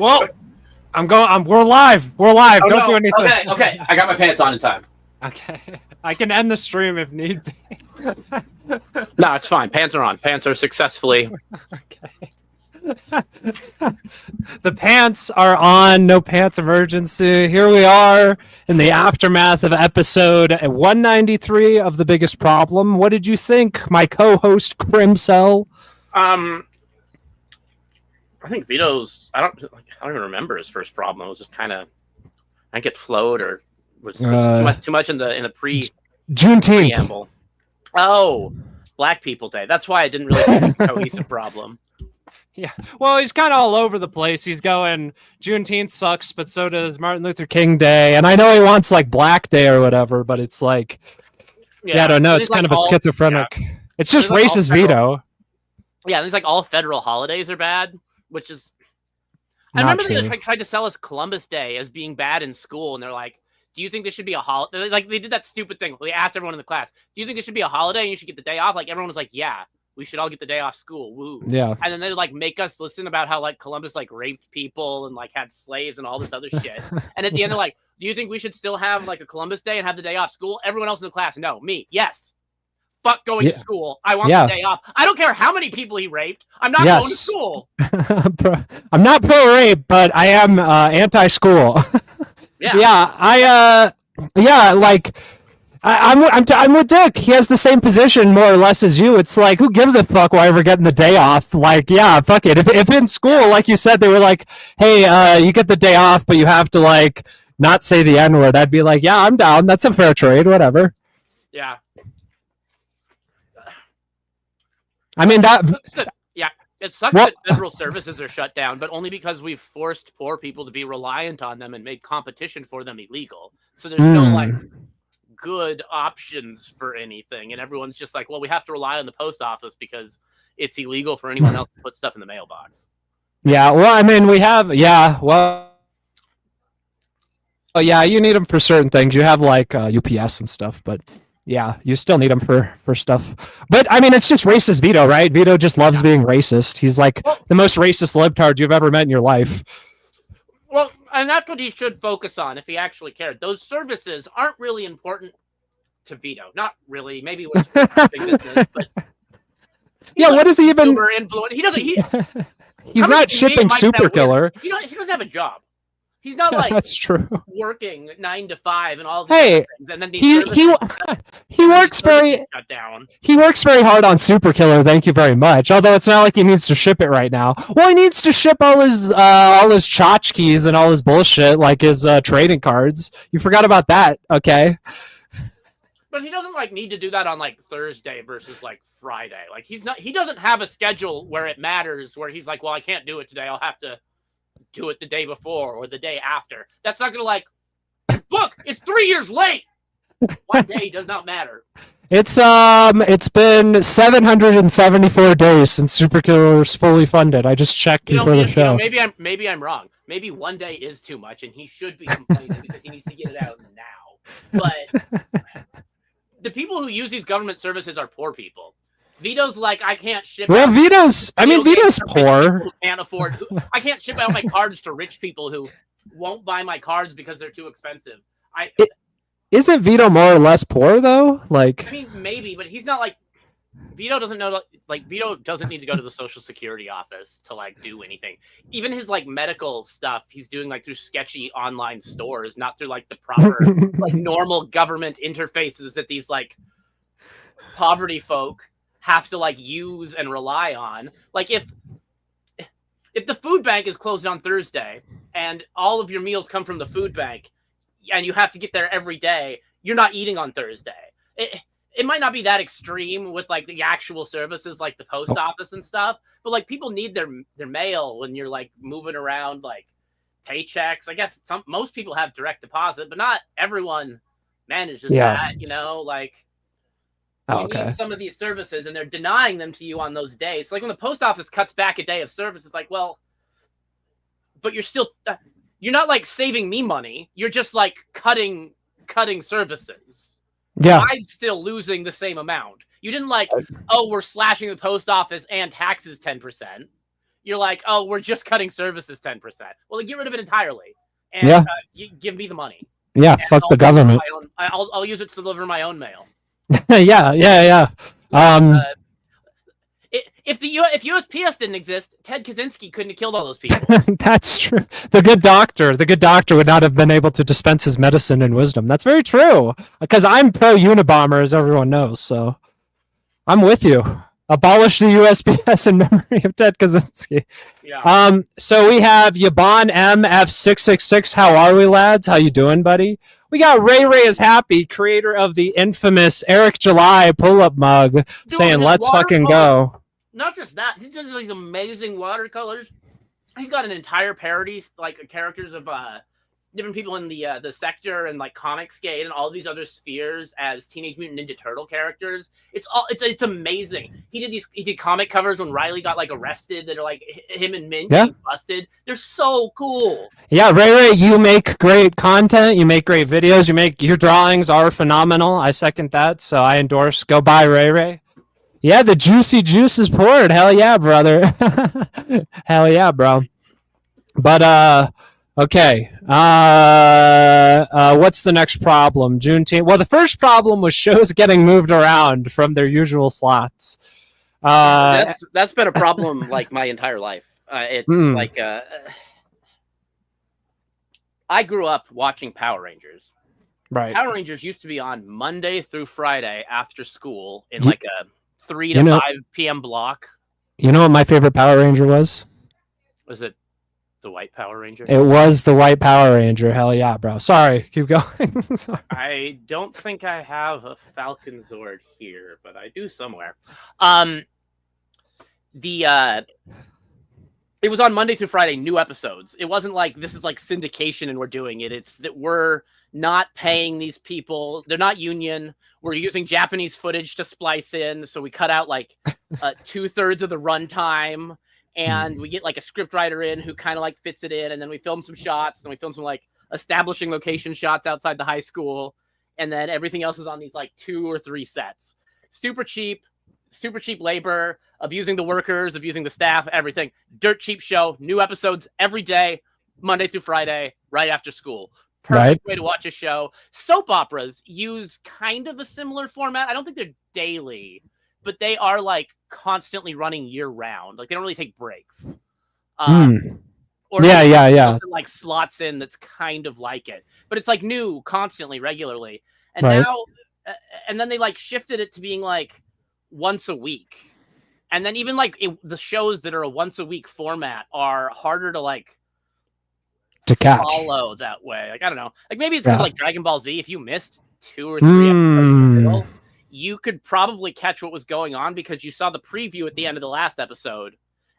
Well, we're live. We're live. Oh, Don't do anything. Okay. I got my pants on in time. Okay. I can end the stream if need be. No, it's fine. Pants are on. Pants are successfully. Okay. The pants are on. No pants emergency. Here we are in the aftermath of episode 193 of The Biggest Problem. What did you think, my co-host Krimcl? I think Vito's. I don't even remember his first problem. It was just kind of. I think it flowed or was too much in the Juneteenth. preamble. Oh, Black People Day. That's why I didn't really think a cohesive problem. Yeah, well, he's kind of all over the place. He's going, Juneteenth sucks, but so does Martin Luther King Day. And I know he wants like Black Day or whatever, but it's like, I don't know. It's kind of a schizophrenic. Yeah. It's just racist veto. Yeah, and it's like all federal holidays are bad, which is. I remember they tried to sell us Columbus Day as being bad in school, and they're like, do you think this should be a holiday? Like, they did that stupid thing. They asked everyone in the class, do you think this should be a holiday and you should get the day off? Like, everyone was like, yeah. We should all get the day off school. Woo. Yeah. And then they like make us listen about how like Columbus like raped people and like had slaves and all this other shit. And at the end they're like, do you think we should still have like a Columbus Day and have the day off school? Everyone else in the class, no. Me, yes. Fuck going to school. I want the day off. I don't care how many people he raped. I'm not going to school. I'm not pro-rape, but I am anti-school. I'm with Dick. He has the same position more or less as you. It's like, who gives a fuck why we're getting the day off? Like, yeah, fuck it. If in school, like you said, they were like, hey, you get the day off, but you have to like not say the N-word. I'd be like, yeah, I'm down. That's a fair trade. Whatever. Yeah. I mean that. It sucks that federal services are shut down, but only because we've forced poor people to be reliant on them and made competition for them illegal. So there's no like good options for anything, and everyone's just like, well, we have to rely on the post office because it's illegal for anyone else to put stuff in the mailbox. Yeah, well, I mean, we have, you need them for certain things. You have like UPS and stuff, but yeah, you still need them for stuff. But I mean, it's just racist Vito, right? Vito just loves being racist. He's like the most racist libtard you've ever met in your life. Well, and that's what he should focus on if he actually cared. Those services aren't really important to Vito. Not really. Maybe it was big business, but what is he even? He doesn't. He's not shipping Super Killer. He doesn't have a job. He's not like that's true. Working 9 to 5 and all these things. And then he works very shut down. He works very hard on Super Killer. Thank you very much. Although it's not like he needs to ship it right now. Well, he needs to ship all his tchotchkes and all his bullshit, like his trading cards. You forgot about that, okay? But he doesn't like need to do that on like Thursday versus like Friday. Like he doesn't have a schedule where it matters. Where he's like, well, I can't do it today. I'll have to do it the day before or the day after. That's not gonna like, look, it's 3 years late. One day does not matter. It's been 774 days since Super Killer is fully funded. I just checked before the show. Maybe I'm wrong. Maybe one day is too much and he should be complaining because he needs to get it out now. But the people who use these government services are poor people. Vito's like, I can't ship. Well, Vito's poor. Who can't afford. I can't ship out my cards to rich people who won't buy my cards because they're too expensive. Isn't Vito more or less poor though? Like, I mean, maybe, but he's not like. Vito doesn't know. Like, Vito doesn't need to go to the Social Security office to like do anything. Even his like medical stuff, he's doing like through sketchy online stores, not through like the proper like normal government interfaces that these like poverty folk have to like use and rely on. Like if the food bank is closed on Thursday and all of your meals come from the food bank and you have to get there every day, you're not eating on Thursday. It might not be that extreme with like the actual services like the post office and stuff, but like people need their mail when you're like moving around like paychecks. I guess most people have direct deposit, but not everyone manages that, like you need some of these services and they're denying them to you on those days. So like when the post office cuts back a day of service, it's like, well, but you're still, you're not like saving me money. You're just like cutting services. Yeah. I'm still losing the same amount. You didn't like, oh, we're slashing the post office and taxes 10%. you're like, oh, we're just cutting services 10%. Well, then get rid of it entirely, and give me the money. Yeah, fuck the government. I'll use it to deliver my own mail. yeah. If USPS didn't exist, Ted Kaczynski couldn't have killed all those people. That's true. The good doctor would not have been able to dispense his medicine and wisdom. That's very true. Because I'm pro Unabomber, as everyone knows. So I'm with you. Abolish the USPS in memory of Ted Kaczynski. Yeah. So we have Yabon MF666. How are we, lads? How you doing, buddy? We got Ray is Happy, creator of the infamous Eric July pull-up mug, saying, let's fucking go. Not just that, he does these amazing watercolors. He's got an entire parody, like characters of different people in the sector and like Comicsgate and all these other spheres as Teenage Mutant Ninja Turtle characters. It's amazing. He did comic covers when Riley got like arrested that are like him and Mint getting busted. They're so cool. Yeah, Ray, you make great content. You make great videos. Your drawings are phenomenal. I second that, so I endorse. Go buy Ray. Yeah, the juicy juice is poured. Hell yeah, brother. Hell yeah, bro. But okay. What's the next problem? Juneteenth. Well, the first problem was shows getting moved around from their usual slots. That's been a problem like my entire life. It's like I grew up watching Power Rangers. Right. Power Rangers used to be on Monday through Friday after school in like a 3 to 5 p.m. block. You know what my favorite Power Ranger was? Was it the White Power Ranger? It was the White Power Ranger. Hell yeah, bro. Sorry, keep going. Sorry. I don't think I have a Falcon Zord here, but I do somewhere. It was on Monday through Friday, new episodes. It wasn't like this is like syndication and we're doing it. It's that we're not paying these people. They're not union. We're using Japanese footage to splice in. So we cut out like 2/3 of the runtime and we get like a script writer in who kind of like fits it in. And then we film some shots and we film some like establishing location shots outside the high school. And then everything else is on these like 2 or 3 sets. Super cheap labor, abusing the workers, abusing the staff, everything. Dirt cheap show, new episodes every day, Monday through Friday, right after school. Perfect way to watch a show. Soap operas use kind of a similar format. I don't think they're daily, but they are like constantly running year round. Like they don't really take breaks. Or yeah. Like slots in that's kind of like it, but it's like new constantly, regularly. And now, and then they like shifted it to being like once a week. And then even like the shows that are a once a week format are harder to like to catch, follow that way. Like, I don't know. Like maybe it's because like Dragon Ball Z, if you missed 2 or 3 episodes in the middle, you could probably catch what was going on because you saw the preview at the end of the last episode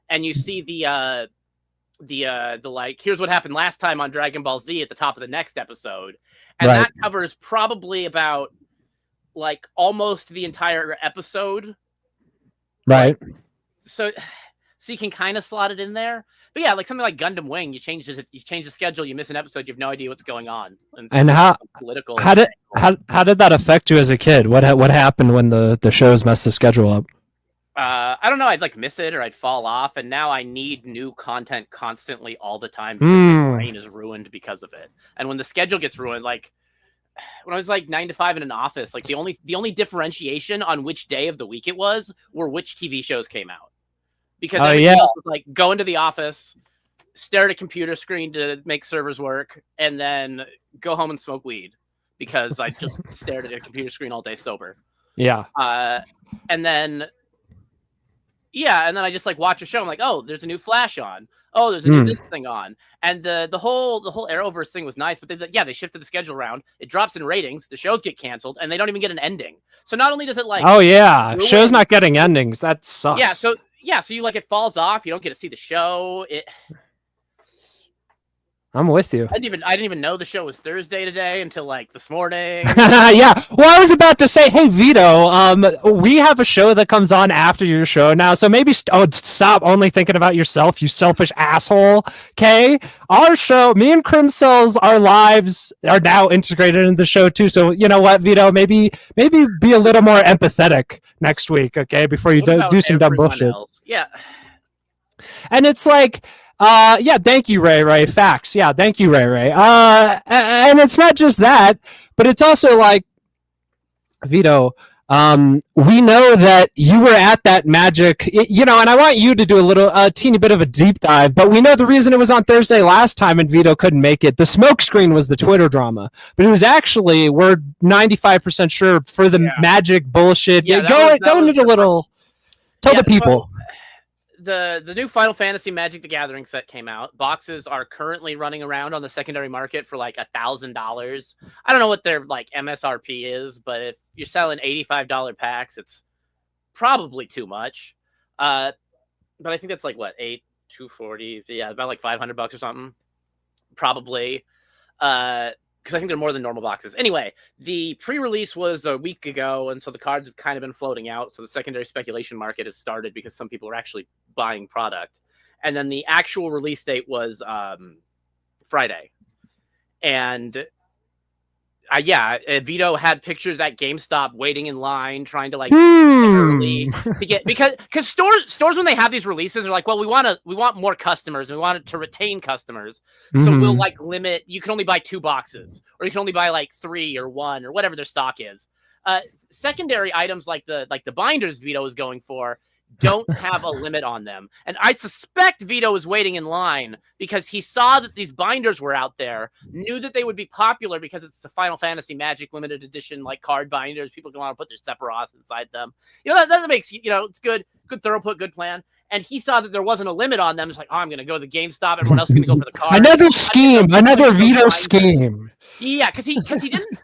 and you see the like, here's what happened last time on Dragon Ball Z at the top of the next episode. And that covers probably about like almost the entire episode. Right. So you can kind of slot it in there. But yeah, like something like Gundam Wing, you change the schedule, you miss an episode, you have no idea what's going on. And how did that affect you as a kid? What happened when the shows messed the schedule up? I don't know. I'd like miss it or I'd fall off, and now I need new content constantly all the time because my brain is ruined because of it. And when the schedule gets ruined, like when I was like 9 to 5 in an office, like the only differentiation on which day of the week it was were which TV shows came out. Because everything else was like go into the office, stare at a computer screen to make servers work, and then go home and smoke weed because I just stared at a computer screen all day sober. Yeah. And then I just like watch a show. I'm like, oh, there's a new Flash on. Oh, there's a new this thing on. And the whole Arrowverse thing was nice, but they shifted the schedule around. It drops in ratings. The shows get canceled, and they don't even get an ending. So not only does it like shows not getting endings. That sucks. So you like it falls off. You don't get to see the show. I'm with you. I didn't even know the show was Thursday today until like this morning. Yeah. Well, I was about to say, hey Vito, we have a show that comes on after your show now, so maybe stop only thinking about yourself, you selfish asshole. Okay, our show, me and Krimcl's, our lives are now integrated in the show too. So you know what, Vito, maybe be a little more empathetic next week, okay? Before you do some dumb bullshit. Else? Yeah. And it's like, yeah, thank you, Ray Ray. Facts. Yeah, thank you, Ray Ray. And it's not just that, but it's also like, Vito, we know that you were at that Magic, and I want you to do a teeny bit of a deep dive, but we know the reason it was on Thursday last time and Vito couldn't make it. The smokescreen was the Twitter drama, but it was actually, we're 95% sure, for the Magic bullshit. Yeah, go into the little, tell the people. The new Final Fantasy Magic the Gathering set came out. Boxes are currently running around on the secondary market for like $1,000. I don't know what their like MSRP is, but if you're selling $85 packs, it's probably too much. But I think that's like what, $240? Yeah, about like $500 or something, probably. Because I think they're more than normal boxes. Anyway, the pre-release was a week ago, and so the cards have kind of been floating out. So the secondary speculation market has started because some people are actually buying product. And then the actual release date was Friday. And Vito had pictures at GameStop waiting in line, trying to like get early to get, because stores when they have these releases are like, well, we want more customers, and we want it to retain customers, so we'll like limit. You can only buy 2 boxes, or you can only buy like 3 or 1 or whatever their stock is. Secondary items like the binders Vito is going for don't have a limit on them. And I suspect Vito was waiting in line because he saw that these binders were out there, knew that they would be popular because it's the Final Fantasy Magic limited edition, like card binders. People can want to put their Sephiroths inside them. That makes, it's good throughput, good plan. And he saw that there wasn't a limit on them. It's like, oh, I'm going to go to the GameStop. Everyone else is going to go for the card. Another scheme, another Vito scheme. Yeah, because he didn't...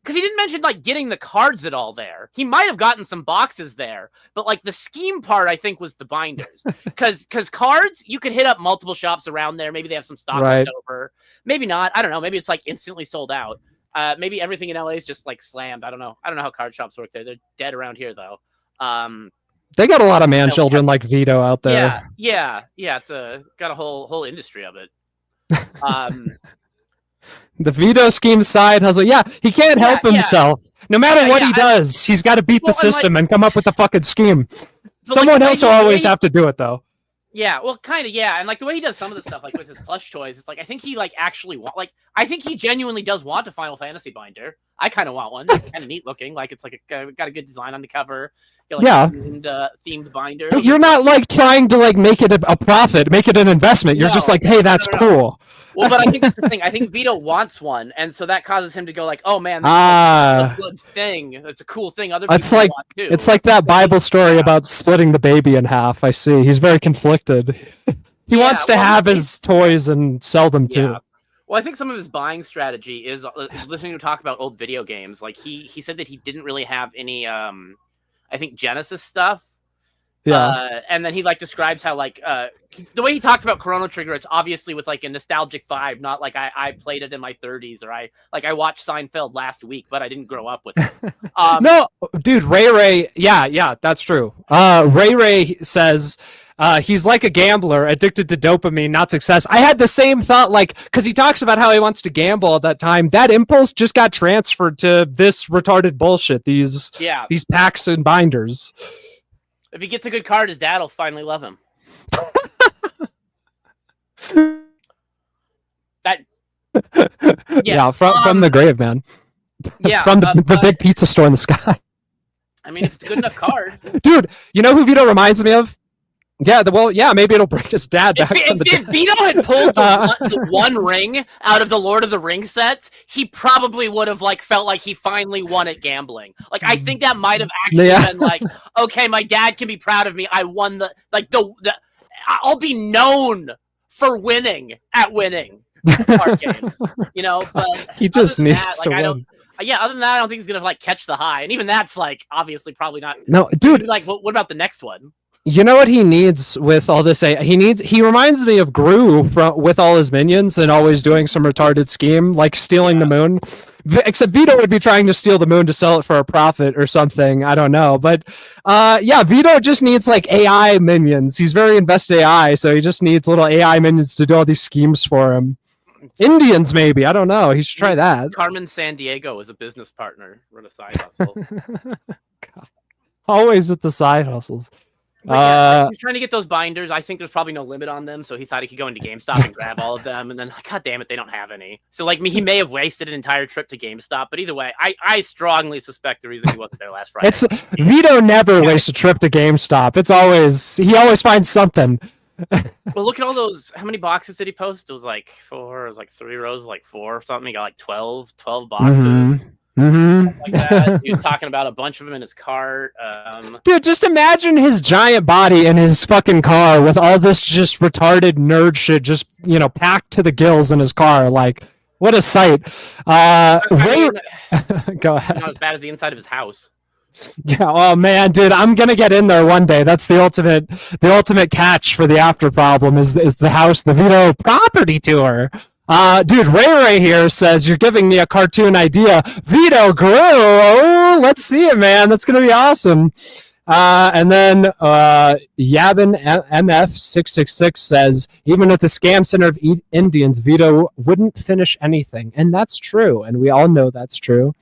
Because he didn't mention like getting the cards at all there. He might have gotten some boxes there, but like the scheme part, I think, was the binders. Because cards, you could hit up multiple shops around there. Maybe they have some stock left over. Maybe not. I don't know. Maybe it's like instantly sold out. Maybe everything in LA is just like slammed. I don't know. I don't know how card shops work there. They're dead around here though. They got a lot of man children like Vito out there. Yeah. It's got a whole industry of it. The Vito scheme side hustle. Yeah, he can't help himself. No matter what he does, he's got to beat the system and come up with the fucking scheme. Someone else will always have to do it, though. Yeah, well, kind of, yeah. And like the way he does some of the stuff, like with his plush toys, it's like I think he like actually I think he genuinely does want a Final Fantasy binder. I kind of want one. Like, kind of neat looking. Like it's like got a good design on the cover. Themed binder. But you're not like trying to like make it a profit, make it an investment. You're just like, hey, that's cool. Well, but I think that's the thing. I think Vito wants one, and so that causes him to go like, "Oh man, this is a good thing. It's a cool thing." Other people want too. It's like that Bible story about splitting the baby in half. I see. He's very conflicted. He wants to have his toys and sell them too. Well, I think some of his buying strategy is listening to talk about old video games. Like he said that he didn't really have any, I think Genesis stuff. Yeah. And then he like describes how like the way he talks about Chrono Trigger, it's obviously with like a nostalgic vibe, not like I played it in my 30s or I watched Seinfeld last week, but I didn't grow up with it. No, dude, Ray, yeah, that's true. Ray says he's like a gambler, addicted to dopamine, not success. I had the same thought, like, because he talks about how he wants to gamble at that time. That impulse just got transferred to this retarded bullshit. These packs and binders. If he gets a good card, his dad will finally love him. From the grave, man. Yeah, from the big pizza store in the sky. I mean, if it's a good enough card, dude. You know who Vito reminds me of? Yeah, maybe it'll bring his dad back. If Vito had pulled the one ring out of the Lord of the Rings sets, he probably would have like felt like he finally won at gambling. Like I think that might have actually been like, okay, my dad can be proud of me. I won the I'll be known for winning card games. But he just needs to win. Other than that, I don't think he's gonna like catch the high, and even that's like obviously probably not. No, dude. Like, what about the next one? You know what he needs with all this? He reminds me of Gru with all his minions and always doing some retarded scheme, like stealing the moon. Except Vito would be trying to steal the moon to sell it for a profit or something. I don't know. But Vito just needs like AI minions. He's very invested in AI, so he just needs little AI minions to do all these schemes for him. Indians, maybe. I don't know. He should try that. Carmen Sandiego is a business partner. Run a side hustle. God. Always at the side hustles. Yeah, he's trying to get those binders. I think there's probably no limit on them, so he thought he could go into GameStop and grab all of them, and then, god damn it, they don't have any. So, like, he may have wasted an entire trip to GameStop, but either way, I strongly suspect the reason he wasn't there last Friday. Vito never wastes a trip to GameStop. He always finds something. Well, look at all those. How many boxes did he post? It was like 4. It was like 3 rows, like 4 or something. He got like 12 boxes. Like that. He was talking about a bunch of them in his cart. Dude, just imagine his giant body in his fucking car with all this just retarded nerd shit just, packed to the gills in his car. Like, what a sight. Go ahead. Not as bad as the inside of his house. Yeah, oh man, dude, I'm gonna get in there one day. That's the ultimate catch for the after problem is the house, the Vito property tour. Dude, Ray here says you're giving me a cartoon idea. Vito grew. Oh, let's see it, man. That's gonna be awesome. And then Yabin MF666 says even with the scam center of Indians, Vito wouldn't finish anything, and that's true, and we all know that's true.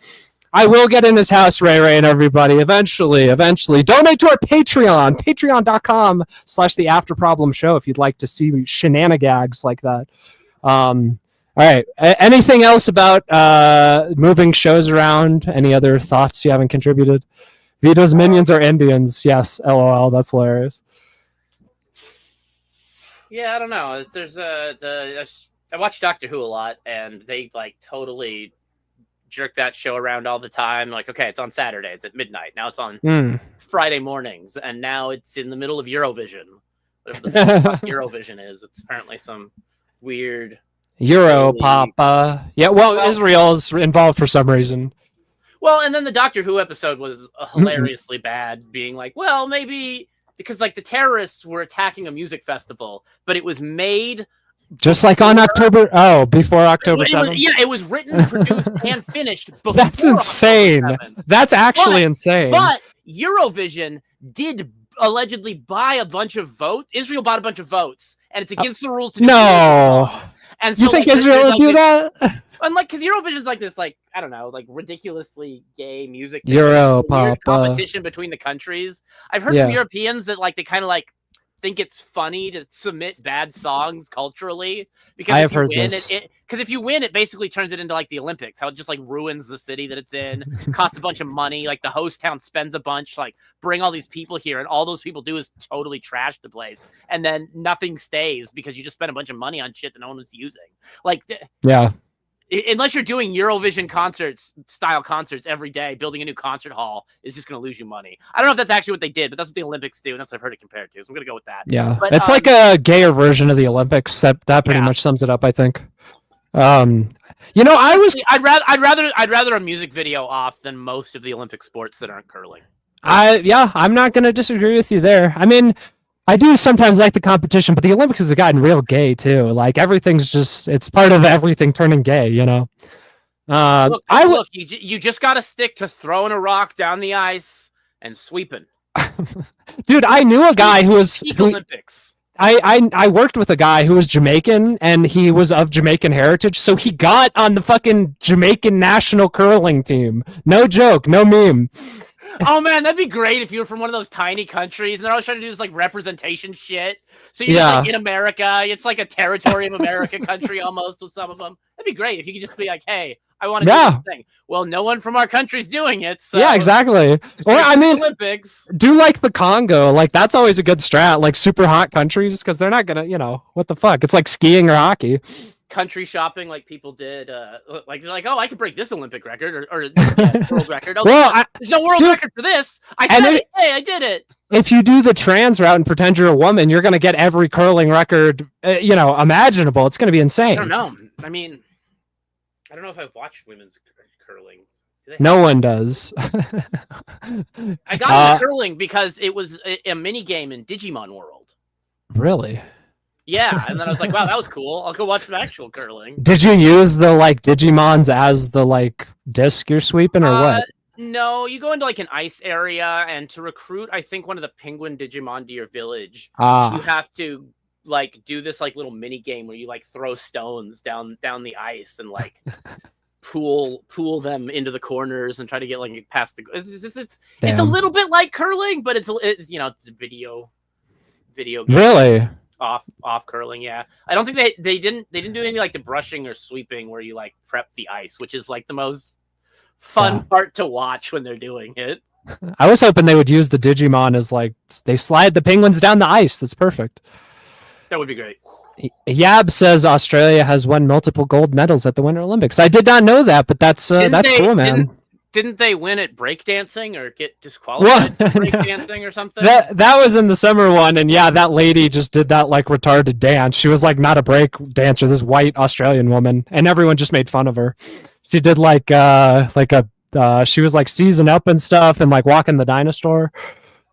I will get in his house, Ray and everybody, eventually. Donate to our Patreon, patreon.com/the After Problem Show if you'd like to see shenanigans like that. All right. Anything else about moving shows around? Any other thoughts you haven't contributed? Vito's minions are Indians. Yes, LOL. That's hilarious. Yeah, I don't know. I watch Doctor Who a lot, and they totally jerk that show around all the time. Like, okay, it's on Saturdays at midnight. Now it's on Friday mornings, and now it's in the middle of Eurovision. Whatever the fuck Eurovision is. It's apparently some weird Euro Papa. Yeah, well, Israel is involved for some reason. Well, and then the Doctor Who episode was hilariously bad, being like, well, maybe because the terrorists were attacking a music festival, but it was made just like on before October 7th. It was written, produced, and finished before. That's insane. That's actually insane. But Eurovision did allegedly buy a bunch of votes. Israel bought a bunch of votes, and it's against the rules to do no. And so, you think Israel would do that? And because Eurovision's this I don't know, ridiculously gay music competition between the countries. I've heard from Europeans that they kind of think it's funny to submit bad songs culturally because I have heard this. Because if you win, it basically turns it into the Olympics. How it just ruins the city that it's in, costs a bunch of money. The host town spends a bunch, bring all these people here, and all those people do is totally trash the place, and then nothing stays because you just spent a bunch of money on shit that no one was using. Yeah. Unless you're doing Eurovision style concerts every day, building a new concert hall is just going to lose you money. I don't know if that's actually what they did, but that's what the Olympics do, and that's what I've heard it compared to. So I'm going to go with that. Yeah, but, it's like a gayer version of the Olympics. That pretty much sums it up, I think. I'd rather a music video off than most of the Olympic sports that aren't curling. I'm not going to disagree with you there. I mean, I do sometimes like the competition, but the Olympics has gotten real gay too. Everything's it's part of everything turning gay, Look, you just got to stick to throwing a rock down the ice and sweeping. Dude, I knew a guy who was Olympics. I worked with a guy who was Jamaican, and he was of Jamaican heritage, so he got on the fucking Jamaican national curling team. No joke, no meme. Oh man, that'd be great if you were from one of those tiny countries and they're always trying to do this representation shit. So you're in America, it's like a territory of America country almost with some of them. That'd be great if you could just be hey, I want to do this thing. Well, no one from our country's doing it. So yeah, exactly. Or I mean, Olympics. Do the Congo. That's always a good strat. Super hot countries because they're not gonna, what the fuck? It's like skiing or hockey. Country shopping people did oh, I could break this Olympic record or world record. Oh, well, there's no world record for this. I said hey, I did it. If you do the trans route and pretend you're a woman, you're gonna get every curling record imaginable. It's gonna be insane. I don't know. I mean, I don't know if I've watched women's curling. No one does. I got into curling because it was a mini game in Digimon World. Really? Yeah, and then I was like, wow, that was cool. I'll go watch some actual curling. Did you use the Digimons as the disc you're sweeping or what? No, you go into an ice area, and to recruit, I think one of the penguin Digimon to your village, you have to do this little mini game where you throw stones down the ice and pool them into the corners and try to get past the. It's a little bit like curling, but it's a video video game. Really? Off curling, yeah. I don't think they didn't do any like the brushing or sweeping where you like prep the ice, which is like the most fun part to watch when they're doing it. I was hoping they would use the Digimon as like they slide the penguins down the ice. That's perfect. That would be great. Yab says Australia has won multiple gold medals at the Winter Olympics. I did not know that, but that's cool, man. Didn't they win at breakdancing or get disqualified for breakdancing or something? That was in the summer one, and yeah, that lady just did that like retarded dance. She was like not a break dancer, this white Australian woman, and everyone just made fun of her. She did she was like season up and stuff and like walking the dinosaur.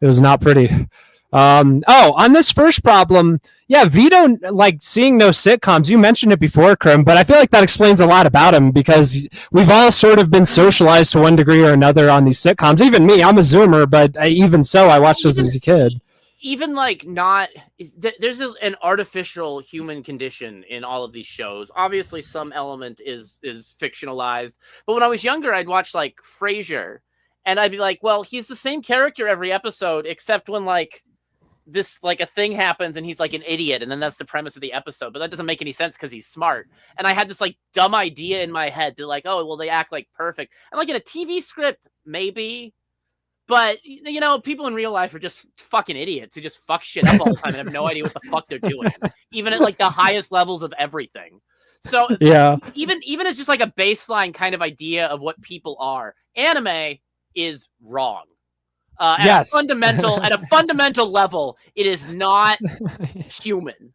It was not pretty. On this first problem, yeah, Vito, like seeing no sitcoms, you mentioned it before, Krim, but I feel like that explains a lot about him because we've all sort of been socialized to one degree or another on these sitcoms. Even me, I'm a Zoomer, but even so, I watched those as a kid. Even like not, there's an artificial human condition in all of these shows. Obviously, some element is fictionalized, but when I was younger, I'd watch like Frasier, and I'd be like, well, he's the same character every episode, except when like this like a thing happens and he's like an idiot, and then that's the premise of the episode, but that doesn't make any sense because he's smart. And I had this like dumb idea in my head that like, oh well, they act like perfect, and like in a TV script maybe, but you know, people in real life are just fucking idiots who just fuck shit up all the time and have no idea what the fuck they're doing, even at like the highest levels of everything. So yeah, even as just like a baseline kind of idea of what people are, anime is wrong. Yes. At a fundamental level, it is not human.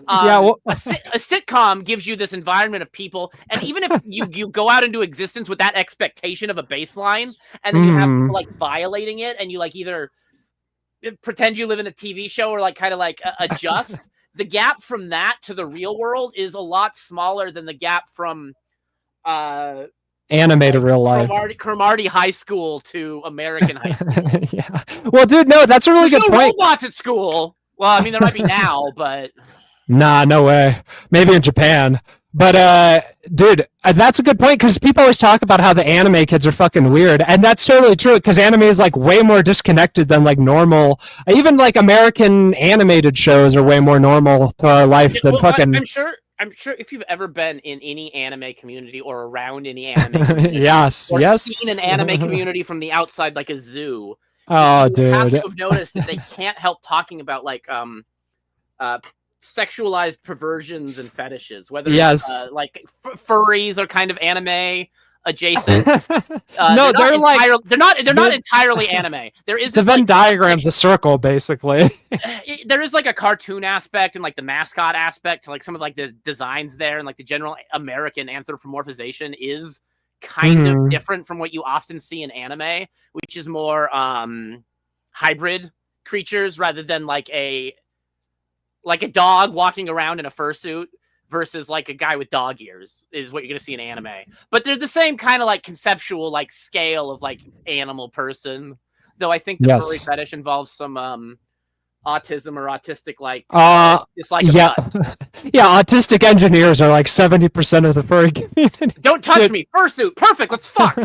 A sitcom gives you this environment of people, and even if you go out into existence with that expectation of a baseline, and then you have people like violating it, and you like either pretend you live in a TV show or like kind of like adjust, the gap from that to the real world is a lot smaller than the gap from anime to real life. Cromartie High School to American High School. Yeah. Well, dude, no, that's a really good point. Robots at school. Well, I mean, there might be now, but nah, no way. Maybe in Japan. But dude, that's a good point because people always talk about how the anime kids are fucking weird, and that's totally true because anime is like way more disconnected than like normal. Even like American animated shows are way more normal to our life than fucking. I'm sure if you've ever been in any anime community or around any anime community, yes, seen an anime community from the outside like a zoo, dude, you have to have noticed that they can't help talking about like sexualized perversions and fetishes, whether it's like furries are kind of anime adjacent. No, they're not entirely anime. There is the Venn diagram's a circle, basically. There is like a cartoon aspect and like the mascot aspect to like some of like the designs there, and like the general American anthropomorphization is kind of different from what you often see in anime, which is more hybrid creatures rather than like a dog walking around in a fursuit versus like a guy with dog ears is what you're going to see in anime. But they're the same kind of like conceptual like scale of like animal person, though I think the furry fetish involves some autism or autistic like it's like autistic engineers are like 70% of the furry community. Don't touch me. Fursuit, perfect, let's fuck.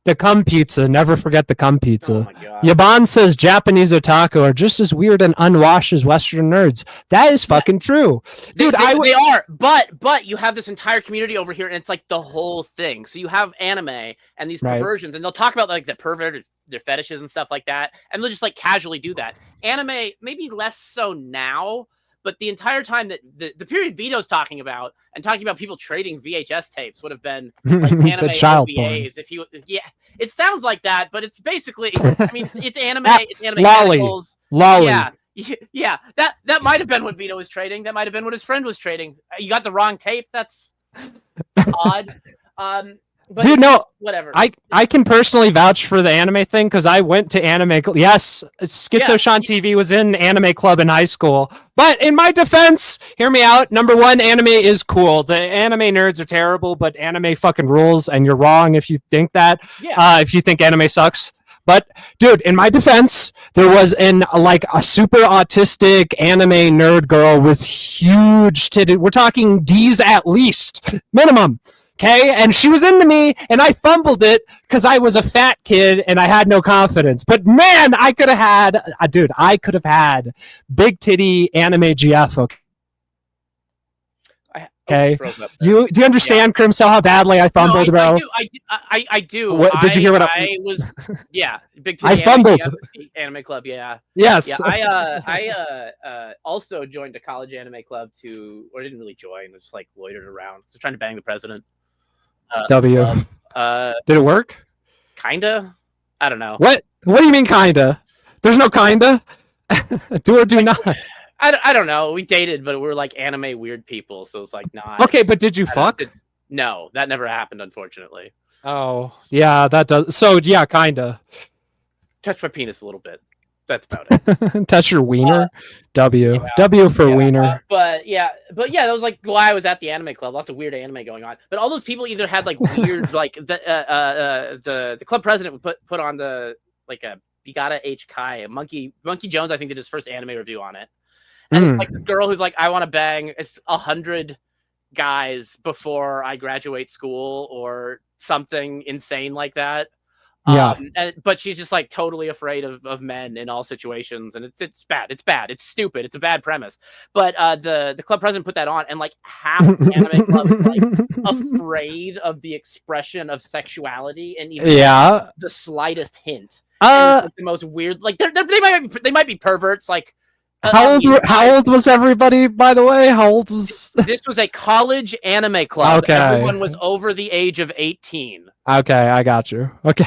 The cum pizza, never forget the cum pizza. Oh my God. Yaban says Japanese otaku are just as weird and unwashed as Western nerds. That is fucking true, dude. They are, but you have this entire community over here, and it's like the whole thing. So you have anime and these perversions, and they'll talk about like the perverted their fetishes and stuff like that, and they'll just like casually do that. Anime maybe less so now, but the entire time that the period Vito's talking about people trading VHS tapes would have been like anime OVAs. If you it sounds like that, but it's basically it's anime. It's anime lolly. Yeah. That might have been what Vito was trading. That might have been what his friend was trading. You got the wrong tape. That's odd. But dude, no, whatever. I can personally vouch for the anime thing because I went to anime. Yes, SchizoSeanTV was in anime club in high school. But in my defense, hear me out. Number one, anime is cool. The anime nerds are terrible, but anime fucking rules, and you're wrong if you think that. Yeah. If you think anime sucks. But dude, in my defense, there was a super autistic anime nerd girl with huge titties. We're talking D's at least, minimum. Okay, and she was into me, and I fumbled it because I was a fat kid and I had no confidence. But man, I could have had, dude, I could have had big titty anime GF. Okay, do you understand, Krimcl, how badly I fumbled, bro? I do. What, did you hear what I was? Yeah, big titty I fumbled. anime club. Yeah. Yes. Yeah, I also joined a college anime club or didn't really join. I just like loitered around, just trying to bang the president. W. Did it work? Kinda. I don't know. What do you mean kinda? There's no kinda. Do or do not. I don't know. We dated, but we were like anime weird people, so it's like not. Okay, but did you fuck? No, that never happened, unfortunately. Oh, yeah, that does. So yeah, kinda. Touch my penis a little bit. That's about it. Touch your wiener. W for wiener. But yeah, that was like why I was at the anime club. Lots of weird anime going on. But all those people either had like weird like the club president would put on the like a Bigata H Kai, Monkey Jones, I think, did his first anime review on it. And it's like this girl who's like, I want to bang 100 guys before I graduate school or something insane like that. Yeah. But she's just like totally afraid of men in all situations, and it's bad. It's bad. It's stupid. It's a bad premise. But the club president put that on, and like half the anime club is like afraid of the expression of sexuality and even the slightest hint. Like, the most weird. Like they might be perverts. Like how old was everybody? By the way, how old was this? Was a college anime club. Okay. Everyone was over the age of 18. Okay, I got you. Okay.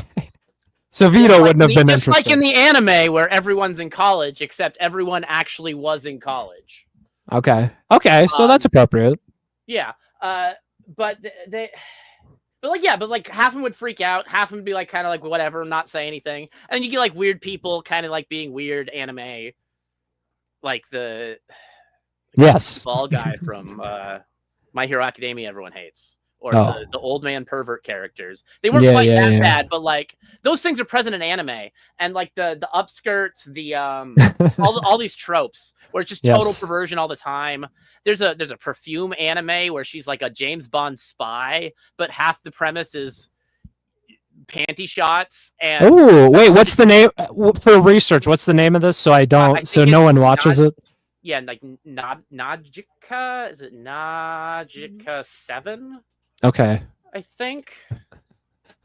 So Vito wouldn't have been interested. Like in the anime where everyone's in college, except everyone actually was in college. Okay. So that's appropriate. Yeah. But half of them would freak out. Half of them would be like kind of like whatever, not say anything. And you get like weird people kind of like being weird anime, like the ball guy from My Hero Academia everyone hates. Or the old man pervert characters. They weren't quite that bad, but like those things are present in anime, and like the upskirts, the all these tropes where it's just total perversion all the time. There's a perfume anime where she's like a James Bond spy, but half the premise is panty shots. And wait, what's the name for research? What's the name of this? So no one watches it. Yeah, like Najika. Is it Najika 7? Okay. I think.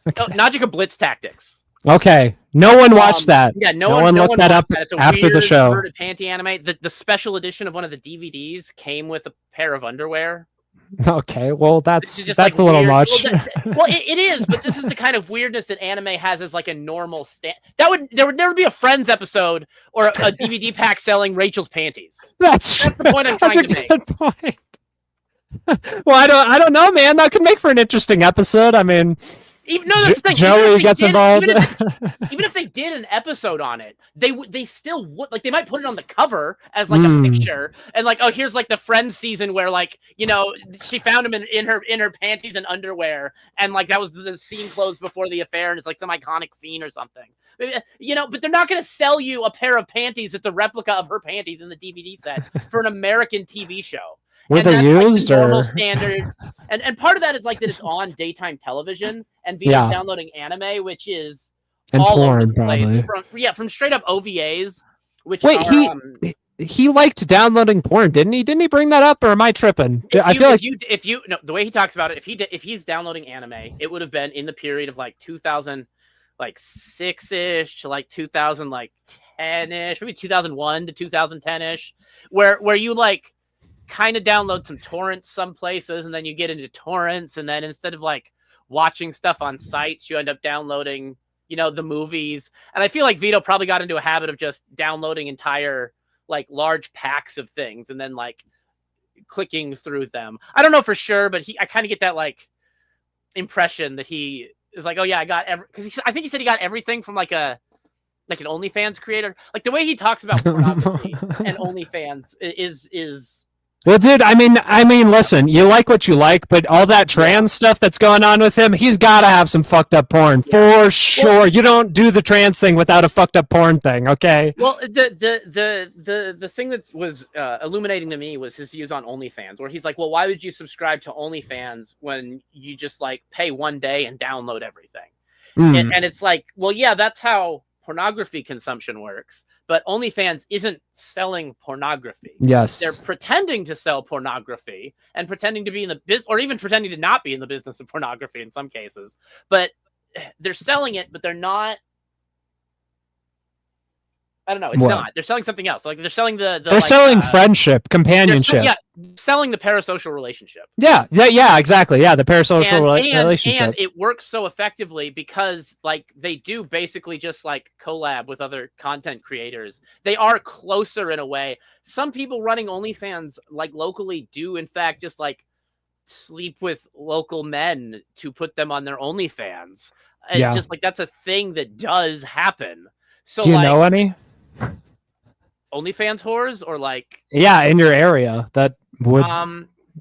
Okay. Oh, Najika Blitz Tactics. Okay. No one watched that. Yeah, no one looked that up after the show. Weird panty anime. The special edition of one of the DVDs came with a pair of underwear. Okay, well that's like a little much. Well, it is, but this is the kind of weirdness that anime has as like a normal there would never be a Friends episode or a DVD pack selling Rachel's panties. That's the point I'm trying to make. Good point. Well, I don't know, man. That could make for an interesting episode. I mean, that's the thing. Joey gets involved. Even if they did an episode on it, they still would like they might put it on the cover as like a picture and like, oh, here's like the Friends season where like, you know, she found him in her panties and underwear, and like that was the scene closed before the affair, and it's like some iconic scene or something. You know, but they're not going to sell you a pair of panties that's a replica of her panties in the DVD set for an American TV show. Were they used like, normal standard, and part of that is like that it's on daytime television, and Vito's downloading anime, which is and all porn, over the place. Probably. From straight up OVAs. Which he liked downloading porn, didn't he? Didn't he bring that up, or am I tripping? The way he talks about it, if he's downloading anime, it would have been in the period of like 2006-ish to like 2010-ish, maybe 2001 to 2010-ish, where you like kind of download some torrents some places, and then you get into torrents, and then instead of like watching stuff on sites, you end up downloading, you know, the movies. And I feel like Vito probably got into a habit of just downloading entire like large packs of things and then like clicking through them. I don't know for sure, but I kind of get that like impression that he is like, oh yeah, I got because I think he said he got everything from like an OnlyFans creator. Like the way he talks about pornography and OnlyFans is Well, dude, I mean, listen, you like what you like, but all that trans stuff that's going on with him, he's got to have some fucked up porn for sure. Well, you don't do the trans thing without a fucked up porn thing, okay? Well, the thing that was illuminating to me was his views on OnlyFans, where he's like, well, why would you subscribe to OnlyFans when you just like pay one day and download everything? And it's like, well, yeah, that's how pornography consumption works. But OnlyFans isn't selling pornography. Yes. They're pretending to sell pornography and pretending to be in the business, or even pretending to not be in the business of pornography in some cases. But they're selling it, but they're not. I don't know. It's not. They're selling something else. Like they're selling they're like, selling friendship, companionship. Selling the parasocial relationship. Yeah, exactly. Yeah, the parasocial relationship. And it works so effectively because like they do basically just like collab with other content creators. They are closer in a way. Some people running OnlyFans like locally do in fact just like sleep with local men to put them on their OnlyFans. It's just like that's a thing that does happen. So do you know any OnlyFans whores or like in your area that would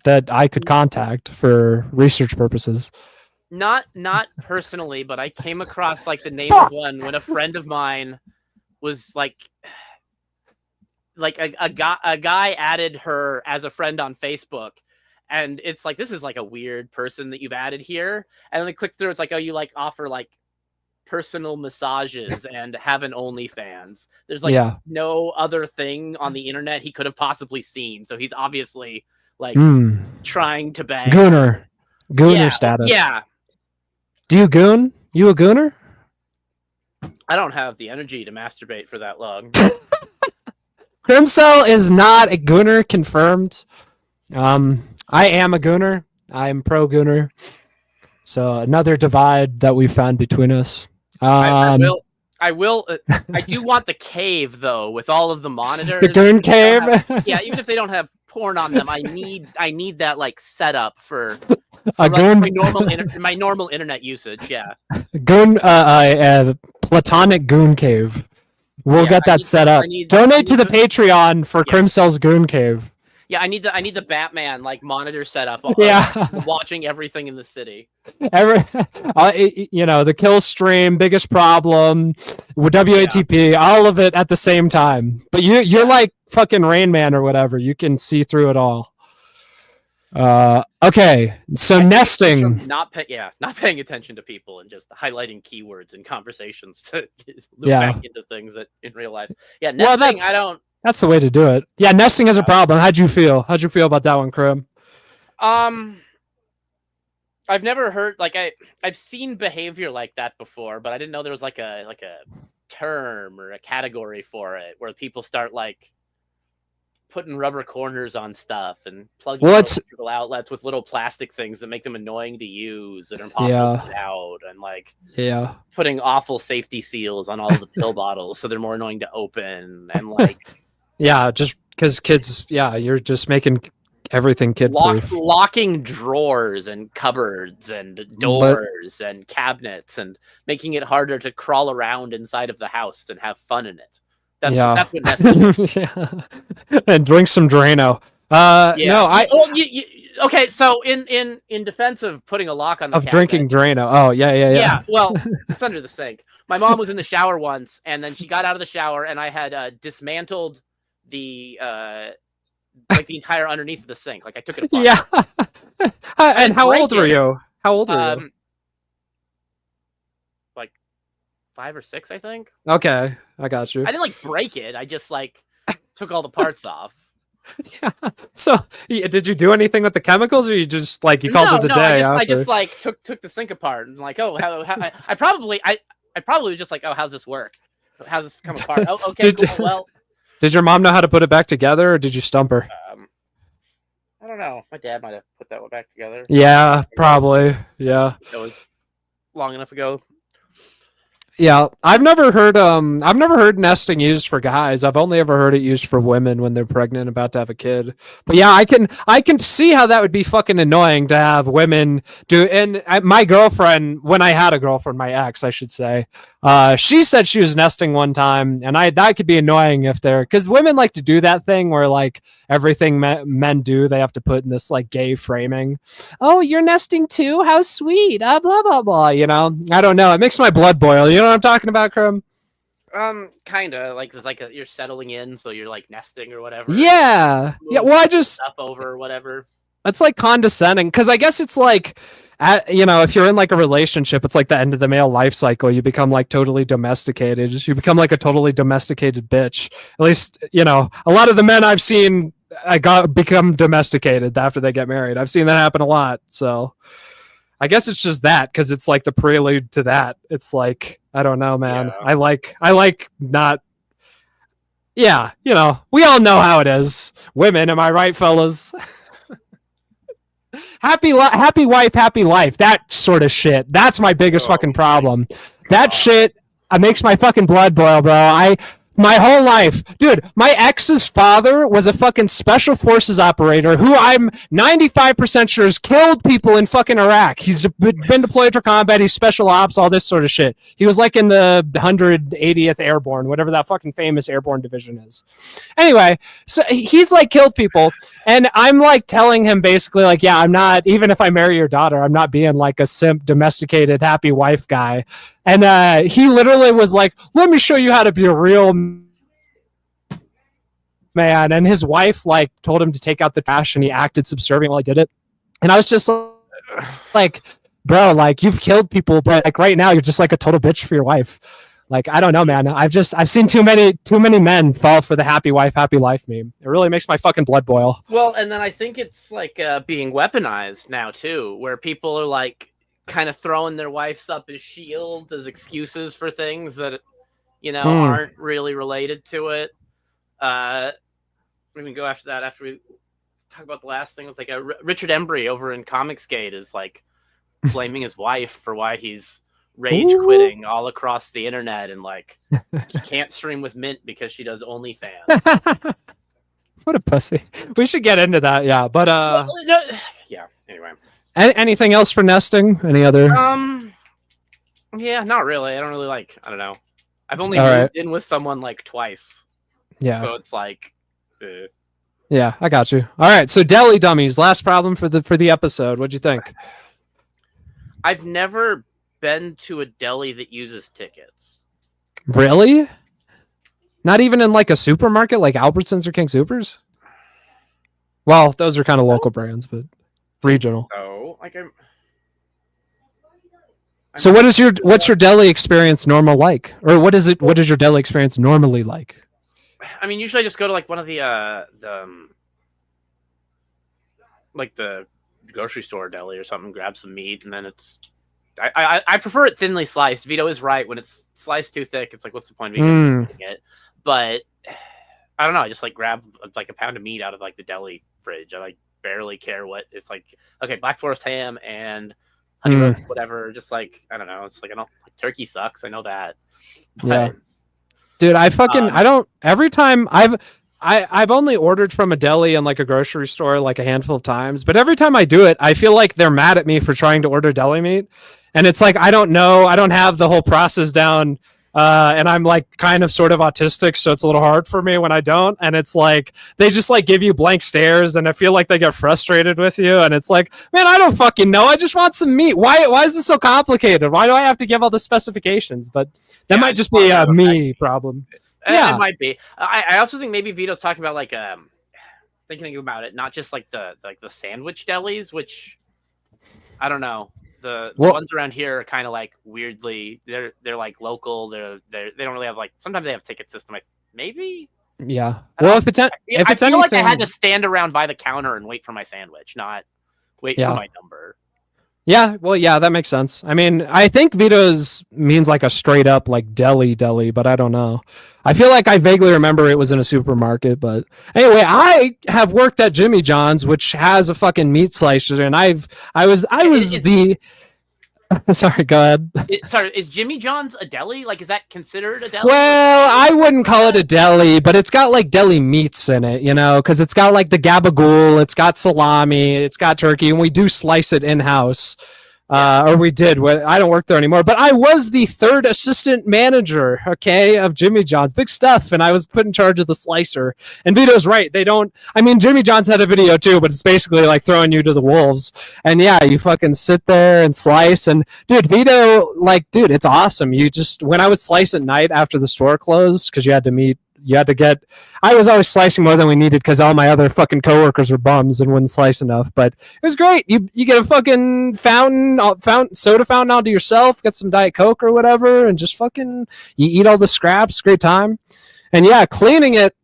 that I could contact for research purposes? Not personally, but I came across like the name of one when a friend of mine was like a guy added her as a friend on Facebook, and it's like this is like a weird person that you've added here, and then they click through, it's like, oh, you like offer like personal massages and have an OnlyFans. There's like no other thing on the internet he could have possibly seen, so he's obviously like trying to bang. Gooner status. Yeah. Do you goon? You a gooner? I don't have the energy to masturbate for that long. Krimcl is not a gooner, confirmed. I am a gooner. I'm pro gooner. So another divide that we found between us. I will. I do want the cave though, with all of the monitors. The goon cave. Even if they don't have porn on them, I need that like setup for a like, goon. my normal internet usage. Yeah. Goon. Platonic goon cave. We'll get that set up. Donate to the Patreon for Krimcl's goon cave. Yeah, I need the Batman like monitor setup. Watching everything in the city. The kill stream, biggest problem, WATP, all of it at the same time. But you're like fucking Rain Man or whatever. You can see through it all. Okay, so nesting. Not paying attention to people and just highlighting keywords in conversations to loop back into things that in real life. Yeah, nesting. That's the way to do it. Yeah, nesting is a problem. How'd you feel about that one, Krim? I've never heard I've seen behavior like that before, but I didn't know there was like a term or a category for it where people start like putting rubber corners on stuff and plugging electrical outlets with little plastic things that make them annoying to use and impossible to get out, and like putting awful safety seals on all of the pill bottles so they're more annoying to open, and like just because kids, you're just making everything kid-proof. Locking drawers and cupboards and doors and cabinets and making it harder to crawl around inside of the house and have fun in it. That's what nesting is. And drink some Drano. Okay, so in defense of putting a lock on the cabinet, drinking Drano. Oh, yeah. Well, it's under the sink. My mom was in the shower once, and then she got out of the shower, and I had dismantled the the entire underneath of the sink. Like I took it apart. Yeah. And how old were you? Like 5 or 6, I think. Okay, I got you. I didn't like break it. I just like took all the parts off. Yeah. So, did you do anything with the chemicals, or you just like you called it a day? I just like took the sink apart and like, oh, I probably was just like, oh, how's this work? How's this come apart? Oh, okay, cool. Well, did your mom know how to put it back together, or did you stump her? I don't know. My dad might have put that one back together. Yeah, probably. Yeah. That was long enough ago. Yeah, I've never heard nesting used for guys. I've only ever heard it used for women when they're pregnant, about to have a kid. But yeah, I can see how that would be fucking annoying to have women do. And my girlfriend, when I had a girlfriend, my ex, I should say, She said she was nesting one time, and that could be annoying if they're, because women like to do that thing where like everything men do, they have to put in this like gay framing. Oh, you're nesting too? How sweet! Blah blah blah. You know, I don't know. It makes my blood boil. You know what I'm talking about, Krim? Kinda like it's like you're settling in, so you're like nesting or whatever. Yeah. Well, I just up over or whatever. It's like condescending because I guess it's like, if you're in like a relationship, it's like the end of the male life cycle. You become like totally domesticated. You become like a totally domesticated bitch. At least, a lot of the men I've seen become domesticated after they get married. I've seen that happen a lot. So I guess it's just that because it's like the prelude to that. It's like, I don't know, man. Yeah. I like not. Yeah, we all know how it is. Women, am I right, fellas? Happy wife, happy life. That sort of shit. That's my biggest fucking problem. That shit makes my fucking blood boil, bro. My whole life, dude, my ex's father was a fucking special forces operator who I'm 95% sure has killed people in fucking Iraq. He's been deployed for combat. He's special ops, all this sort of shit. He was like in the 180th Airborne, whatever that fucking famous airborne division is. Anyway, so he's like killed people. And I'm like telling him basically like, yeah, I'm not, even if I marry your daughter, I'm not being like a simp, domesticated, happy wife guy. And he literally was like, let me show you how to be a real man. And his wife like told him to take out the trash and he acted subservient while he did it. And I was just like, bro, like you've killed people, but like right now you're just like a total bitch for your wife. Like, I don't know, man. I've seen too many men fall for the happy wife, happy life meme. It really makes my fucking blood boil. Well, and then I think it's like being weaponized now too, where people are like kind of throwing their wives up as shield, as excuses for things that, aren't really related to it. We can go after that after we talk about the last thing with like Richard Embry over in Comicsgate is like blaming his wife for why he's rage quitting all across the internet and like he can't stream with Mint because she does OnlyFans. What a pussy. We should get into that, yeah. But yeah. Anyway, anything else for nesting? Any other? Yeah, not really. I don't really like. I don't know. I've only moved in with someone like twice. Yeah. So it's like. Yeah, I got you. All right. So deli dummies. Last problem for the episode. What'd you think? I've never been to a deli that uses tickets. Really? Not even in like a supermarket like Albertsons or King Soopers? Well, those are kind of local brands, but regional. So, like So what's your deli experience normal like? Or what is your deli experience normally like? I mean, usually I just go to like one of the grocery store deli or something, grab some meat, and then it's I prefer it thinly sliced. Vito is right. When it's sliced too thick, it's like, what's the point of eating it? But I don't know. I just like grab like a pound of meat out of like the deli fridge. I like barely care what it's like. Okay, Black Forest ham and honey roast, whatever. Just like, I don't know. It's like, turkey sucks. I know that. But, yeah. Dude, I don't. Every time I've only ordered from a deli and like a grocery store like a handful of times, but every time I do it, I feel like they're mad at me for trying to order deli meat. And it's like, I don't know. I don't have the whole process down. And I'm like kind of sort of autistic, so it's a little hard for me when I don't. And it's like, they just like give you blank stares and I feel like they get frustrated with you. And it's like, man, I don't fucking know. I just want some meat. Why is this so complicated? Why do I have to give all the specifications? But that might just be a me problem. Yeah, it might be. I also think maybe Vito's talking about like thinking about it, not just like the sandwich delis, which I don't know. The ones around here are kind of like weirdly they're like local. They don't really have like, sometimes they have ticket system. Maybe. Yeah. Well, if it's anything, like I had to stand around by the counter and wait for my sandwich, not wait for my number. Yeah, well, yeah, that makes sense. I mean, I think Vito's means like a straight up like deli, but I don't know. I feel like I vaguely remember it was in a supermarket, but anyway, I have worked at Jimmy John's, which has a fucking meat slicer, and I was the. Sorry, go ahead. Sorry, is Jimmy John's a deli? Like, is that considered a deli? Well, I wouldn't call it a deli, but it's got like deli meats in it, because it's got like the gabagool, it's got salami, it's got turkey, and we do slice it in-house. Or we did. I don't work there anymore, but I was the third assistant manager, okay, of Jimmy John's. Big stuff, and I was put in charge of the slicer. And Vito's right. They don't... I mean, Jimmy John's had a video too, but it's basically like throwing you to the wolves. And yeah, you fucking sit there and slice. And dude, Vito, like, dude, it's awesome. You just... When I would slice at night after the store closed, because you had to get... I was always slicing more than we needed because all my other fucking coworkers were bums and wouldn't slice enough. But it was great. You get a fucking soda fountain all to yourself, get some Diet Coke or whatever, and just fucking... You eat all the scraps. Great time. And yeah, cleaning it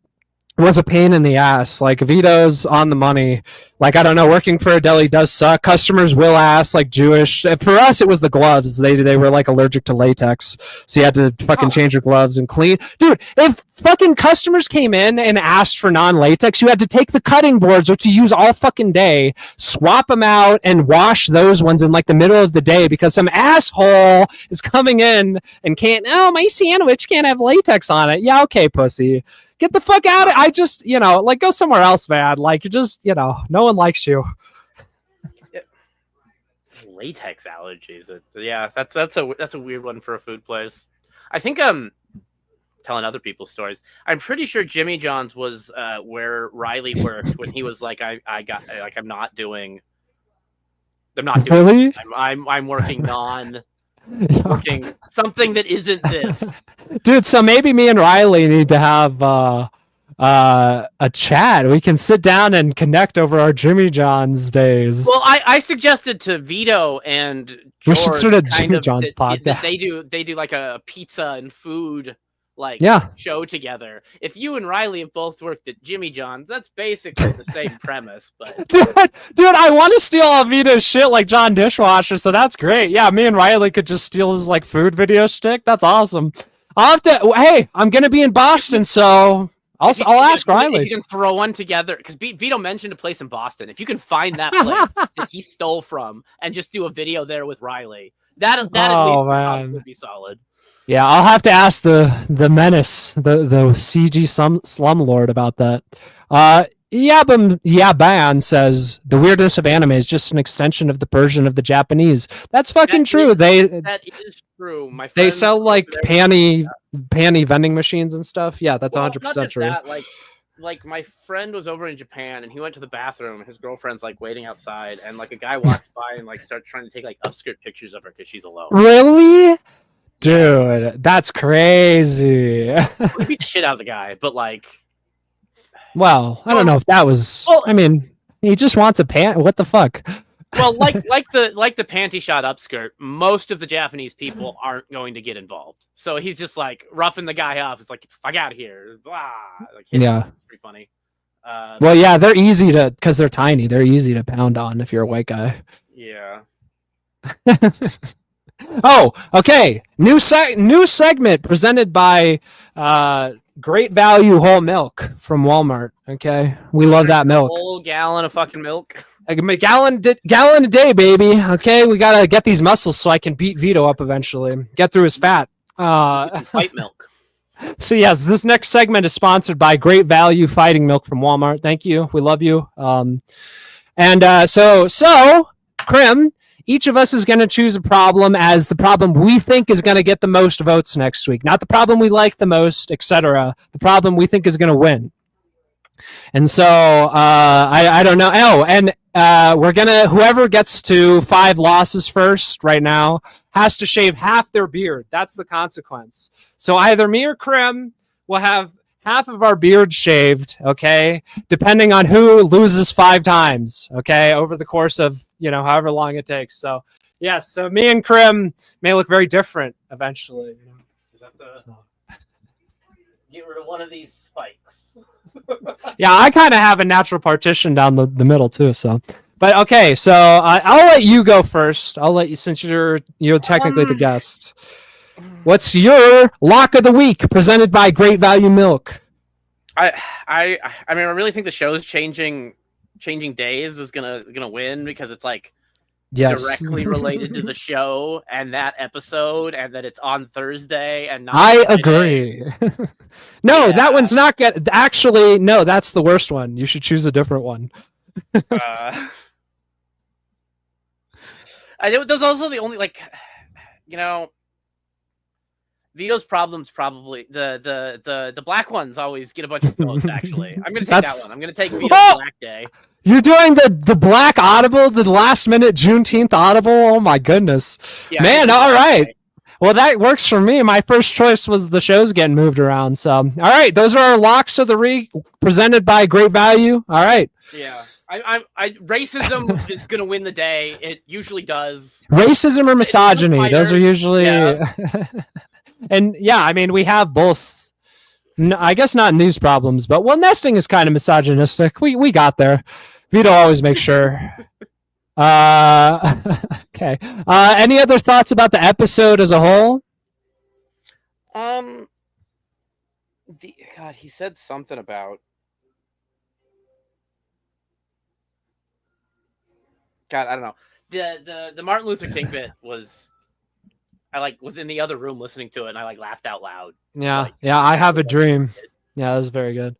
was a pain in the ass. Like, Vito's on the money. Like, I don't know, working for a deli does suck. Customers will ask, like, Jewish. For us, it was the gloves. They were, like, allergic to latex. So you had to fucking change your gloves and clean. Dude, if fucking customers came in and asked for non-latex, you had to take the cutting boards, which you use all fucking day, swap them out, and wash those ones in, like, the middle of the day because some asshole is coming in and can't... Oh, my sandwich can't have latex on it. Yeah, okay, pussy. Get the fuck out of it. I just, like, go somewhere else, man. Like, you just, no one likes you. Latex allergies. Yeah, that's a weird one for a food place. I think I'm telling other people's stories. I'm pretty sure Jimmy John's was where Riley worked when he was like, I'm not doing. Really? I'm working working something that isn't this. Dude, so maybe me and Riley need to have a chat. We can sit down and connect over our Jimmy John's days. Well, I suggested to Vito and George, we should start a Jimmy John's podcast. They do like a pizza and food show together. If you and Riley have both worked at Jimmy John's, that's basically the same premise. But dude, I want to steal all Vito's shit like John Dishwasher, so that's great. Yeah, me and Riley could just steal his like food video stick. That's awesome. I'll have to. Hey, I'm gonna be in Boston, so I'll ask Riley. If you can throw one together, because Vito mentioned a place in Boston. If you can find that place that he stole from and just do a video there with Riley, that at least would be solid. Yeah, I'll have to ask the menace, the CG slumlord about that. Ban says the weirdness of anime is just an extension of the Persian of the Japanese. That's fucking true. That is true. My they sell like panty vending machines and stuff. Yeah, that's 100% true. Like my friend was over in Japan and he went to the bathroom and his girlfriend's like waiting outside and like a guy walks by and like starts trying to take like upskirt pictures of her because she's alone. Really? Dude, that's crazy. We beat the shit out of the guy, but like... Well, I don't know if that was... Well, I mean, he just wants a pant. What the fuck? Well, like the panty shot upskirt, most of the Japanese people aren't going to get involved. So he's just like roughing the guy up. It's like, get the fuck out of here. Blah. Like, yeah. Pretty funny. Well, yeah, they're easy to... Because they're tiny. They're easy to pound on if you're a white guy. Yeah. Oh, okay. New segment presented by Great Value Whole Milk from Walmart. Okay, we love that milk. Whole gallon of fucking milk. Like a gallon a day, baby. Okay, we gotta get these muscles so I can beat Vito up eventually. Get through his fat. White milk. So yes, this next segment is sponsored by Great Value Fighting Milk from Walmart. Thank you. We love you. So Krim. Each of us is going to choose a problem as the problem we think is going to get the most votes next week. Not the problem we like the most, etc. The problem we think is going to win. And so I don't know. Oh, and we're going to, whoever gets to 5 losses first right now has to shave half their beard. That's the consequence. So either me or Krim will have half of our beard shaved, okay, depending on who loses 5 times, okay, over the course of, however long it takes. So, yes, so me and Krim may look very different eventually. Is that get rid of one of these spikes? Yeah, I kind of have a natural partition down the middle too, so. But, okay, so I'll let you go first. I'll let you, since you're technically the guest. What's your lock of the week presented by Great Value Milk? I mean, I really think the show's changing days is gonna win because it's like directly related to the show and that episode, and that it's on Thursday and not. I agree. No, that one's not good. Actually, no, that's the worst one. You should choose a different one. Those are also the only Vito's problems probably the black ones always get a bunch of votes. Actually, I'm gonna take that one. I'm gonna take Vito's Black Day. You're doing the Black Audible, the last minute Juneteenth Audible. Oh my goodness, yeah, man! All right, well that works for me. My first choice was the shows getting moved around. So all right, those are our locks of the week presented by Great Value. All right. Yeah. Racism is going to win the day. It usually does. Racism or misogyny. Those are usually. Yeah. And yeah, I mean, we have both. I guess not in these problems, but nesting is kind of misogynistic. We got there. Vito always makes sure. Okay. Any other thoughts about the episode as a whole? God, he said something about. God, I don't know. The Martin Luther King bit was. I was in the other room listening to it, and I laughed out loud. Yeah, I have a dream. Yeah, that was very good,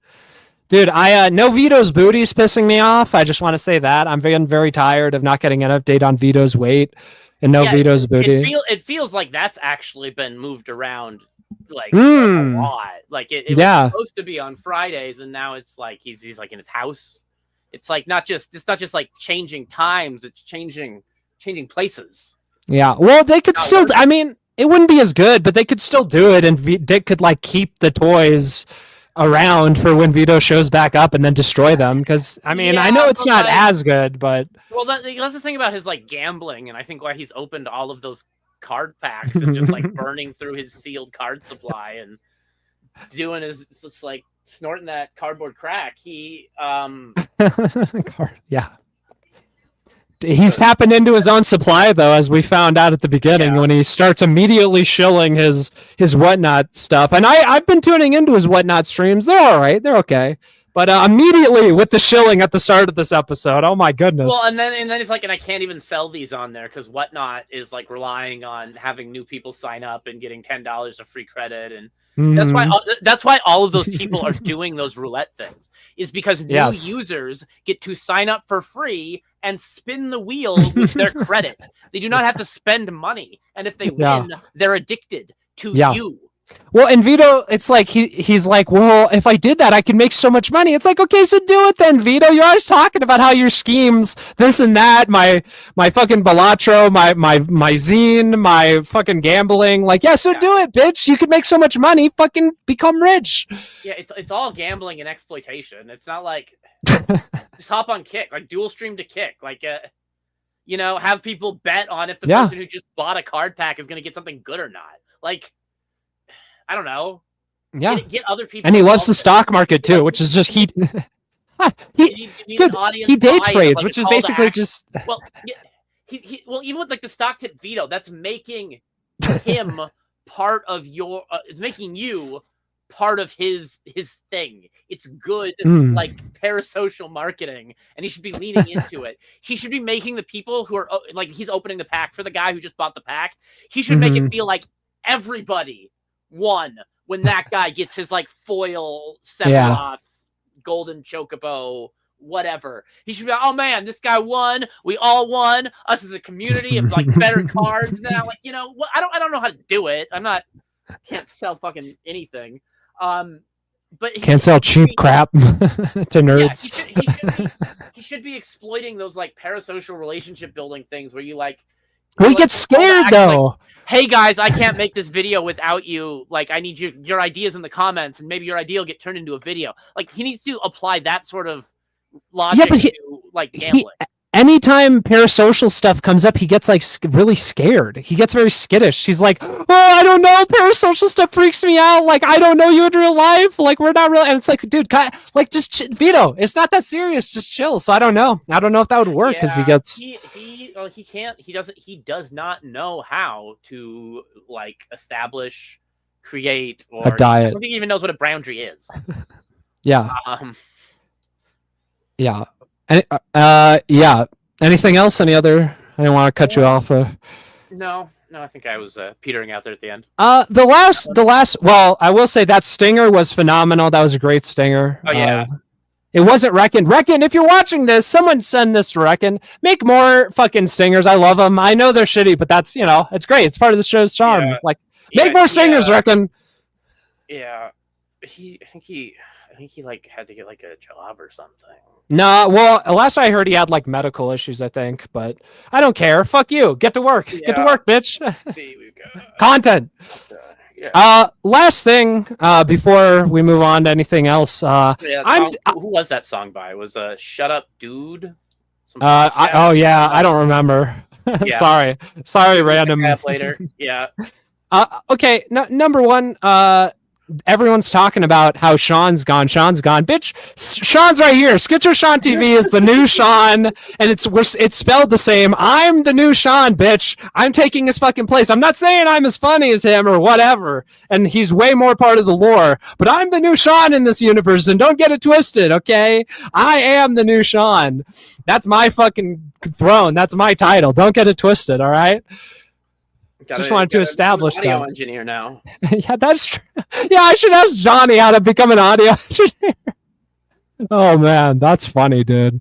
dude. No Vito's booty is pissing me off. I just want to say that I'm very tired of not getting an update on Vito's weight and Vito's booty. It feels like that's actually been moved around a lot. It was supposed to be on Fridays, and now it's he's in his house. It's not just changing times; it's changing places. Yeah, well, they could still. I mean, it wouldn't be as good, but they could still do it, and Dick could keep the toys around for when Vito shows back up, and then destroy them. Because I mean, I know it's not as good, but that's the thing about his gambling, and I think why he's opened all of those card packs and just burning through his sealed card supply and doing his snorting that cardboard crack. He yeah. He's tapping into his own supply, though, as we found out at the beginning when he starts immediately shilling his Whatnot stuff. And I've been tuning into his Whatnot streams. They're all right. They're okay. But immediately with the shilling at the start of this episode, oh my goodness. Well, and then he's and I can't even sell these on there because Whatnot is relying on having new people sign up and getting $10 of free credit, and that's why all of those people are doing those roulette things, is because new users get to sign up for free and spin the wheel with their credit. They do not have to spend money, and if they win, they're addicted to you. Well, and Vito, it's he's well, if I did that, I could make so much money. It's okay, so do it then, Vito. You're always talking about how your schemes, this and that, my fucking Balatro, my zine, my fucking gambling. Do it, bitch. You could make so much money. Fucking become rich. Yeah, it's all gambling and exploitation. It's not just hop on Kick, dual stream to Kick, have people bet on if the person who just bought a card pack is going to get something good or not. I don't know. Yeah. Get other people. And he loves the stock market too, which is just he day trades, which is basically just well, even with the stock tip Vito, that's making him part of your. It's making you part of his thing. It's good parasocial marketing, and he should be leaning into it. He should be making the people who are he's opening the pack for the guy who just bought the pack. He should make it feel like everybody won when that guy gets his foil Sephiroth golden chocobo whatever. He should be oh man, this guy won, we all won, us as a community of better cards now. What I don't know how to do it. Can't sell fucking anything. But can't sell cheap crap to nerds. He should be exploiting those parasocial relationship building things where you we get scared though. Hey guys, I can't make this video without you. I need your ideas in the comments, and maybe your idea will get turned into a video. He needs to apply that sort of logic to gambling. Anytime parasocial stuff comes up, he gets really scared. He gets very skittish. He's oh, I don't know. Parasocial stuff freaks me out. I don't know you in real life. We're not real. And it's dude, just Vito. It's not that serious. Just chill. So I don't know. I don't know if that would work because he gets. He can't. He does not know how to establish, create, or a diet. I don't think he even knows what a boundary is. Yeah. Yeah. Yeah. Anything else? Any other? I don't want to cut you off. No, I think I was petering out there at the end. The last. Well, I will say that stinger was phenomenal. That was a great stinger. Oh yeah. It wasn't Reckon. Reckon, if you're watching this, someone send this to Reckon. Make more fucking stingers. I love them. I know they're shitty, but that's, it's great. It's part of the show's charm. Yeah. Like, make more stingers, Reckon. Yeah, I think he like had to get like a job or something. Nah, well, last I heard he had like medical issues, I think, but I don't care. Fuck you. Get to work. Yeah. Get to work, bitch. See, we've got Content. yeah. Last thing, before we move on to anything else, who was that song by? It was Shut Up Dude? I don't remember. Yeah. Sorry, random. Later. Yeah. Okay, number one, everyone's talking about how Sean's gone. Bitch, Sean's right here. SchizoSeanTV is the new Sean, and it's spelled the same. I'm the new Sean, bitch. I'm taking his fucking place. I'm not saying I'm as funny as him or whatever, and he's way more part of the lore, but I'm the new Sean in this universe, and don't get it twisted, okay? I am the new Sean. That's my fucking throne. That's my title. Don't get it twisted, all right? Just wanted to establish that. Audio engineer now. Yeah, that's true. Yeah, I should ask Johnny how to become an audio engineer. Oh man, that's funny, dude.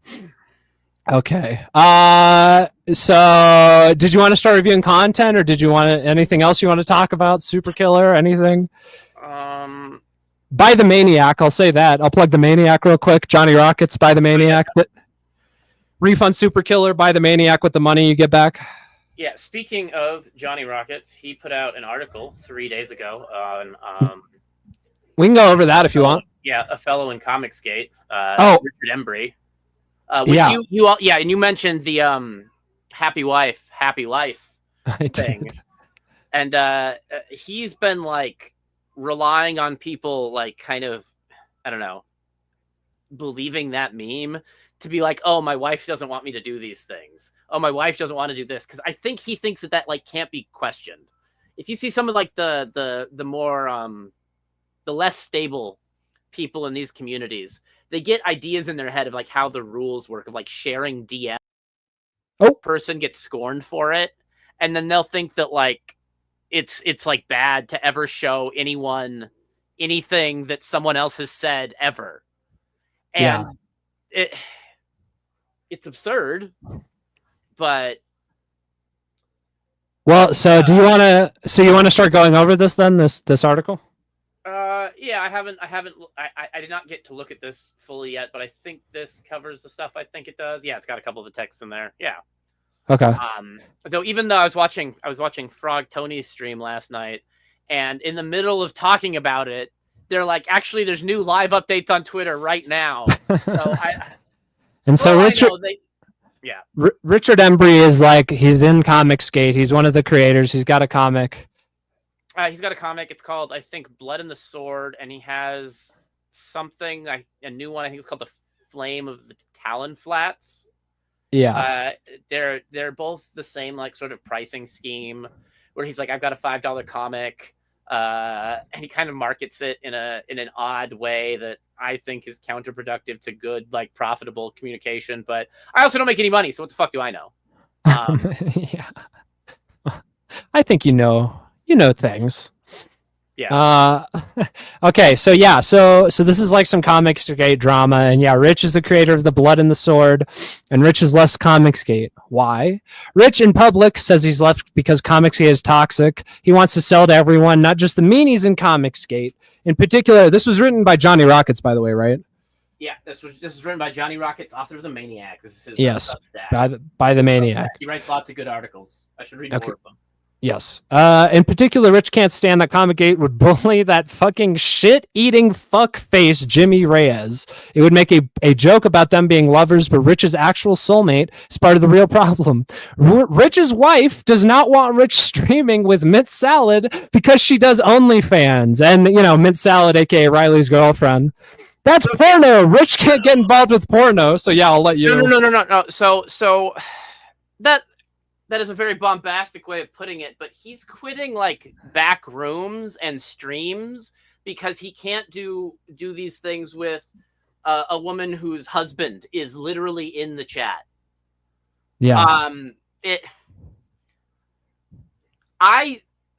Okay. So did you want to start reviewing content, or did you want anything else you want to talk about? Super Killer, anything? By the Maniac, I'll say that. I'll plug the Maniac real quick. Johnny Rockets, By the Maniac. Refund Super Killer, By the Maniac with the money you get back. Yeah, speaking of Johnny Rockets, he put out an article 3 days ago on. We can go over that if you want. Yeah, a fellow in Comicsgate, Richard Embry. And you mentioned the happy wife, happy life thing, and he's been like relying on people like kind of, I don't know, believing that meme to be like, oh, my wife doesn't want me to do these things. Oh, my wife doesn't want to do this, because I think he thinks that like can't be questioned. If you see some of like the more the less stable people in these communities, they get ideas in their head of like how the rules work, of like sharing DM. Person gets scorned for it, and then they'll think that like it's like bad to ever show anyone anything that someone else has said ever. And it's absurd, but well, so do you want to? So you want to start going over this then? This article? Yeah, I did not get to look at this fully yet, but I think this covers the stuff I think it does. Yeah, it's got a couple of the texts in there. Yeah. Okay. Though even though I was watching Frog Tony's stream last night, and in the middle of talking about it, they're like, actually, there's new live updates on Twitter right now. So Richard Embry is like, he's in Comicsgate. He's one of the creators. He's got a comic. He's got a comic. It's called, I think, Blood and the Sword, and he has something, a new one. I think it's called The Flame of the Talon Flats. Yeah. They're both the same like sort of pricing scheme, where he's like, I've got a $5 comic, and he kind of markets it in an odd way that I think is counterproductive to good, like, profitable communication. But I also don't make any money, so what the fuck do I know? Yeah. I think you know things. Yeah. Okay, so this is like some Comicsgate drama, and yeah, Rich is the creator of the Blood and the Sword, and Rich has left Comicsgate. Why? Rich in public says he's left because Comicsgate is toxic. He wants to sell to everyone, not just the meanies in Comicsgate. In particular, this was written by Johnny Rockets, by the way, right? Yeah, this was written by Johnny Rockets, author of The Maniac. This is his Substack. By the Maniac. He writes lots of good articles. I should read more of them. Yes. In particular, Rich can't stand that Comicsgate would bully that fucking shit-eating fuckface Jimmy Reyes. It would make a joke about them being lovers, but Rich's actual soulmate is part of the real problem. Rich's wife does not want Rich streaming with Mint Salad because she does OnlyFans. And, Mint Salad, a.k.a. Riley's girlfriend. That's porno. Rich can't get involved with porno, so yeah, I'll let you... No. So that is a very bombastic way of putting it, but he's quitting like back rooms and streams because he can't do these things with a woman whose husband is literally in the chat. Yeah.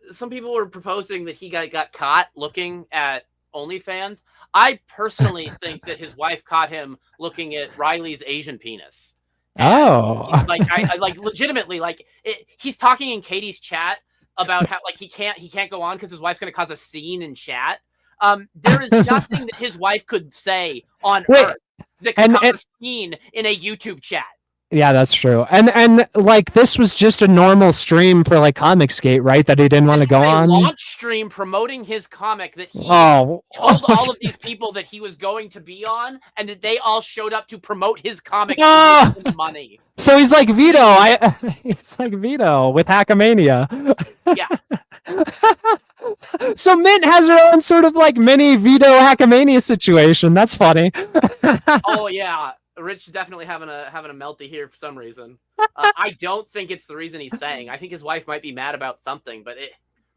Some people were proposing that he got caught looking at OnlyFans. I personally think that his wife caught him looking at Riley's Asian penis. And like I like legitimately like he's talking in Katie's chat about how like he can't go on because his wife's going to cause a scene in chat. There is nothing that his wife could say on Earth that could cause a scene in a YouTube chat. Yeah, that's true. And like this was just a normal stream for like Comicsgate, right? That he didn't want to go on. Launch stream promoting his comic that he told all of these people that he was going to be on, and that they all showed up to promote his comic to give him money. So he's like Vito. He's like Vito with Hackamania. Yeah. So Mint has her own sort of like mini Vito Hackamania situation. That's funny. Oh yeah. Rich is definitely having a melty here for some reason. I don't think it's the reason he's saying. I think his wife might be mad about something, but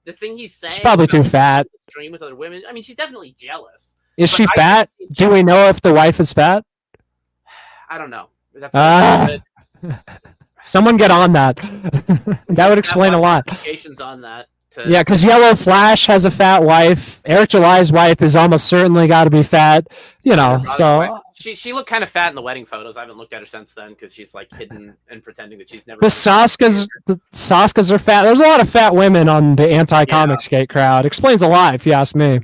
the thing he's saying, she's probably too fat. Stream with other women. I mean, she's definitely jealous. Is she fat? Do we know if the wife is fat? I don't know. That's someone get on that. That would explain a lot. On that. Yeah, because Yellow Flash has a fat wife. Eric July's wife is almost certainly got to be fat. You know, so she looked kind of fat in the wedding photos. I haven't looked at her since then because she's like hidden and pretending that she's never. The Saskas are fat. There's a lot of fat women on the anti-Comicsgate crowd. Explains a lot, if you ask me.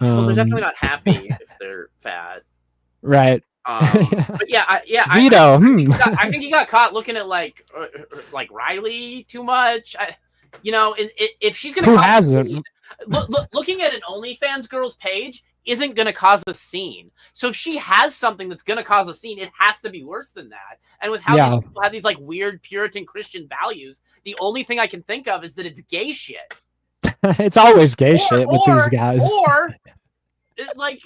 Well, they're definitely not happy if they're fat. Right. But yeah, Vito. I think he got caught looking at like Riley too much. You know, if she's gonna looking at an OnlyFans girl's page isn't gonna cause a scene. So if she has something that's gonna cause a scene, it has to be worse than that. And with how these people have these like weird Puritan Christian values, the only thing I can think of is that it's gay shit. It's always gay shit with these guys. Or like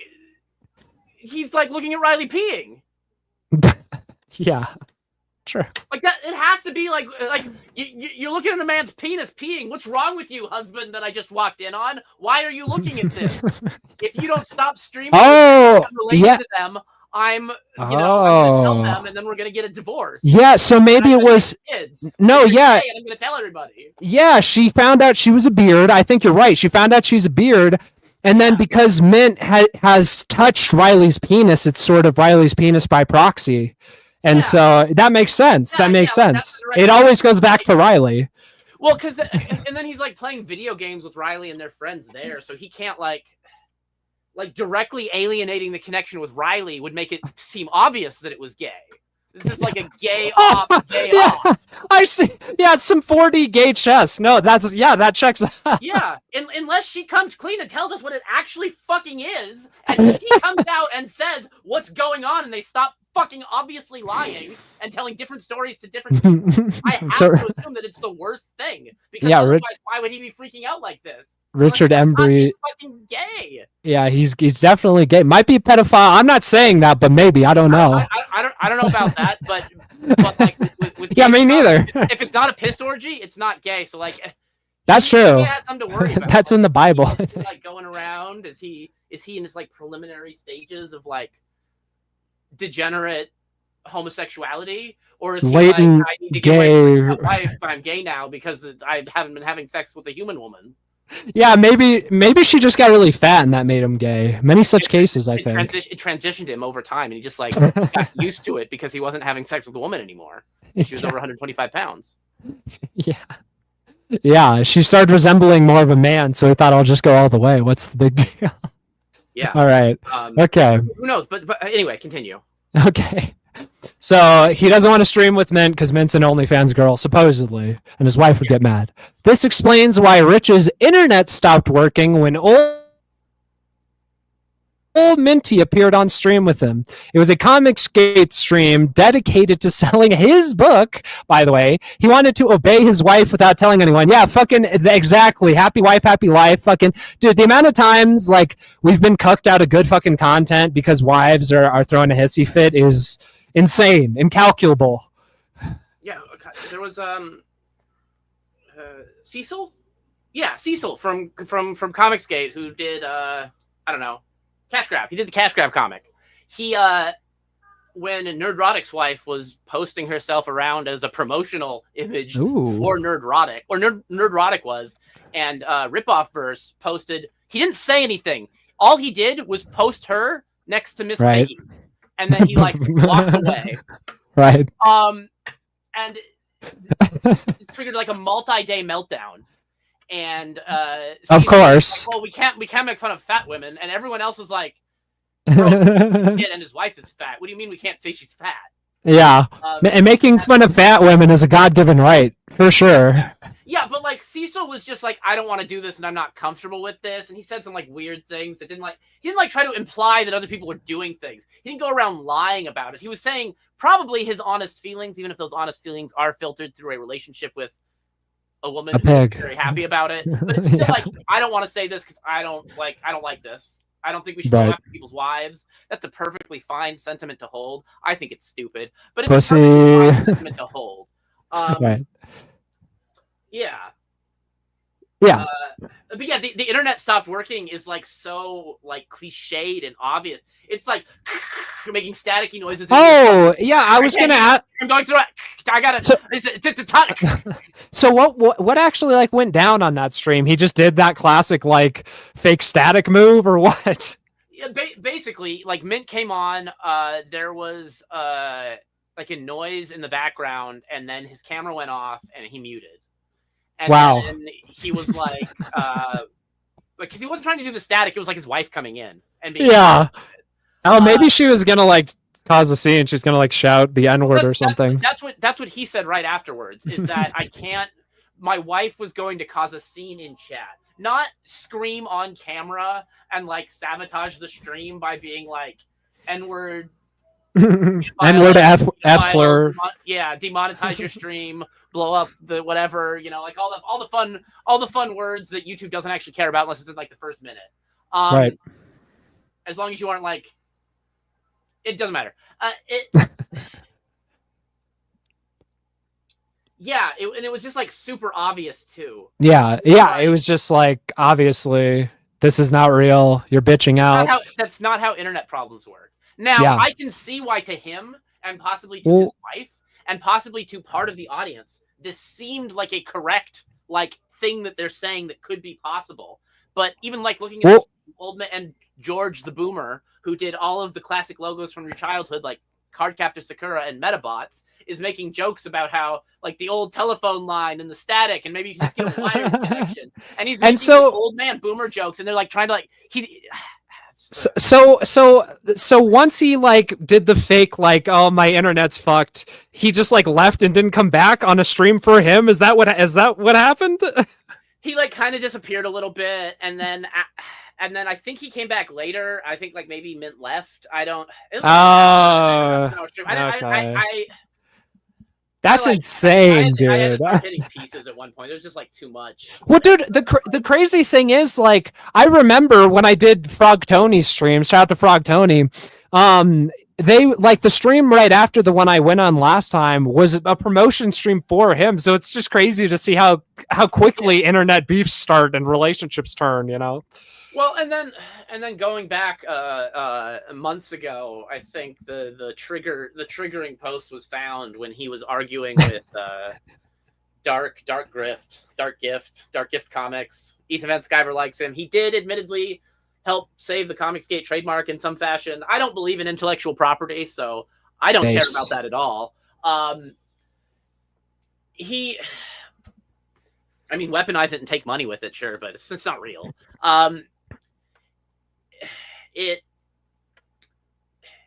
he's like looking at Riley peeing. Yeah. Sure. Like that, it has to be like you're looking at a man's penis peeing. What's wrong with you, husband? That I just walked in on. Why are you looking at this? If you don't stop streaming, related to them, I'm gonna tell them, and then we're gonna get a divorce. Yeah. So maybe it was kids. No. Yeah. And I'm gonna tell everybody. Yeah. She found out she was a beard. I think you're right. She found out she's a beard. And then because Mint has touched Riley's penis, it's sort of Riley's penis by proxy. And so that makes sense. That makes sense. It always goes back to Riley. Well, because and then he's like playing video games with Riley and their friends there, so he can't like directly alienating the connection with Riley would make it seem obvious that it was gay. This is like a gay off, gay off. I see. Yeah, it's some 4D gay chess. No, that checks out. Yeah, unless she comes clean and tells us what it actually fucking is, and she comes out and says what's going on, and they stop fucking obviously lying and telling different stories to different people. I have to assume that it's the worst thing, because otherwise, why would he be freaking out like this? Richard Embry, fucking gay. Yeah, he's definitely gay. Might be a pedophile. I'm not saying that, but maybe. I don't know. I don't know about that, but like with yeah, me neither. If it's not a piss orgy, it's not gay. So like, that's true. He had something to worry about. That's in the Bible. Is he, like going around? Is he in his like preliminary stages of like degenerate homosexuality, or is he latent like, I need to gay? Get away from my wife, I'm gay now because I haven't been having sex with a human woman. Yeah, maybe she just got really fat and that made him gay. Many such cases, I think. It transitioned him over time, and he just like got used to it because he wasn't having sex with a woman anymore. She was over 125 pounds. Yeah. Yeah, she started resembling more of a man, so he thought I'll just go all the way. What's the big deal? Yeah. All right. Okay. Who knows? But anyway, continue. Okay. So he doesn't want to stream with Mint because Mint's an OnlyFans girl, supposedly, and his wife would get mad. This explains why Rich's internet stopped working when old Minty appeared on stream with him. It was a Comicsgate stream dedicated to selling his book, by the way. He wanted to obey his wife without telling anyone. Yeah, fucking exactly. Happy wife, happy life. Fucking dude, the amount of times like we've been cucked out of good fucking content because wives are throwing a hissy fit is insane, incalculable. Yeah, there was Cecil? Yeah, Cecil from Comicsgate, who did I don't know, Cash Grab. He did the Cash Grab comic. He when Nerdrotic's wife was posting herself around as a promotional image for Nerdrotic, or Nerdrotic was, and Ripoff Verse posted. He didn't say anything. All he did was post her next to Miss Right. Piggy, and then he like walked away. Right. And it triggered like a multi-day meltdown. And Of course. like, well, we can't make fun of fat women, and everyone else was like, bro, and his wife is fat. What do you mean we can't say she's fat? Yeah, and making fun of fat women is a God-given right, for sure. Yeah, but like Cecil was just like, I don't want to do this, and I'm not comfortable with this, and he said some like weird things that he didn't try to imply that other people were doing things. He didn't go around lying about it. He was saying probably his honest feelings, even if those honest feelings are filtered through a relationship with a woman who's very happy about it. But it's still like, I don't want to say this because I don't like this. I don't think we should go after people's wives. That's a perfectly fine sentiment to hold. I think it's stupid, but it's a perfectly fine sentiment to hold. Right. Yeah. Yeah. But yeah, the internet stopped working is like so like cliched and obvious. It's like making staticky noises. Oh, yeah, I was gonna ask. I'm going through it. I got it. So, it's a ton. So what actually like went down on that stream? He just did that classic like fake static move, or what? Yeah, basically, like Mint came on. There was like a noise in the background, and then his camera went off, and he muted. And then he was like, because he wasn't trying to do the static. It was like his wife coming in and being oh, maybe she was gonna like cause a scene. She's gonna like shout the N-word or something. That's what he said right afterwards. Is that I can't. My wife was going to cause a scene in chat, not scream on camera and like sabotage the stream by being like N-word. N-word, F slur. Yeah, demonetize your stream, blow up the whatever, like all the fun words that YouTube doesn't actually care about unless it's in like the first minute. Right. As long as you aren't like, it doesn't matter. Yeah, and it was just like super obvious too. Yeah, it was just like obviously this is not real. You're bitching out. That's not how internet problems work. Now, I can see why to him and possibly to his wife and possibly to part of the audience, this seemed like a correct like thing that they're saying that could be possible. But even like looking at old man and George the Boomer, who did all of the classic logos from your childhood, like Cardcaptor Sakura and Metabots, is making jokes about how like the old telephone line and the static, and maybe you can just get a wiring connection. And he's making old man Boomer jokes, and they're like trying to like So once he like did the fake like, oh, my internet's fucked, he just like left and didn't come back on a stream for him. Is that what happened? He like kind of disappeared a little bit, and then I think he came back later. I think like maybe Mint left. I don't. That's insane, dude. I had to start hitting pieces at one point. It was just like too much. Well, dude, the crazy thing is, like, I remember when I did Frog Tony's stream. Shout out to Frog Tony. They like the stream right after the one I went on last time was a promotion stream for him. So it's just crazy to see how quickly internet beefs start and relationships turn. Well, and then going back months ago, I think the triggering post was found when he was arguing with Dark Gift Comics. Ethan Van Sciver likes him. He did admittedly help save the Comicsgate trademark in some fashion. I don't believe in intellectual property, so I don't care about that at all. Weaponize it and take money with it, sure, but it's not real.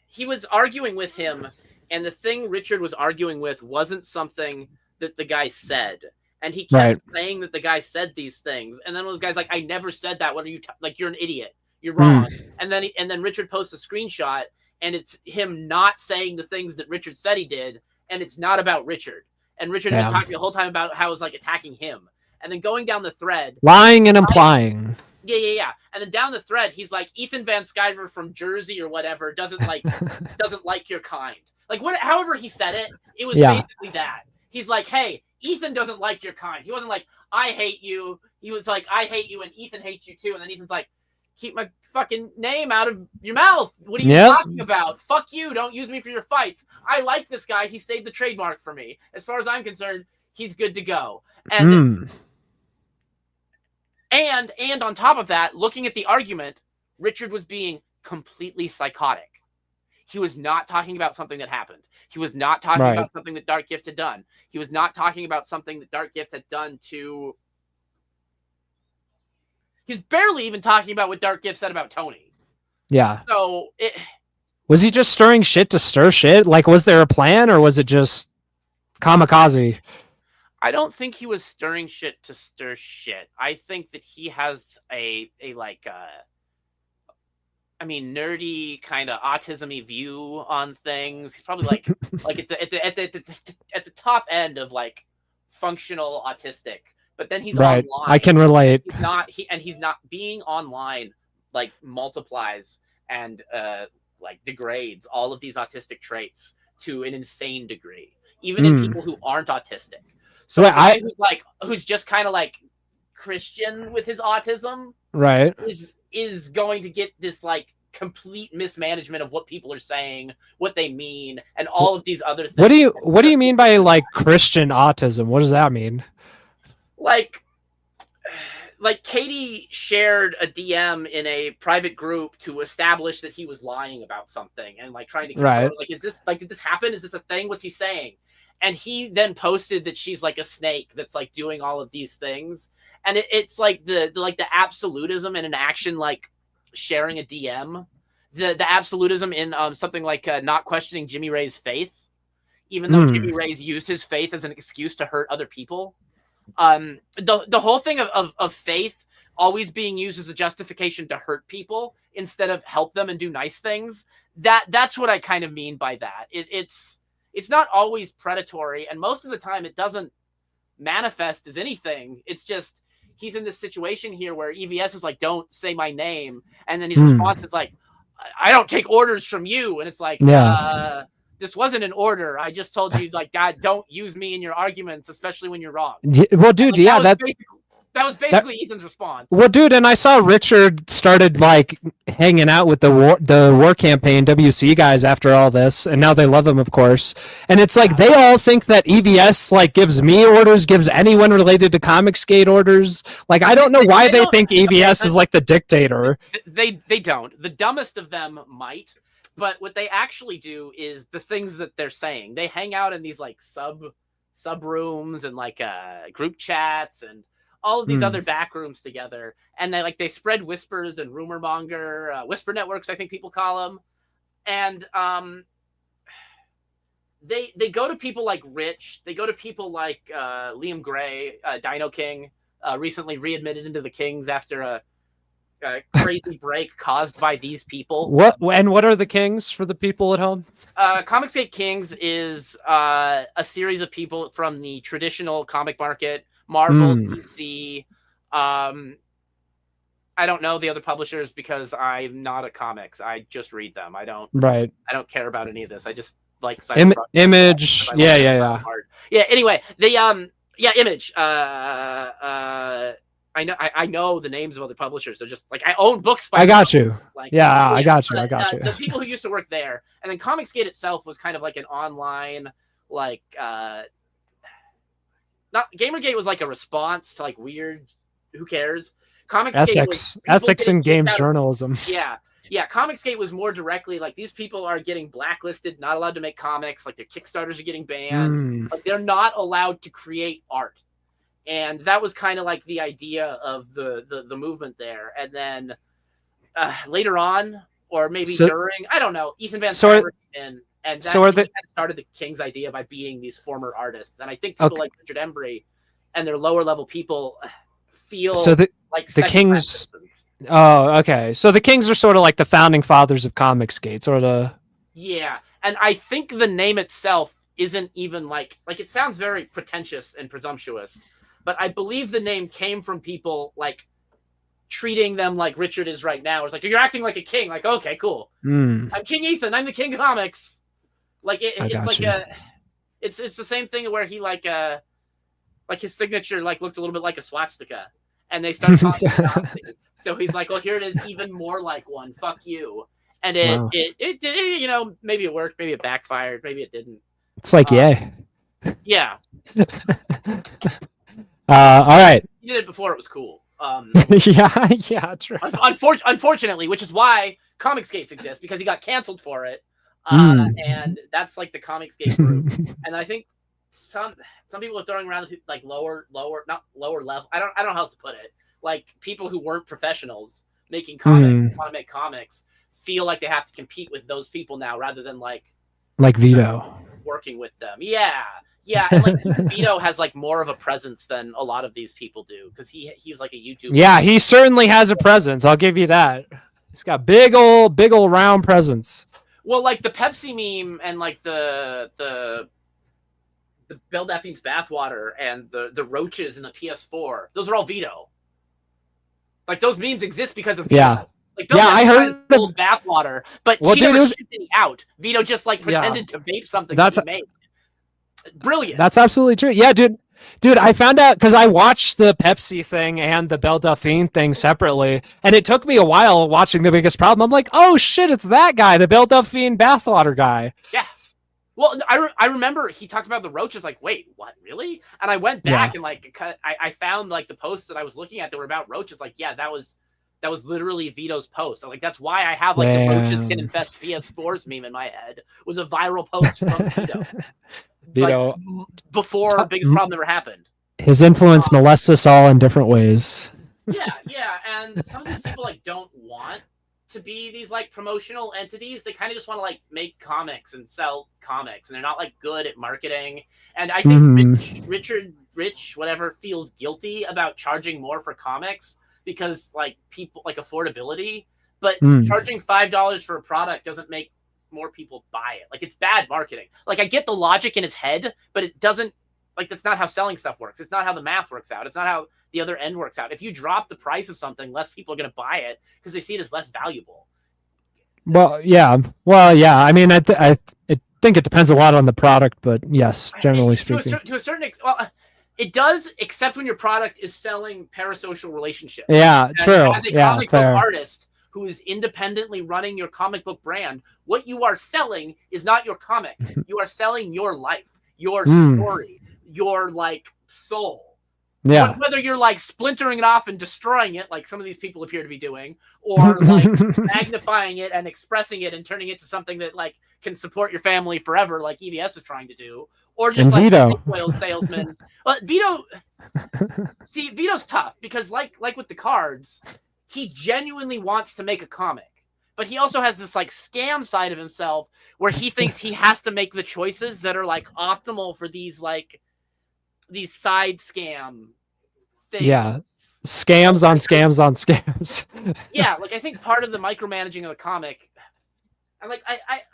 He was arguing with him, and the thing Richard was arguing with wasn't something that the guy said, and he kept saying that the guy said these things, and then those guys like, I never said that. What are you like? You're an idiot. You're wrong. And then Richard posts a screenshot, and it's him not saying the things that Richard said he did, and it's not about Richard. And Richard had been talking the whole time about how it was like attacking him, and then going down the thread, lying and implying. Yeah. And then down the thread, he's like, Ethan Van Sciver from Jersey or whatever doesn't like your kind. Like however he said it, it was basically that. He's like, hey, Ethan doesn't like your kind. He wasn't like, I hate you. He was like, I hate you and Ethan hates you too. And then Ethan's like, keep my fucking name out of your mouth. What are you talking about? Fuck you. Don't use me for your fights. I like this guy. He saved the trademark for me. As far as I'm concerned, he's good to go. And on top of that, looking at the argument, Richard was being completely psychotic. He was not talking about something that happened. He was not talking about something that Dark Gift had done. He was not talking about something that Dark Gift had done to... He's barely even talking about what Dark Gift said about Tony. Yeah. So was he just stirring shit to stir shit? Like, was there a plan, or was it just kamikaze? I don't think he was stirring shit to stir shit. I think that he has a nerdy kind of autism-y view on things. He's probably like at the top end of like functional autistic. But then he's online. I can relate. He's not being online like multiplies and like degrades all of these autistic traits to an insane degree, even in people who aren't autistic. So who's just kind of like Christian with his autism, right, is going to get this like complete mismanagement of what people are saying, what they mean, and all of these other things. What do you mean by like Christian autism? What does that mean? Like Katie shared a DM in a private group to establish that he was lying about something and like trying to confirm, like, is this like, did this happen? Is this a thing? What's he saying? And he then posted that she's like a snake that's like doing all of these things. And it's like the absolutism in an action, like sharing a DM, the absolutism in something like not questioning Jimmy Ray's faith, even though Jimmy Ray's used his faith as an excuse to hurt other people. The whole thing of faith always being used as a justification to hurt people instead of help them and do nice things. That's what I kind of mean by that. It's not always predatory, and most of the time it doesn't manifest as anything. It's just he's in this situation here where EVS is like, don't say my name, and then his response is like, I don't take orders from you, and it's like, this wasn't an order. I just told you, like, God, don't use me in your arguments, especially when you're wrong. Well, dude, like, that was basically Ethan's response. Well, dude, and I saw Richard started like hanging out with the war campaign WC guys after all this, and now they love him, of course. And it's like they all think that EVS like gives me orders, gives anyone related to Comicsgate orders. Like I don't know why they think EVS is like the dictator. They don't. The dumbest of them might. But what they actually do is the things that they're saying. They hang out in these like sub rooms and like group chats and all of these other back rooms together, and they spread whispers and rumor monger, whisper networks, I think people call them, and they go to people like Rich, they go to people like Liam Gray, Dino King, recently readmitted into the Kings after a crazy break caused by these people. What are the Kings for the people at home? Comicsgate Kings is a series of people from the traditional comic market. Marvel, DC. I don't know the other publishers because I'm not a comics. I just read them. I don't care about any of this. I just like Image. Yeah. Anyway, Image. I know the names of other publishers. They're just like, I own books by I got you. Like, I got you. The people who used to work there, and then Comicsgate itself was kind of like an online like not Gamergate was like a response to like weird, who cares? Comicsgate ethics in games journalism. Yeah. Comicsgate was more directly like these people are getting blacklisted, not allowed to make comics. Like their Kickstarters are getting banned. Like they're not allowed to create art, and that was kind of like the idea of the movement there. And then later on, or maybe during, I don't know, Ethan Van Sciver came in. And that kind of started the King's idea by being these former artists. And I think people like Richard Embry and their lower level people feel like the Kings. Oh, okay. So the Kings are sort of like the founding fathers of Comicsgate, sort of. Yeah. And I think the name itself isn't even like it sounds very pretentious and presumptuous, but I believe the name came from people like treating them like Richard is right now. It's like, you're acting like a king. Like, okay, cool. I'm King Ethan. I'm the King of Comics. Like it's like it's the same thing where he like his signature like looked a little bit like a swastika, and they started talking about it. So he's like, well, here it is, even more like one. Fuck you. And it you know, maybe it worked, maybe it backfired, maybe it didn't. It's like yeah. All right. He did it before it was cool. Yeah, true. Unfortunately, which is why Comicsgates exists, because he got canceled for it. And that's like the Comicsgate group. And I think some people are throwing around like not lower level. I don't know how else to put it. Like people who weren't professionals making comics, want to make comics, feel like they have to compete with those people now rather than like Vito working with them. Yeah. And like Vito has like more of a presence than a lot of these people do, because he's like a YouTuber. Yeah, he certainly has a presence. I'll give you that. He's got big old round presence. Well, like the Pepsi meme and like the Belle Delphine's bathwater and the roaches in the PS4, those are all Vito. Like those memes exist because of Vito. Yeah. Like those I heard old bathwater, but she never shipped it out. Vito just like pretended to vape something that he made. Brilliant. That's absolutely true. Yeah, dude, I found out because I watched the Pepsi thing and the Belle Delphine thing separately, and it took me a while watching The Biggest Problem. I'm like, oh shit, it's that guy, the Belle Delphine bathwater guy. Yeah. Well, I remember he talked about the roaches. Like, wait, what, really? And I went back and like I found like the posts that I was looking at that were about roaches. Like, yeah, that was literally Vito's post. So, like, that's why I have like the roaches can infest PS4s meme in my head. Was a viral post from Vito. Vito, like, before Biggest Problem ever happened. His influence molests us all in different ways. Yeah, and some of these people like don't want to be these like promotional entities. They kind of just want to like make comics and sell comics, and they're not like good at marketing. And I think Rich, whatever, feels guilty about charging more for comics because like people like affordability, but charging $5 for a product doesn't make more people buy it. Like, it's bad marketing. Like, I get the logic in his head, but it doesn't, like, that's not how selling stuff works. It's not how the math works out. It's not how the other end works out. If you drop the price of something, less people are going to buy it because they see it as less valuable. Well, yeah. I mean, I think it depends a lot on the product, but yes, generally speaking. To a certain extent, well, it does, except when your product is selling parasocial relationships. Yeah, true. As a comic book artist who is independently running your comic book brand, what you are selling is not your comic. You are selling your life, your story, your like soul. Yeah. Whether you're like splintering it off and destroying it, like some of these people appear to be doing, or like magnifying it and expressing it and turning it to something that like can support your family forever, like EVS is trying to do, or just like a whale salesman. But Vito's tough because like with the cards, he genuinely wants to make a comic, but he also has this like scam side of himself where he thinks he has to make the choices that are like optimal for these side scam things. Yeah. Scams on scams on scams. Yeah. Like, I think part of the micromanaging of the comic, and like,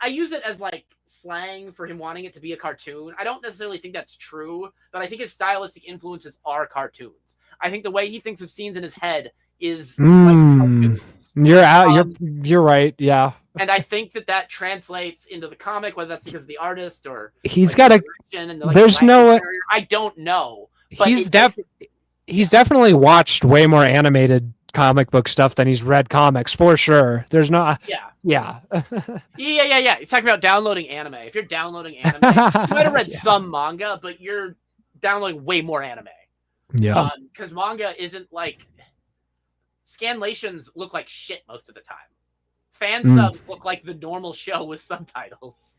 I use it as like slang for him wanting it to be a cartoon. I don't necessarily think that's true, but I think his stylistic influences are cartoons. I think the way he thinks of scenes in his head is like cartoons. You're right. Yeah. And I think that translates into the comic, whether that's because of the artist or he's like, got a. Like, there's no. I don't know. But he's definitely watched way more animated comic book stuff than he's read comics for sure. There's no. Yeah. He's talking about downloading anime. If you're downloading anime, you might have read some manga, but you're downloading way more anime. Yeah. Because manga isn't like. Scanlations look like shit most of the time. Fan subs look like the normal show with subtitles.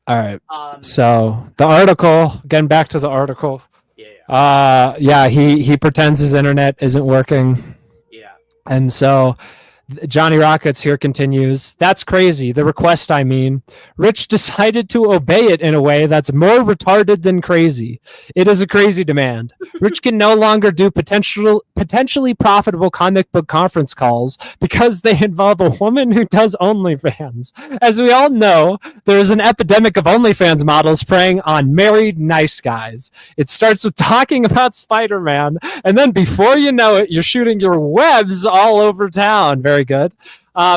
All right. So the article, getting back to the article. He pretends his internet isn't working. Yeah. And so Johnny Rockets here continues. That's crazy. The request, I mean. Rich decided to obey it in a way that's more retarded than crazy. It is a crazy demand. Rich can no longer do potentially profitable comic book conference calls because they involve a woman who does OnlyFans. As we all know, there is an epidemic of OnlyFans models preying on married nice guys. It starts with talking about Spider-Man, and then before you know it, you're shooting your webs all over town. Very good.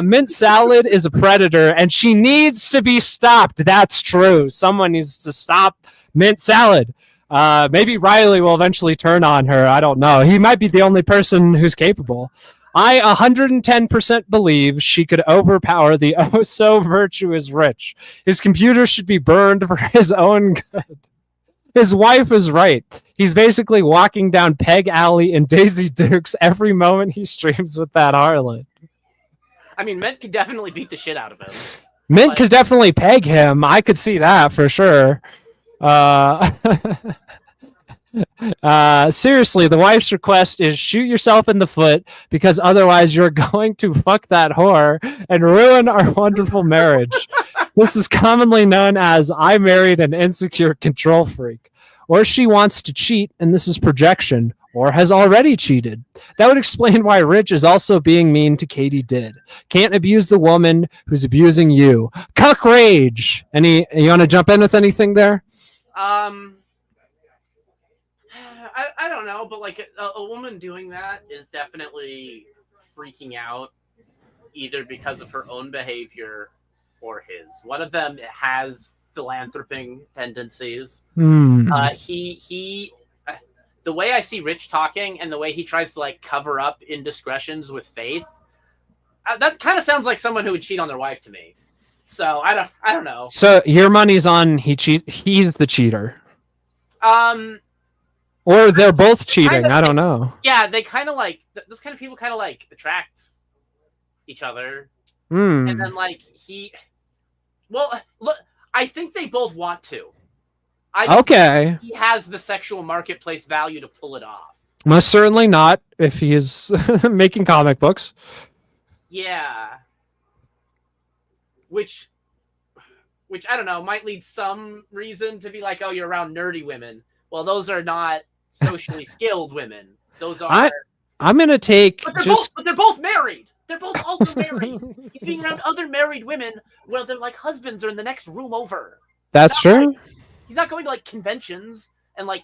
Mint Salad is a predator, and she needs to be stopped. That's true. Someone needs to stop Mint Salad. Maybe Riley will eventually turn on her. I don't know. He might be the only person who's capable. I 110% believe she could overpower the oh-so-virtuous Rich. His computer should be burned for his own good. His wife is right. He's basically walking down Peg Alley and Daisy Dukes every moment he streams with that harlot. I mean, Mint could definitely beat the shit out of him. Mint could definitely peg him. I could see that for sure. Seriously, the wife's request is shoot yourself in the foot because otherwise you're going to fuck that whore and ruin our wonderful marriage. This is commonly known as I married an insecure control freak. Or she wants to cheat and this is projection, or has already cheated. That would explain why Rich is also being mean to Katie Did. Can't abuse the woman who's abusing you. Cuck rage. You want to jump in with anything there? I don't know, but like a woman doing that is definitely freaking out, either because of her own behavior or his. One of them has philanthroping tendencies. He the way I see Rich talking and the way he tries to like cover up indiscretions with Faith, that kind of sounds like someone who would cheat on their wife to me. So I don't know. So your money's on he's the cheater. Or they're both cheating. I don't know. Yeah, they kind of like those kind of people kind of like attract each other. And then like look, I think they both want to. Okay. He has the sexual marketplace value to pull it off. Most certainly not if he is making comic books. Yeah. Which I don't know, might lead some reason to be like, oh, you're around nerdy women. Well, those are not socially skilled women. Those are. I'm gonna take. But they're both married. They're both also married. He's being around other married women. Well, they're like husbands are in the next room over. That's true. He's not going to like conventions and like.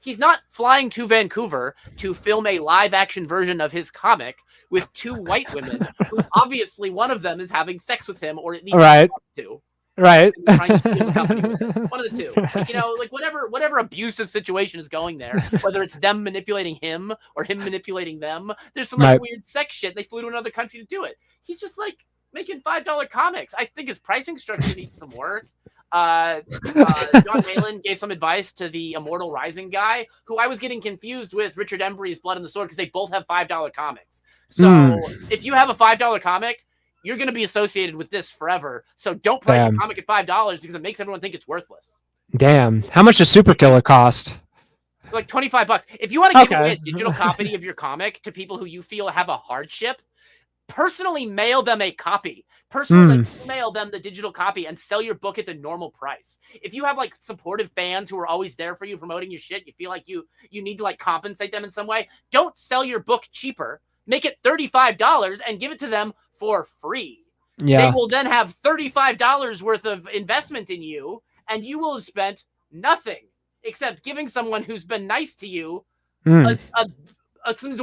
He's not flying to Vancouver to film a live action version of his comic with two white women. Who obviously, one of them is having sex with him, or at least right. To. Right. One of the two. Like, like whatever abusive situation is going there, whether it's them manipulating him or him manipulating them, there's some like weird sex shit. They flew to another country to do it. He's just like making $5 comics. I think his pricing structure needs some work. John Malin gave some advice to the Immortal Rising guy, who I was getting confused with Richard Embry's Blood and the Sword because they both have $5 comics. So if you have a $5 comic, you're going to be associated with this forever. So don't price your comic at $5 because it makes everyone think it's worthless. Damn. How much does Super Killer cost? Like $25. If you want to give away a digital copy of your comic to people who you feel have a hardship, personally mail them a copy. Personally email them the digital copy and sell your book at the normal price. If you have like supportive fans who are always there for you promoting your shit, you feel like you need to like compensate them in some way, don't sell your book cheaper. Make it $35 and give it to them for free. Yeah. They will then have $35 worth of investment in you, and you will have spent nothing except giving someone who's been nice to you some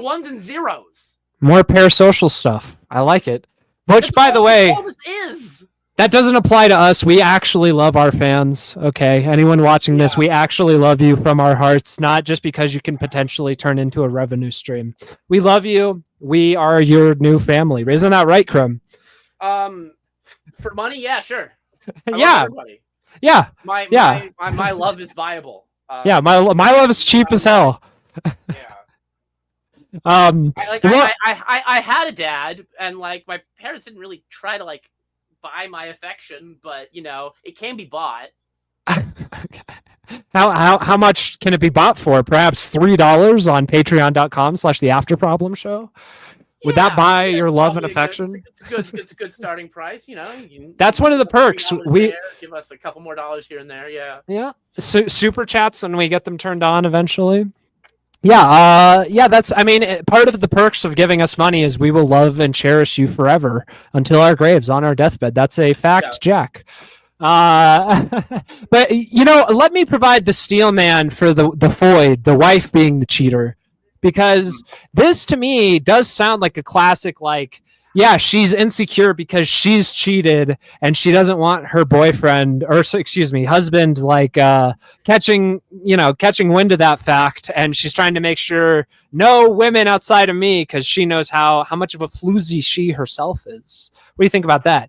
ones and zeros. More parasocial stuff. I like it. Which, by the way, all this is. That doesn't apply to us. We actually love our fans. Okay, anyone watching this, we actually love you from our hearts, not just because you can potentially turn into a revenue stream. We love you. We are your new family. Isn't that right, Krim? For money, yeah, sure. Yeah. My love is viable. My love is cheap as hell. Yeah. I had a dad, and like my parents didn't really try to like buy my affection, but it can be bought. How much can it be bought for? Perhaps $3 on patreon.com/theafterproblem show. Would that buy your love and affection? It's a good starting price. That's one of the perks. We give us a couple more dollars here and there. Yeah. So super chats when we get them turned on eventually. Yeah, that's, part of the perks of giving us money is we will love and cherish you forever until our graves on our deathbed. That's a fact, Jack. But, let me provide the steel man for the Foyd, the wife being the cheater, because this to me does sound like a classic, like, yeah, she's insecure because she's cheated and she doesn't want her boyfriend husband, like catching wind of that fact. And she's trying to make sure no women outside of me, because she knows how much of a floozy she herself is. What do you think about that?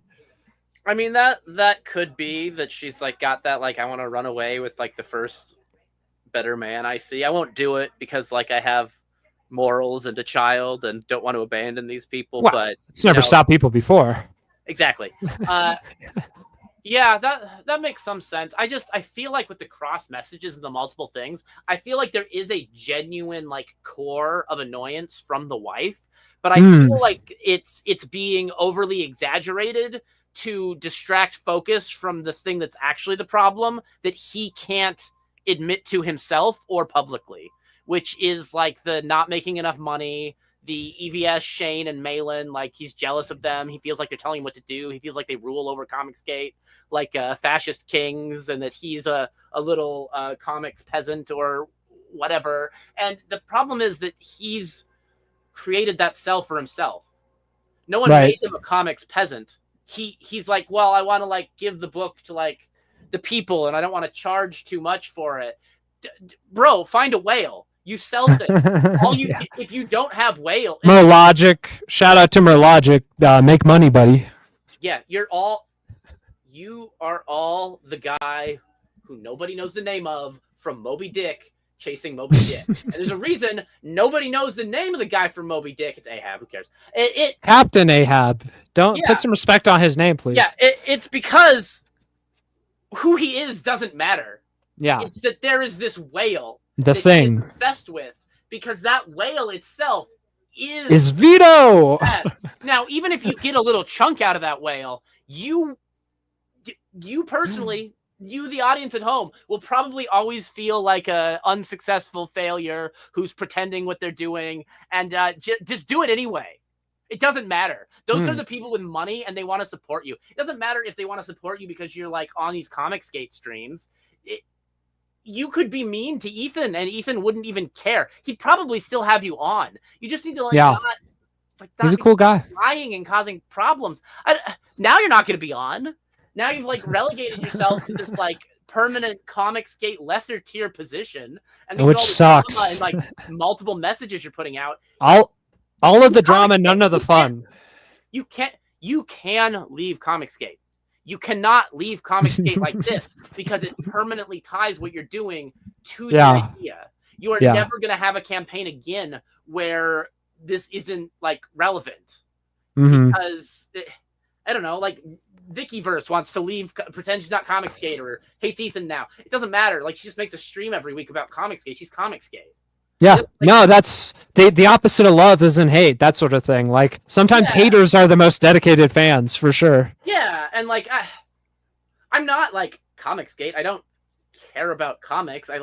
I mean, that could be that she's like got that like I want to run away with like the first better man I see. I won't do it because like I have morals and a child and don't want to abandon these people. Well, But it's never stopped people before. exactly. Yeah, that makes some sense. I feel like with the cross messages and the multiple things, I feel like there is a genuine like core of annoyance from the wife, but I feel like it's being overly exaggerated to distract focus from the thing that's actually the problem that he can't admit to himself or publicly, which is like the not making enough money, the EVS, Shane, and Malin, like he's jealous of them. He feels like they're telling him what to do. He feels like they rule over Comicsgate like fascist kings, and that he's a little comics peasant or whatever. And the problem is that he's created that cell for himself. No one made him a comics peasant. He's like, well, I want to like give the book to like the people, and I don't want to charge too much for it. Bro, find a whale. You sell things. If you don't have whale, Merlogic. Shout out to Merlogic. Make money, buddy. Yeah, you are all the guy who nobody knows the name of from Moby Dick chasing Moby Dick. And there's a reason nobody knows the name of the guy from Moby Dick. It's Ahab. Who cares? Captain Ahab. Don't put some respect on his name, please. Yeah, it's because who he is doesn't matter. Yeah. It's that there is this whale. The thing. He is obsessed with, because that whale itself is Vito. Now, even if you get a little chunk out of that whale, you personally, you, the audience at home, will probably always feel like a unsuccessful failure who's pretending what they're doing, and just do it anyway. It doesn't matter. Those are the people with money, and they want to support you. It doesn't matter if they want to support you because you're like on these Comicsgate streams. You could be mean to Ethan, and Ethan wouldn't even care. He'd probably still have you on. You just need to not he's a cool guy. Lying and causing problems. Now you're not going to be on. Now you've like relegated yourself to this like permanent Comicsgate lesser tier position, and which sucks. And like multiple messages you're putting out. All of the drama, none of the fun. You can leave Comicsgate. You cannot leave Comicsgate like this because it permanently ties what you're doing to the idea. You are never going to have a campaign again where this isn't like relevant because I don't know, like Vickyverse wants to leave, pretend she's not Comicsgate or hates Ethan now. It doesn't matter. Like she just makes a stream every week about Comicsgate. She's Comicsgate. Yeah, no, that's the opposite of love isn't hate, that sort of thing. Like sometimes haters are the most dedicated fans, for sure. Yeah, and like I'm not like Comicsgate. I don't care about comics. I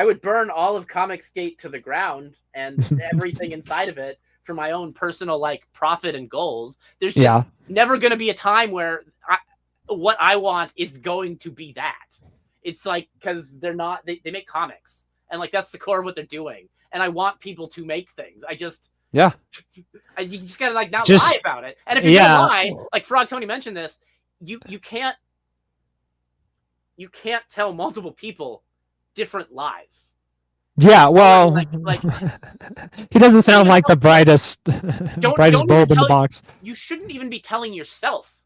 would burn all of Comicsgate to the ground and everything inside of it for my own personal like profit and goals. There's just never going to be a time where what I want is going to be that. It's like because they're not. They make comics. And like that's the core of what they're doing. And I want people to make things. You just gotta like not lie about it. And if you're gonna lie, like Frog Tony mentioned this, you can't tell multiple people different lies. Yeah, well, he doesn't sound like the brightest bulb in the box. You shouldn't even be telling yourself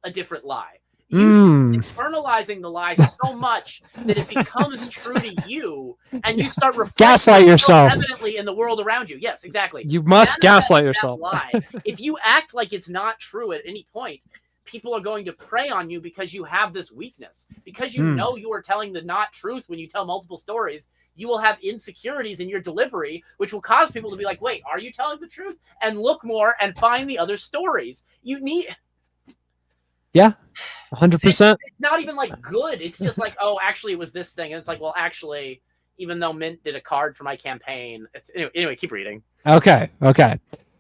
a different lie. You internalizing the lie so much that it becomes true to you, and you start gaslight yourself evidently in the world around you. Yes, exactly. You must gaslight yourself. Lie. If you act like it's not true at any point, people are going to prey on you because you have this weakness. Because you know you are telling the not truth when you tell multiple stories, you will have insecurities in your delivery, which will cause people to be like, wait, are you telling the truth? And look more and find the other stories. You need... Yeah, 100%. It's not even like good. It's just like, oh, actually, it was this thing. And it's like, well, actually, even though Mint did a card for my campaign. Anyway, keep reading. Okay.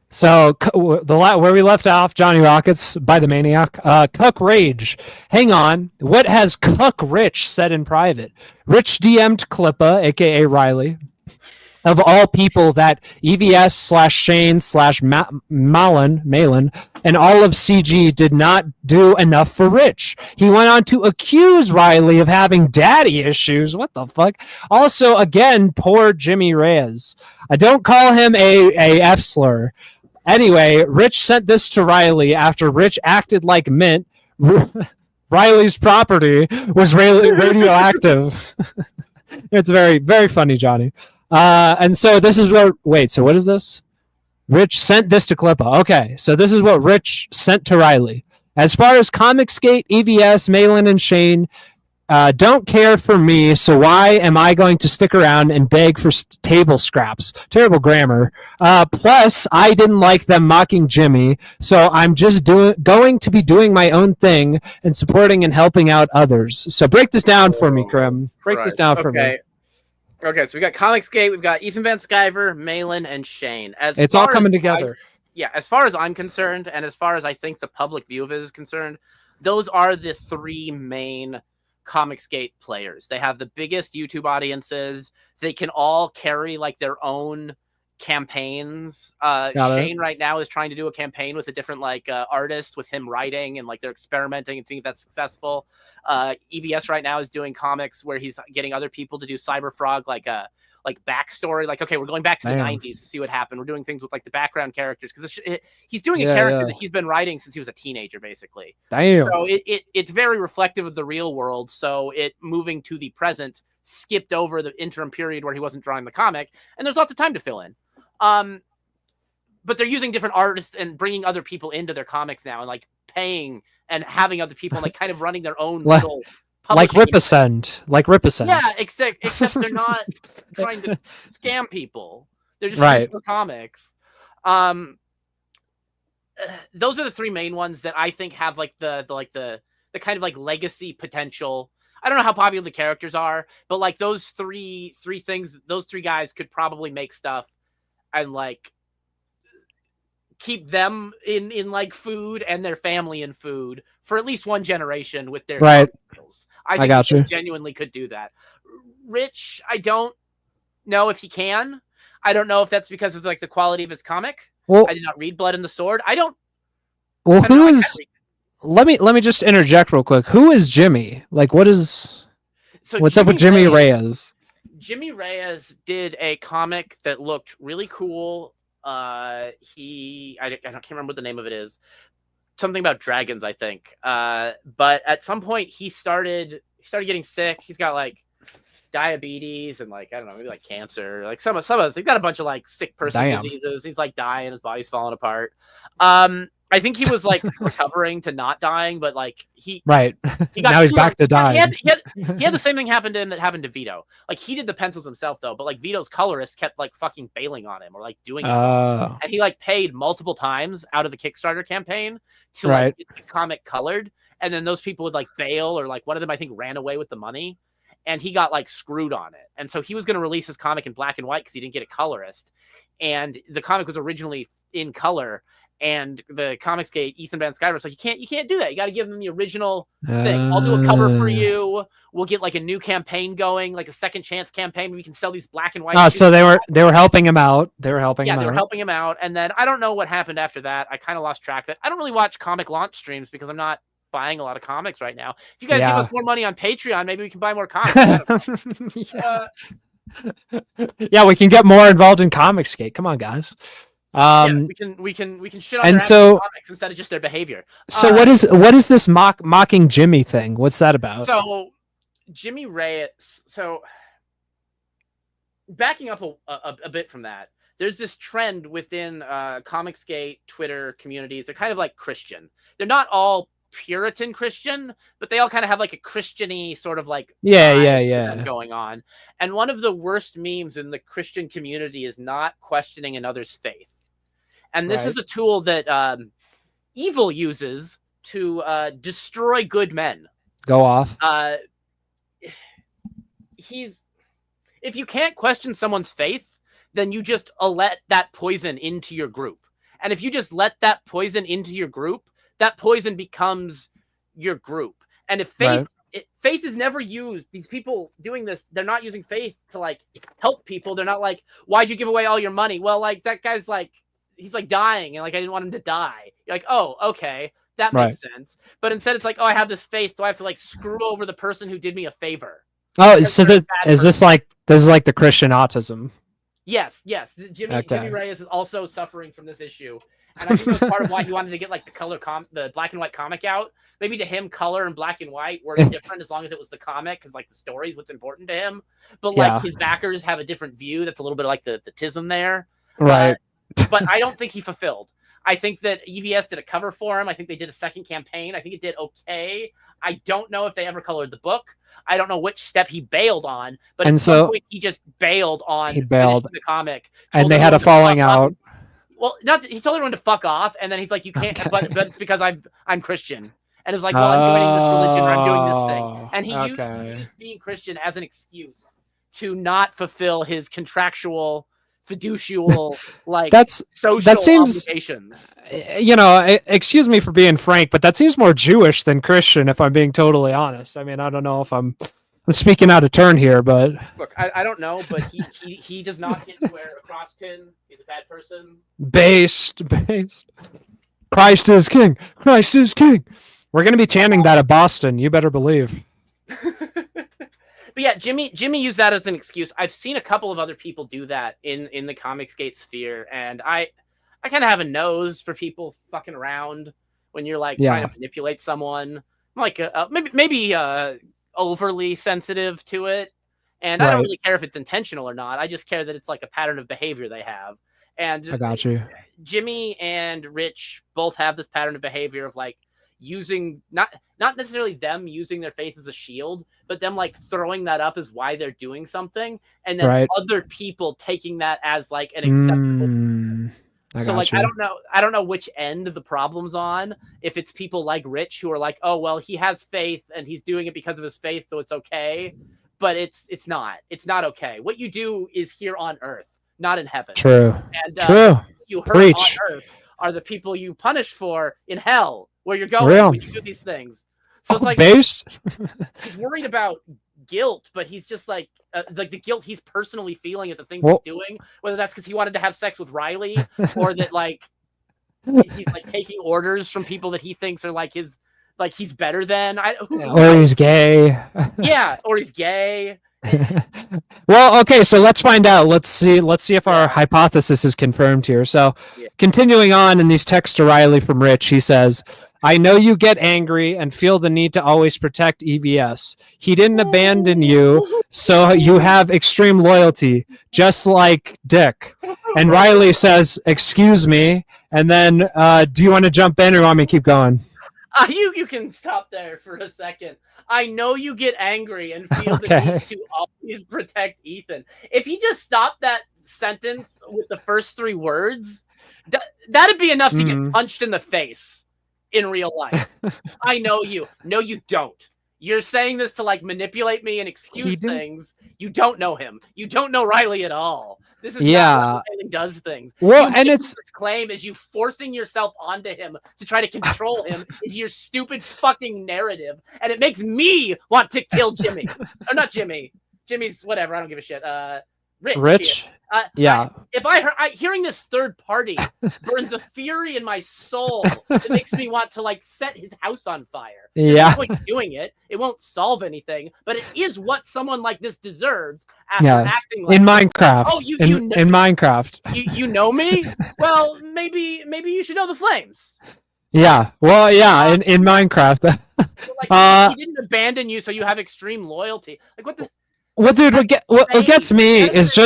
So where we left off, Johnny Rockets by the Maniac. Cuck Rage. Hang on. What has Cuck Rich said in private? Rich DM'd Klippa, a.k.a. Riley. Of all people, that EVS/Shane/Malin, and all of CG did not do enough for Rich. He went on to accuse Riley of having daddy issues. What the fuck? Also, again, poor Jimmy Reyes. I don't call him a F slur. Anyway, Rich sent this to Riley after Rich acted like Mint. Riley's property was radioactive. It's very, very funny, Johnny. And so this is what. Wait, so what is this? Rich sent this to Clippa. Okay, so this is what Rich sent to Riley. As far as Comicsgate, EVS, Malin, and Shane don't care for me, so why am I going to stick around and beg for table scraps? Terrible grammar. Plus, I didn't like them mocking Jimmy, so I'm just going to be doing my own thing and supporting and helping out others. So break this down for me, Krim. Break this down for me. Okay, so we got Comicsgate, we've got Ethan Van Sciver, Malin, and Shane. It's all coming together. As far as I'm concerned, and as far as I think the public view of it is concerned, those are the three main Comicsgate players. They have the biggest YouTube audiences. They can all carry like their own campaigns. Shane right now is trying to do a campaign with a different artist with him writing, and like they're experimenting and seeing if that's successful. EVS right now is doing comics where he's getting other people to do Cyberfrog like backstory, like, okay, we're going back to the 90s to see what happened. We're doing things with like the background characters because he's doing a character that he's been writing since he was a teenager, basically. Damn. So it's very reflective of the real world. So it moving to the present skipped over the interim period where he wasn't drawing the comic, and there's lots of time to fill in. But they're using different artists and bringing other people into their comics now, and like paying and having other people and like kind of running their own little. Like Ripascend. Yeah, except they're not trying to scam people. They're just using comics. Those are the three main ones that I think have like the kind of like legacy potential. I don't know how popular the characters are, but like those three things, those three guys could probably make stuff and like keep them in like food and their family in food for at least one generation with their skills. I think he genuinely could do that. Rich, I don't know if he can. I don't know if that's because of like the quality of his comic. Well, I did not read Blood and the Sword. I don't. Well, who is? Let me just interject real quick. Who is Jimmy? Like, what is? What's up with Jimmy Reyes? Jimmy Reyes did a comic that looked really cool. I can't remember what the name of it is. Something about dragons, I think. But at some point he started getting sick. He's got like diabetes and like, I don't know, maybe like cancer, like some of us. He's got a bunch of like sick person diseases. He's like dying, his body's falling apart. I think he was like recovering to not dying, but like he got now he's back to dying. He had the same thing happen to him that happened to Vito. Like he did the pencils himself though, but like Vito's colorist kept like fucking bailing on him or like doing it. And he like paid multiple times out of the Kickstarter campaign to like get the comic colored, and then those people would like bail, or like one of them I think ran away with the money, and he got like screwed on it. And so he was going to release his comic in black and white because he didn't get a colorist, and the comic was originally in color. And the Comicsgate, Ethan Van Sciver was like, you can't do that. You got to give them the original thing. I'll do a cover for you. We'll get like a new campaign going, like a second chance campaign. We can sell these black and white. So they were helping him out. They were helping him out. And then I don't know what happened after that. I kind of lost track of it. I don't really watch comic launch streams because I'm not buying a lot of comics right now. If you guys give us more money on Patreon, maybe we can buy more comics. We can get more involved in Comicsgate. Come on, guys. We can shit on their comics instead of just their behavior. So what is this mocking Jimmy thing? What's that about? So Jimmy Reyes. So backing up a bit from that, there's this trend within Comicsgate Twitter communities. They're kind of like Christian. They're not all Puritan Christian, but they all kind of have like a Christian-y sort of like going on. And one of the worst memes in the Christian community is not questioning another's faith. And this is a tool that evil uses to destroy good men. Go off. If you can't question someone's faith, then you just let that poison into your group. And if you just let that poison into your group, that poison becomes your group. And if faith is never used, these people doing this, they're not using faith to like help people. They're not like, why'd you give away all your money? Well, like that guy's like, he's like dying and like I didn't want him to die. You're like, oh, okay, that makes sense. But instead it's like, oh, I have this faith, so I have to like screw over the person who did me a favor. Oh, so this is like the Christian autism? Yes. Jimmy Reyes is also suffering from this issue, And I think that was part of why he wanted to get like the black and white comic out. Maybe to him, color and black and white were different as long as it was the comic, because like the story is what's important to him. But like his backers have a different view. That's a little bit like the tism there, right? But I don't think he fulfilled. I think that EVS did a cover for him. I think they did a second campaign. I think it did okay. I don't know if they ever colored the book. I don't know which step he bailed on, but at some point he just bailed on finishing the comic. And they had a falling out. Well, he told everyone to fuck off, and then he's like, "You can't," but because I'm Christian, and it's like, "Well, I'm joining this religion, or I'm doing this thing," and he used being Christian as an excuse to not fulfill his contractual, fiducial, like social obligations. Excuse me for being frank, but that seems more Jewish than Christian, if I'm being totally honest. I mean, I don't know if I'm speaking out of turn here, but look, I don't know, but he does not get to wear a cross pin. He's a bad person. Based. Christ is king. Christ is king. We're gonna be chanting that at Boston. You better believe. But yeah, Jimmy used that as an excuse. I've seen a couple of other people do that in the Comicsgate sphere, and I kind of have a nose for people fucking around when you're like trying to manipulate someone. I'm like maybe overly sensitive to it, and I don't really care if it's intentional or not. I just care that it's like a pattern of behavior they have. And I got you. Jimmy and Rich both have this pattern of behavior of like using not necessarily them using their faith as a shield, but them like throwing that up as why they're doing something, and then other people taking that as like an acceptable. So like I don't know which end the problem's on. If it's people like Rich who are like, oh well, he has faith and he's doing it because of his faith, so it's okay. But it's not okay. What you do is here on Earth, not in heaven. True. And True. You hurt on Earth are the people you punish for in hell, where you're going when you do these things. So it's like he's worried about guilt, but he's just like the guilt he's personally feeling at the things he's doing, whether that's because he wanted to have sex with Riley, or that like he's like taking orders from people that he thinks are like his, like he's better than, or he's gay. Yeah, or he's gay. Well, okay, so let's find out. Let's see if our hypothesis is confirmed here. So, continuing on in these texts to Riley from Rich, he says, I know you get angry and feel the need to always protect EVS. He didn't abandon you, so you have extreme loyalty, just like Dick. And Riley says, excuse me. And then, do you want to jump in or want me to keep going? You can stop there for a second. I know you get angry and feel the need to always protect Ethan. If he just stopped that sentence with the first three words, that'd be enough to get punched in the face in real life. I know you. No, you don't. You're saying this to like manipulate me and excuse things. You don't know him. You don't know Riley at all. This is not how Riley does things. Well, and it's this claim is you forcing yourself onto him to try to control him into your stupid fucking narrative, and it makes me want to kill Jimmy. Or not Jimmy. Jimmy's whatever. I don't give a shit. Rich. If hearing this third party burns a fury in my soul. It makes me want to like set his house on fire. There's no point doing it. It won't solve anything, but it is what someone like this deserves after acting like in Minecraft. Oh, in Minecraft. You know me? Well, maybe you should know the flames. Yeah. Well, yeah. In Minecraft. Like, he didn't abandon you, so you have extreme loyalty. Like what the. Well, dude, what gets me is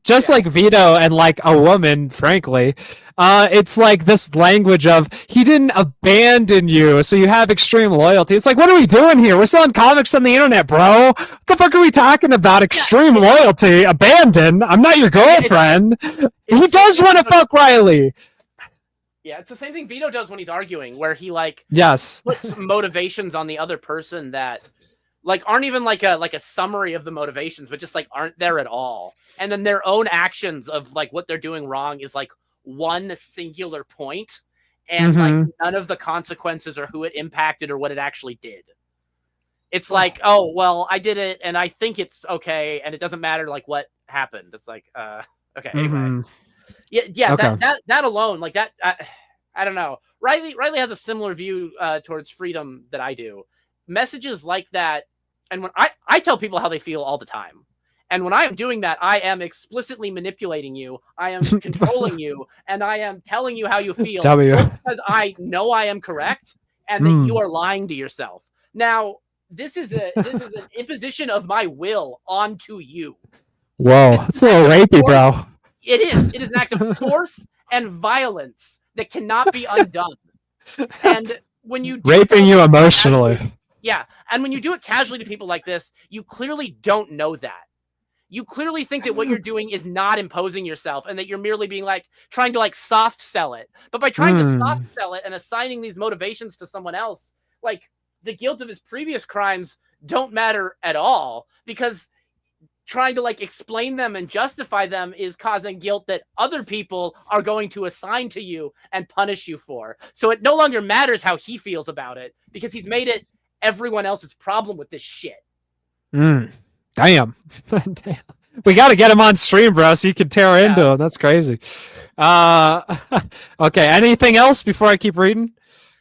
just like Vito and like a woman, frankly. It's like this language of he didn't abandon you, so you have extreme loyalty. It's like, what are we doing here? We're selling comics on the internet, bro. What the fuck are we talking about? Extreme loyalty, abandon. I'm not your girlfriend. He does want to fuck Riley. Yeah, it's the same thing Vito does when he's arguing, where he like puts motivations on the other person that like aren't even like a summary of the motivations, but just like aren't there at all. And then their own actions of like what they're doing wrong is like one singular point, and like none of the consequences or who it impacted or what it actually did. It's like, oh well, I did it and I think it's okay, and it doesn't matter like what happened. It's like okay, anyway. That alone, like that, I don't know. Riley has a similar view towards freedom that I do. Messages like that. And when I tell people how they feel all the time, And when I am doing that, I am explicitly manipulating you. I am controlling you, and I am telling you how you feel because I know I am correct and that you are lying to yourself. Now, this is an imposition of my will onto you. Whoa, that's a little rapey, bro. It is. It is an act of force and violence that cannot be undone. And when you raping you emotionally, and when you do it casually to people like this, you clearly don't know that. You clearly think that what you're doing is not imposing yourself and that you're merely being like trying to like soft sell it. But by trying to soft sell it and assigning these motivations to someone else, like the guilt of his previous crimes don't matter at all, because trying to like explain them and justify them is causing guilt that other people are going to assign to you and punish you for. So it no longer matters how he feels about it because he's made it everyone else's problem with this shit. Damn. Damn. We got to get him on stream, bro, so you can tear into him. That's crazy. Okay. Anything else before I keep reading?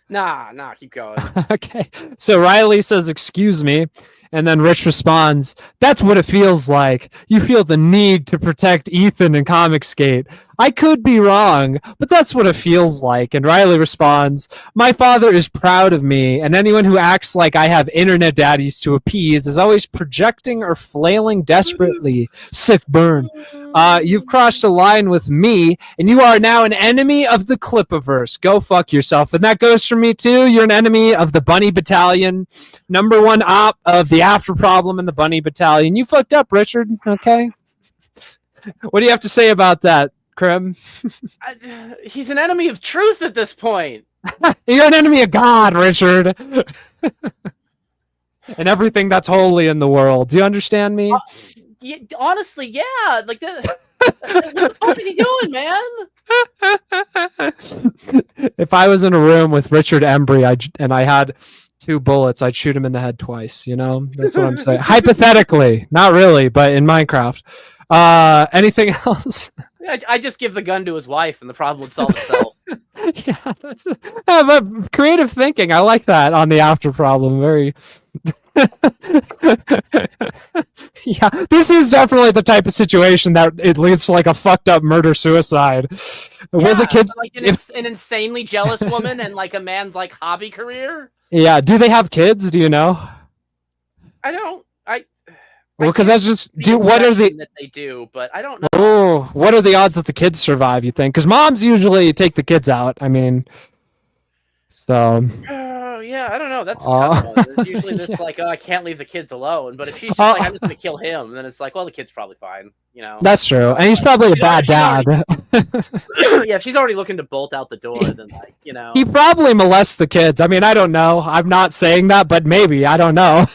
Nah, keep going. Okay. So Riley says, "Excuse me." And then Rich responds, "That's what it feels like. You feel the need to protect Ethan and Comicsgate. I could be wrong, but that's what it feels like." And Riley responds, "My father is proud of me, and anyone who acts like I have internet daddies to appease is always projecting or flailing desperately. Sick burn. You've crossed a line with me, and you are now an enemy of the Clipiverse. Go fuck yourself." And that goes for me too. You're an enemy of the Bunny Battalion, #1 op of the After Problem in the Bunny Battalion. You fucked up, Richard. Okay. What do you have to say about that, Krim? He's an enemy of truth at this point. You're an enemy of God, Richard. And everything that's holy in the world. Do you understand me? Honestly, yeah. Like, what the fuck is he doing, man? If I was in a room with Richard Embry and I had 2 bullets, I'd shoot him in the head twice. You know, that's what I'm saying. Hypothetically, not really, but in Minecraft. Anything else? I just give the gun to his wife, and the problem would solve itself. Yeah, that's creative thinking. I like that on the After Problem. Very. Yeah, this is definitely the type of situation that it leads to like a fucked up murder-suicide. Will the kids like an insanely jealous woman and like a man's like hobby career? Yeah, do they have kids? Do you know? I don't. Well, because that's just what are the that they do, but I don't know. Oh, what are the odds that the kids survive? You think? Because moms usually take the kids out. I mean, so. Yeah, I don't know. That's a tough one. It's usually this like, oh, I can't leave the kids alone. But if she's just like, I'm just gonna kill him, then it's like, well, the kid's probably fine. You know. That's true, and he's probably a bad dad. Yeah, if she's already looking to bolt out the door, then like, you know. He probably molests the kids. I mean, I don't know. I'm not saying that, but maybe. I don't know.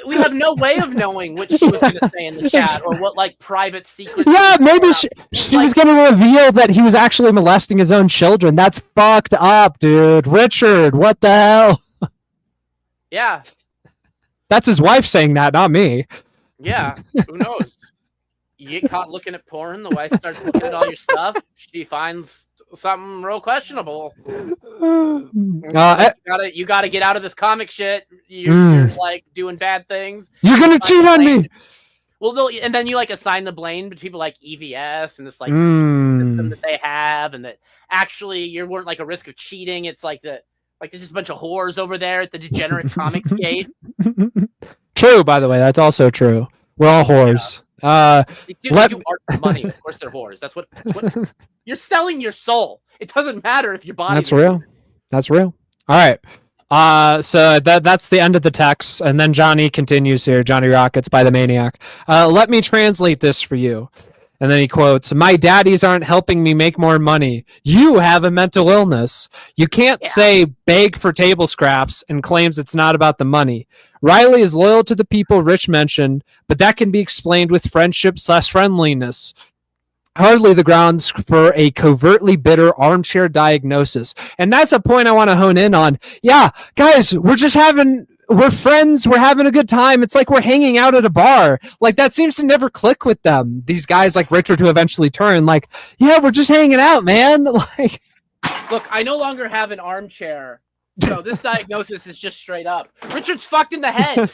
We have no way of knowing what she was going to say in the chat or what like private secrets. Yeah, maybe she was going to reveal that he was actually molesting his own children. That's fucked up, dude. Richard, what the hell? Yeah. That's his wife saying that, not me. Yeah, who knows? You get caught looking at porn, the wife starts looking at all your stuff, she finds something real questionable. You gotta get out of this comic shit. You're like doing bad things. You're gonna cheat on me. Well, and then you like assign the blame to people like EVS and this like system that they have, and that actually you weren't like a risk of cheating. It's like there's just a bunch of whores over there at the degenerate comics gate. True, by the way, that's also true. We're all whores. Yeah. They do art for money. Of course, they're whores. That's what you're selling your soul. It doesn't matter if your body. That's real. That's real. All right. So that's the end of the text, and then Johnny continues here. Johnny Rockets by the Maniac. Let me translate this for you. And then he quotes, "My daddies aren't helping me make more money. You have a mental illness. You can't say beg for table scraps and claims it's not about the money. Riley is loyal to the people Rich mentioned, but that can be explained with friendship/friendliness. Hardly the grounds for a covertly bitter armchair diagnosis." And that's a point I want to hone in on. Yeah, guys, we're friends. We're having a good time. It's like we're hanging out at a bar. Like that seems to never click with them. These guys like Richard who eventually turn like, yeah, we're just hanging out, man. Like, look, I no longer have an armchair. So this diagnosis is just straight up. Richard's fucked in the head.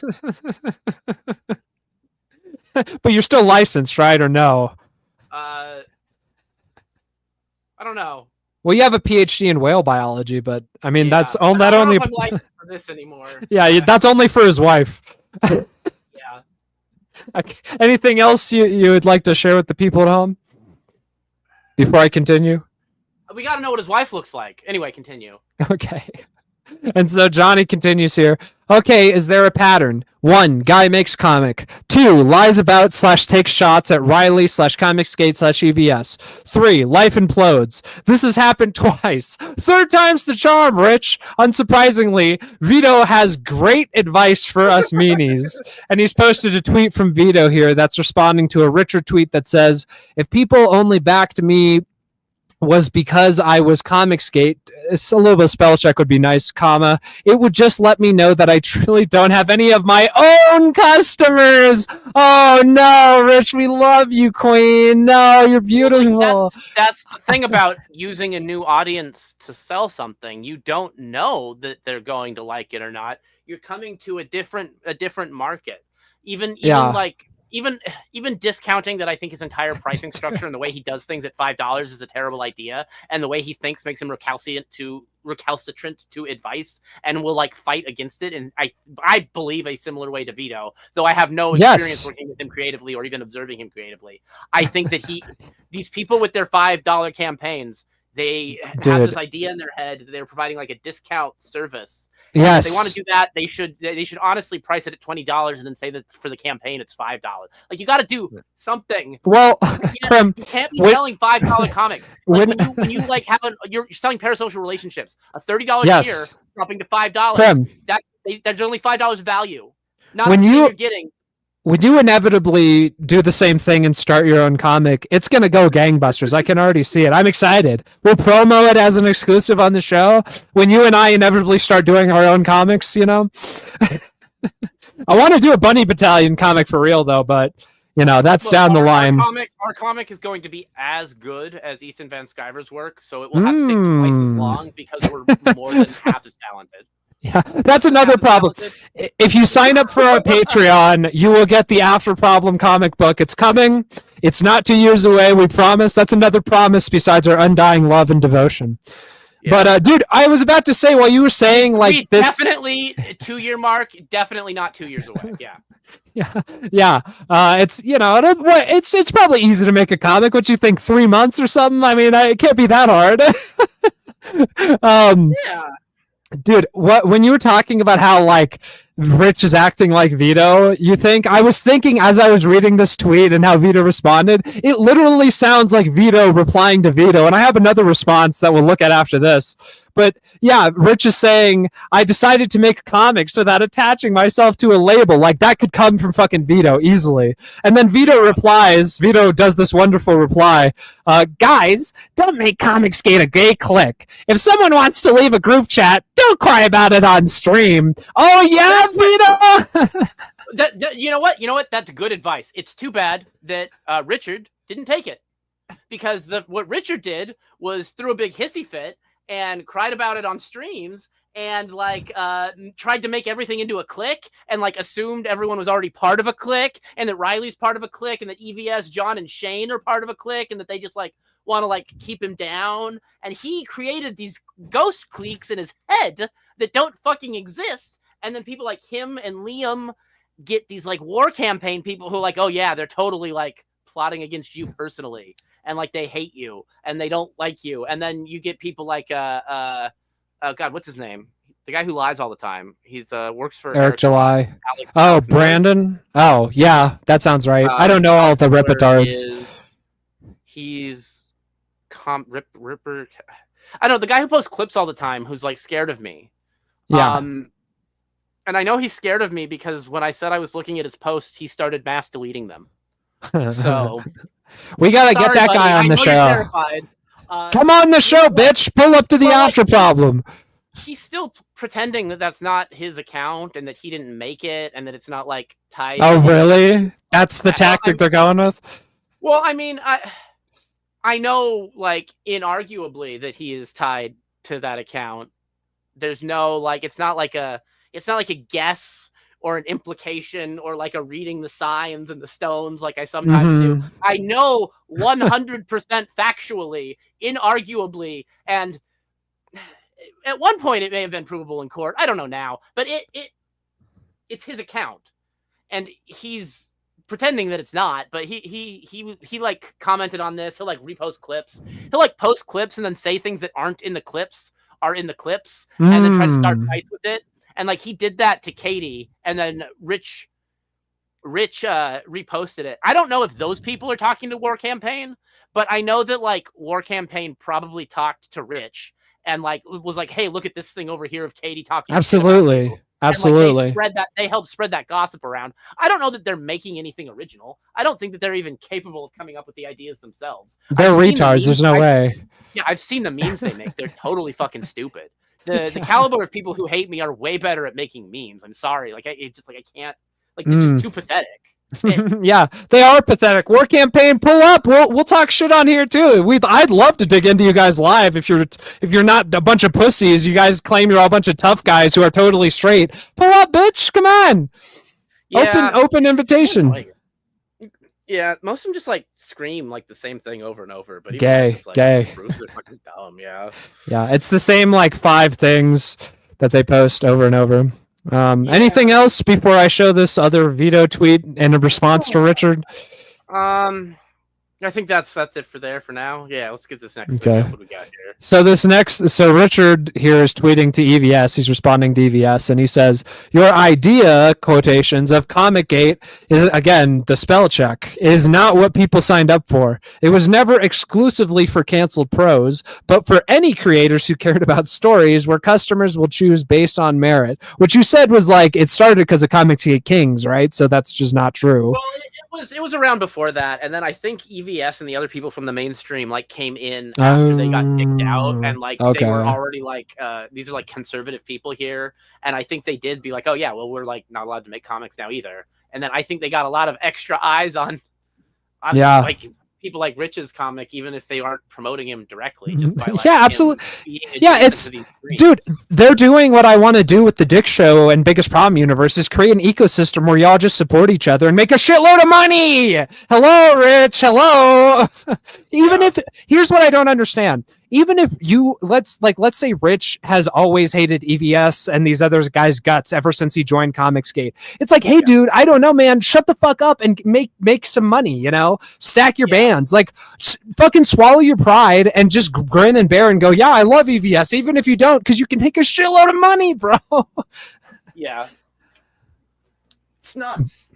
But you're still licensed, right? Or no? I don't know. Well, you have a PhD in whale biology, but I mean, Yeah, that's all but that I don't only. know if I'm licensed for this anymore. Yeah, that's only for his wife. Yeah. Anything else you would like to share with the people at home before I continue? We got to know what his wife looks like. Anyway, continue. Okay. And so Johnny continues here. Okay, is there a pattern? 1. Guy makes comic. 2. Lies about / takes shots at Riley / comicsgate / EVS. 3. Life implodes. This has happened twice. 3rd time's the charm, Rich. Unsurprisingly, Vito has great advice for us meanies. And he's posted a tweet from Vito here that's responding to a Richard tweet that says, if people only backed me was because I was Comicsgate, it's a little bit of spell check would be nice, comma, it would just let me know that I truly don't have any of my own customers. Oh no, Rich, we love you, Queen. No, you're beautiful. Well, that's the thing about using a new audience to sell something. You don't know that they're going to like it or not. You're coming to a different market. Even like even discounting that I think his entire pricing structure and the way he does things at $5 is a terrible idea, and the way he thinks makes him recalcitrant to advice and will like fight against it. And I believe a similar way to Vito, though I have no experience working with him creatively or even observing him creatively. I think that these people with their $5 campaigns, they have this idea in their head that they're providing like a discount service. Yes. If they want to do that, they should honestly price it at $20 and then say that for the campaign it's $5. Like, you got to do something. Well, you can't be selling $5 comics. Like, when you like you're selling parasocial relationships, a $30 tier dropping to $5. There's only $5 value. Not when you're getting. When you inevitably do the same thing and start your own comic, it's going to go gangbusters. I can already see it. I'm excited. We'll promo it as an exclusive on the show. When you and I inevitably start doing our own comics, you know. I want to do a Bunny Battalion comic for real, though, but, you know, that's down the line. Our comic is going to be as good as Ethan Van Sciver's work, so it will have to take twice as long because we're more than half as talented. Yeah, that's another problem. If you sign up for our Patreon, you will get the After Problem comic book. It's coming. It's not 2 years away, we promise. That's another promise besides our undying love and devotion. Yeah. But, dude, I was about to say, while you were saying, like, this... Definitely 2-year mark, definitely not 2 years away, yeah. Yeah. It's, you know, it's probably easy to make a comic. What you think, 3 months or something? I mean, it can't be that hard. Yeah. Dude, when you were talking about how like Rich is acting like Vito, I was thinking as I was reading this tweet and how Vito responded, it literally sounds like Vito replying to Vito. And I have another response that we'll look at after this. But yeah, Rich is saying, I decided to make comics without attaching myself to a label. Like, that could come from fucking Vito easily. And then Vito does this wonderful reply. Guys, don't make Comicsgate a gay clique. If someone wants to leave a group chat, don't cry about it on stream. Oh yeah, Vito! You know what? That's good advice. It's too bad that Richard didn't take it. Because what Richard did was threw a big hissy fit and cried about it on streams and like tried to make everything into a clique and like assumed everyone was already part of a clique and that Riley's part of a clique and that EVS, John, and Shane are part of a clique and that they just like want to like keep him down. And he created these ghost cliques in his head that don't fucking exist. And then people like him and Liam get these like war campaign people who are like, oh yeah, they're totally like plotting against you personally. And like they hate you and they don't like you. And then you get people like God, what's his name? The guy who lies all the time. He's works for Eric July. Alex Brandon. Oh yeah, that sounds right. I don't know all the repertoires. He's Ripper. I know the guy who posts clips all the time who's like scared of me. Yeah. And I know he's scared of me because when I said I was looking at his posts, he started mass deleting them. So we gotta get that guy on the show. Come on the show, bitch! Pull up to the After Problem. He's still pretending that that's not his account and that he didn't make it and that it's not like tied. Oh, really? That's the tactic they're going with? Well, I mean, I know, like, inarguably that he is tied to that account. There's no like, it's not like a guess or an implication or like a reading the signs and the stones like I sometimes do. I know 100% factually, inarguably, and at one point it may have been provable in court. I don't know now, but it's his account, and he's pretending that it's not. But he like commented on this. He'll like repost clips. He'll like post clips and then say things that aren't in the clips are in the clips, and then try to start fights with it. And like he did that to Katie, and then Rich reposted it. I don't know if those people are talking to War Campaign, but I know that like War Campaign probably talked to Rich and like was like, hey, look at this thing over here of Katie talking. Absolutely. Absolutely. And, like, they helped spread that gossip around. I don't know that they're making anything original. I don't think that they're even capable of coming up with the ideas themselves. They're retards. There's no way. Yeah, I've seen the memes they make. They're totally fucking stupid. The caliber of people who hate me are way better at making memes. I'm sorry. Like I can't. Like they're just too pathetic. Yeah, they are pathetic. War Campaign, pull up. We'll talk shit on here too. I'd love to dig into you guys live if you're not a bunch of pussies. You guys claim you're all a bunch of tough guys who are totally straight. Pull up, bitch. Come on. Yeah, open invitation. Yeah, most of them just like scream like the same thing over and over. But gay. Bruce, they're fucking dumb. Yeah. Yeah, it's the same like 5 things that they post over and over. Anything else before I show this other veto tweet in response to Richard? I think that's it for now. Yeah, let's get this next thing up. What we got here? So Richard here is tweeting to EVS. He's responding to EVS, and he says, "Your idea, quotations, of Comic-Gate is, again, the spell check, is not what people signed up for. It was never exclusively for canceled pros, but for any creators who cared about stories where customers will choose based on merit." Which you said was like, it started because of Comic-Gate Kings, right? So that's just not true. Well, it was around before that, and then I think EVS and the other people from the mainstream like came in after they got kicked out, and like they were already like these are like conservative people here, and I think they did be like, oh yeah, well we're like not allowed to make comics now either, and then I think they got a lot of extra eyes on like people like Rich's comic, even if they aren't promoting him directly. Just by, like, absolutely. Yeah, it's dude. They're doing what I want to do with the Dick Show and Biggest Problem universe is create an ecosystem where y'all just support each other and make a shitload of money. Hello, Rich. Hello. Even if here's what I don't understand. Even if you let's say Rich has always hated EVS and these other guys' guts ever since he joined Comicsgate. It's like, hey, dude, I don't know, man. Shut the fuck up and make some money. You know, stack your bands. Like, fucking swallow your pride and just grin and bear and go, yeah, I love EVS, even if you don't, because you can make a shitload of money, bro. Yeah, it's nuts.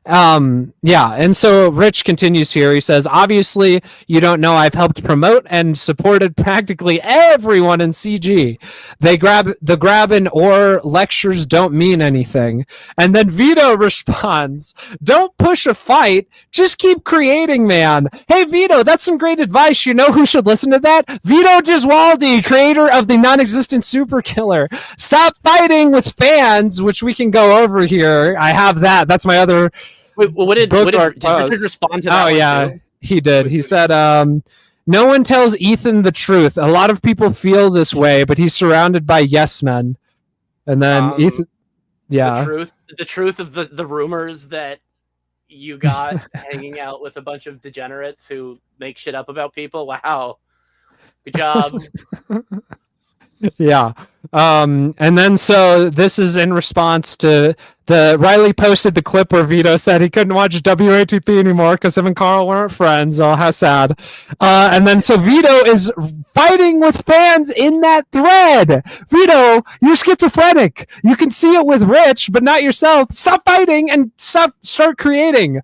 And so Rich continues here. He says, obviously you don't know I've helped promote and supported practically everyone in CG. The grab and or lectures don't mean anything. And then Vito responds, don't push a fight, just keep creating, man. Hey Vito, that's some great advice. You know who should listen to that? Vito Gesualdi, creator of the non-existent Super Killer. Stop fighting with fans, which we can go over here. I have that. That's my other Wait, what did Richard respond to that? Oh, yeah, too? He did. He said, no one tells Ethan the truth. A lot of people feel this way, but he's surrounded by yes men. And then Ethan, the truth of the rumors that you got hanging out with a bunch of degenerates who make shit up about people. Wow, good job. Yeah. And then so this is in response to Riley posted the clip where Vito said he couldn't watch WATP anymore because him and Carl weren't friends. Oh, how sad. And then so Vito is fighting with fans in that thread. Vito, you're schizophrenic. You can see it with Rich, but not yourself. Stop fighting and start creating.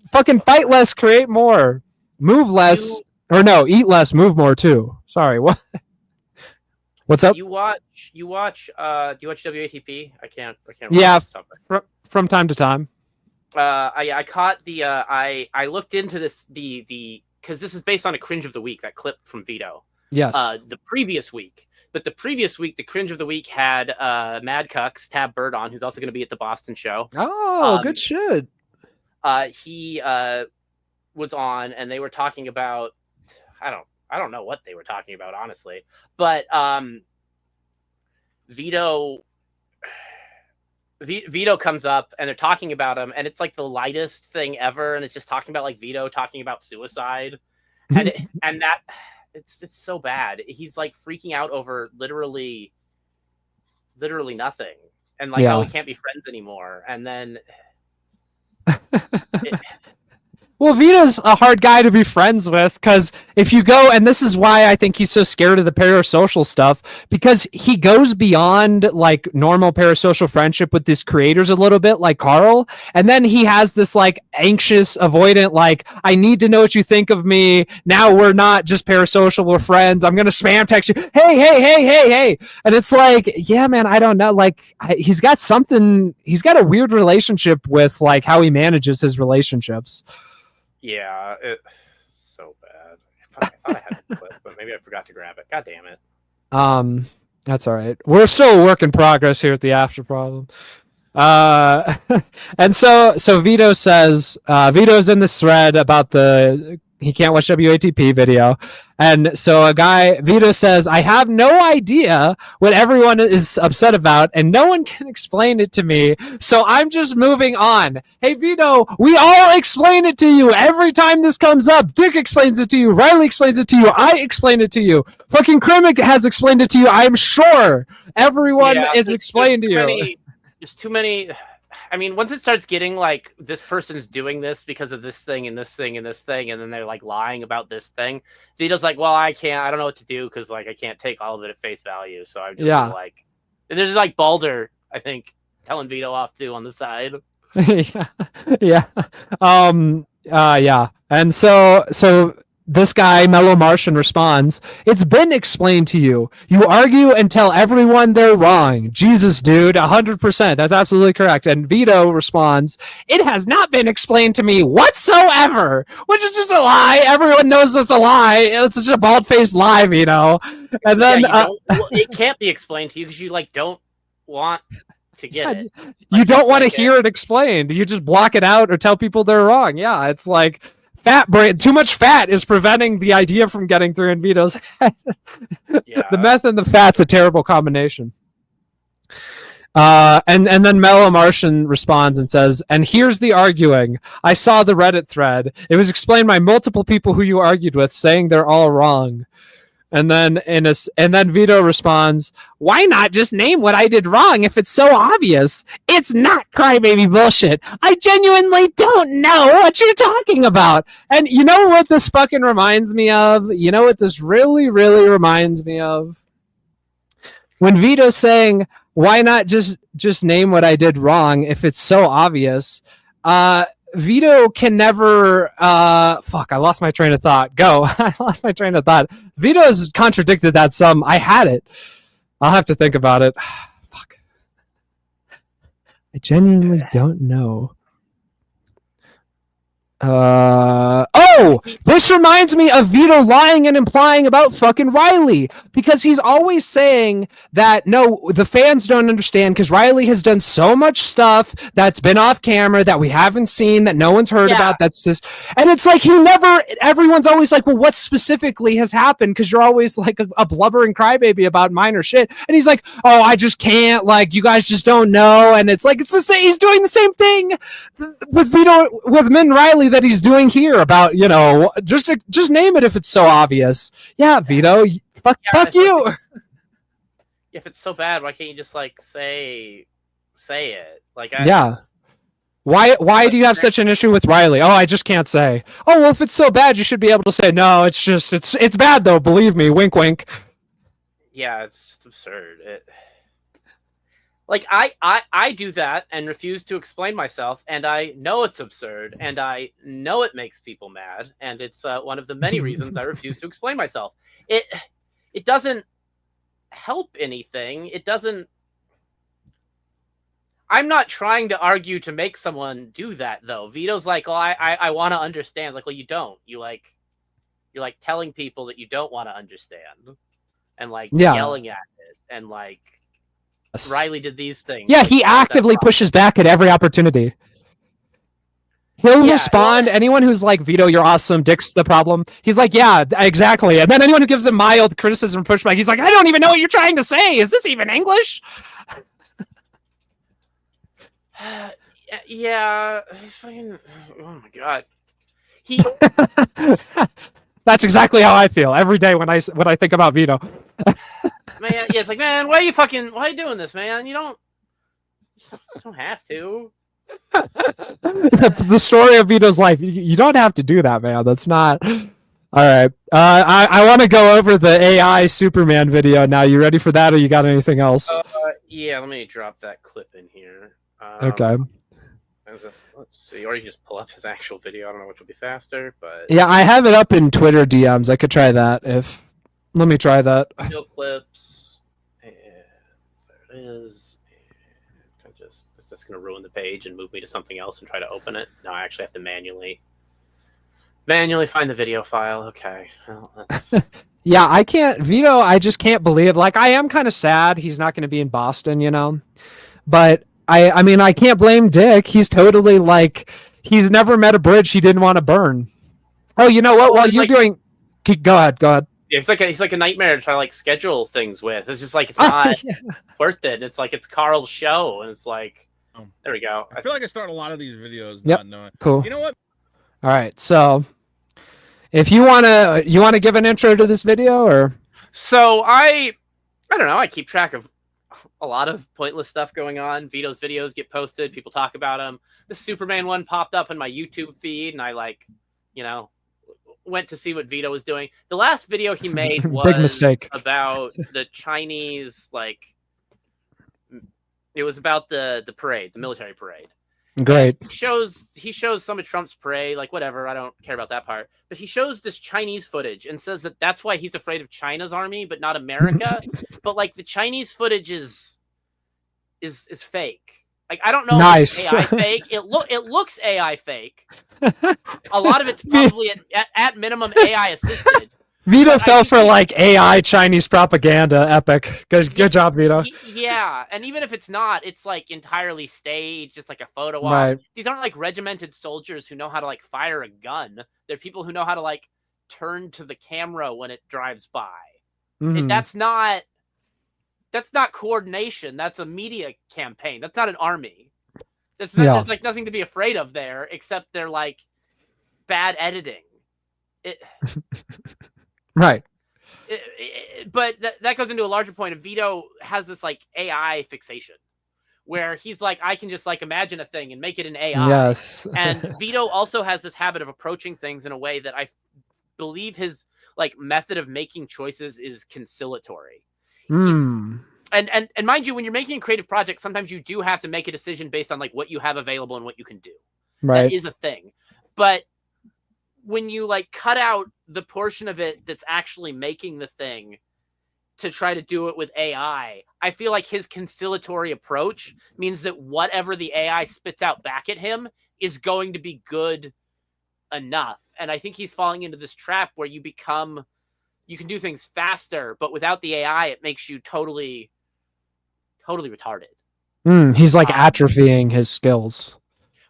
Fucking fight less, create more. Move less. Eat less, move more too. Sorry, what? What's up? Do you watch WATP? I can't. Yeah, from time to time. I caught the. I looked into this because this is based on a cringe of the week, that clip from Vito. Yes. The previous week, the cringe of the week had Mad Cucks Tab Bird on, who's also going to be at the Boston show. Oh, good shit. He was on, and they were talking about. I don't know what they were talking about, honestly, but Vito Vito comes up and they're talking about him, and it's like the lightest thing ever, and it's just talking about like Vito talking about suicide, and it's so bad. He's like freaking out over literally nothing, and like oh, we can't be friends anymore, and then. Well, Vito's a hard guy to be friends with because if you go, and this is why I think he's so scared of the parasocial stuff, because he goes beyond like normal parasocial friendship with these creators a little bit, like Carl, and then he has this like anxious, avoidant, like, I need to know what you think of me. Now we're not just parasocial, we're friends. I'm going to spam text you. Hey. And it's like, yeah, man, I don't know. Like he's got a weird relationship with like how he manages his relationships. Yeah, it's so bad. I thought I had the clip, but maybe I forgot to grab it. God damn it. That's all right. We're still a work in progress here at the After Problem. And so Vito says, Vito's in this thread about he can't watch WATP video. And so Vito says, I have no idea what everyone is upset about, and no one can explain it to me, so I'm just moving on. Hey, Vito, we all explain it to you every time this comes up. Dick explains it to you. Riley explains it to you. I explain it to you. Fucking Krimcl has explained it to you. I'm sure everyone is explained to you. There's too many... I mean, once it starts getting like this person's doing this because of this thing and this thing and this thing, and then they're like lying about this thing, Vito's like, well, I don't know what to do because like I can't take all of it at face value. So I'm just like, and there's like Balder, I think, telling Vito off too on the side. Yeah. And so this guy, Mellow Martian, responds, it's been explained to you. You argue and tell everyone they're wrong. Jesus, dude, 100%. That's absolutely correct. And Vito responds, it has not been explained to me whatsoever, which is just a lie. Everyone knows that's a lie. It's just a bald-faced lie, Vito. And then it can't be explained to you because you like don't want to get it. Like, you don't want to hear it explained. You just block it out or tell people they're wrong. Yeah, it's like... fat brain, too much fat is preventing the idea from getting through in Vito's head. The meth and the fat's a terrible combination. And then Mellow Martian responds and says, and here's the arguing. I saw the Reddit thread. It was explained by multiple people who you argued with, saying they're all wrong. And then Vito responds, why not just name what I did wrong if it's so obvious? It's not crybaby bullshit. I genuinely don't know what you're talking about. And you know what this fucking reminds me of? You know what this really, really reminds me of? When Vito's saying, why not just name what I did wrong if it's so obvious? Vito can never I lost my train of thought. I lost my train of thought. Vito has contradicted that some. I had it. I'll have to think about it. Fuck. I genuinely don't know. This reminds me of Vito lying and implying about fucking Riley, because he's always saying that no, the fans don't understand because Riley has done so much stuff that's been off camera that we haven't seen, that no one's heard about. That's just, and it's like everyone's always like, well, what specifically has happened? Because you're always like a blubbering crybaby about minor shit, and he's like, oh, I just can't, like, you guys just don't know, and it's like, it's the same. He's doing the same thing with Vito, with Min Riley, that he's doing here about, you know, just name it if it's so obvious. Yeah, Vito, fuck you. If it's so bad, why can't you just like say it? Like, why do you have such an issue with Riley? Oh, I just can't say. Oh, well, if it's so bad, you should be able to say no. It's just it's bad though. Believe me. Wink, wink. Yeah, it's just absurd. Like, I do that and refuse to explain myself, and I know it's absurd, and I know it makes people mad, and it's one of the many reasons I refuse to explain myself. It doesn't help anything. It doesn't... I'm not trying to argue to make someone do that, though. Vito's like, oh, I want to understand. Like, well, you don't. You're like telling people that you don't want to understand, and like yelling at it, and like... Riley did these things. Yeah, he actively pushes back at every opportunity. He'll respond. Anyone who's like, Vito, you're awesome, Dick's the problem. He's like, yeah, exactly. And then anyone who gives him mild criticism pushback, he's like, I don't even know what you're trying to say. Is this even English? Yeah, he's fucking. Oh my god, he That's exactly how I feel every day when I think about Vito. man. Yeah, it's like, man, why are you doing this, man? You don't have to. The story of Vito's life. You don't have to do that, man. That's not. All right. I want to go over the AI Superman video now. You ready for that, or you got anything else? Yeah, let me drop that clip in here. Okay. Let's see, or you can just pull up his actual video. I don't know which will be faster, but Yeah, I have it up in Twitter DMs. I could try that if. Let me try that. video clips. And there it is. And that's going to ruin the page and move me to something else and try to open it. No, I actually have to manually find the video file. Okay. Well, that's... Yeah, I can't. Vito, I just can't believe. Like, I am kind of sad he's not going to be in Boston, you know? But I mean, I can't blame Dick. He's totally like, he's never met a bridge he didn't want to burn. Oh, you know what? While you're doing. Go ahead. Yeah, he's like a nightmare to try to like schedule things with. It's just like, it's not worth it. It's like, it's Carl's show. And it's like, there we go. I feel like I start a lot of these videos not knowing. Cool. You know what? All right. So if you want to give an intro to this video, or. So I don't know. I keep track of a lot of pointless stuff going on. Vito's videos get posted. People talk about them. The Superman one popped up in my YouTube feed, and I went to see what Vito was doing. The last video he made was big mistake about the Chinese, it was about the parade, the military parade. Great. He shows some of Trump's parade, like whatever. I don't care about that part. But he shows this Chinese footage and says that that's why he's afraid of China's army, but not America. But like the Chinese footage is fake. Like I don't know. Nice. If it's AI fake. It looks AI fake. A lot of it's probably at minimum AI assisted. Vito fell for like AI Chinese propaganda. Epic. Good job, Vito. Yeah, and even if it's not, it's like entirely staged. It's like a photo op. Right. These aren't like regimented soldiers who know how to like fire a gun. They're people who know how to like turn to the camera when it drives by. Mm-hmm. And that's not coordination. That's a media campaign. That's not an army. There's like nothing to be afraid of there, except they're like bad editing. Right. But that goes into a larger point of Vito has this like AI fixation where he's like, I can just like imagine a thing and make it an AI. Yes. And Vito also has this habit of approaching things in a way that I believe his like method of making choices is conciliatory. And mind you, when you're making a creative project, sometimes you do have to make a decision based on like what you have available and what you can do. Right. That is a thing. But when you like cut out the portion of it that's actually making the thing to try to do it with AI, I feel like his conciliatory approach means that whatever the AI spits out back at him is going to be good enough. And I think he's falling into this trap where you can do things faster, but without the AI, it makes you totally retarded. He's like atrophying his skills.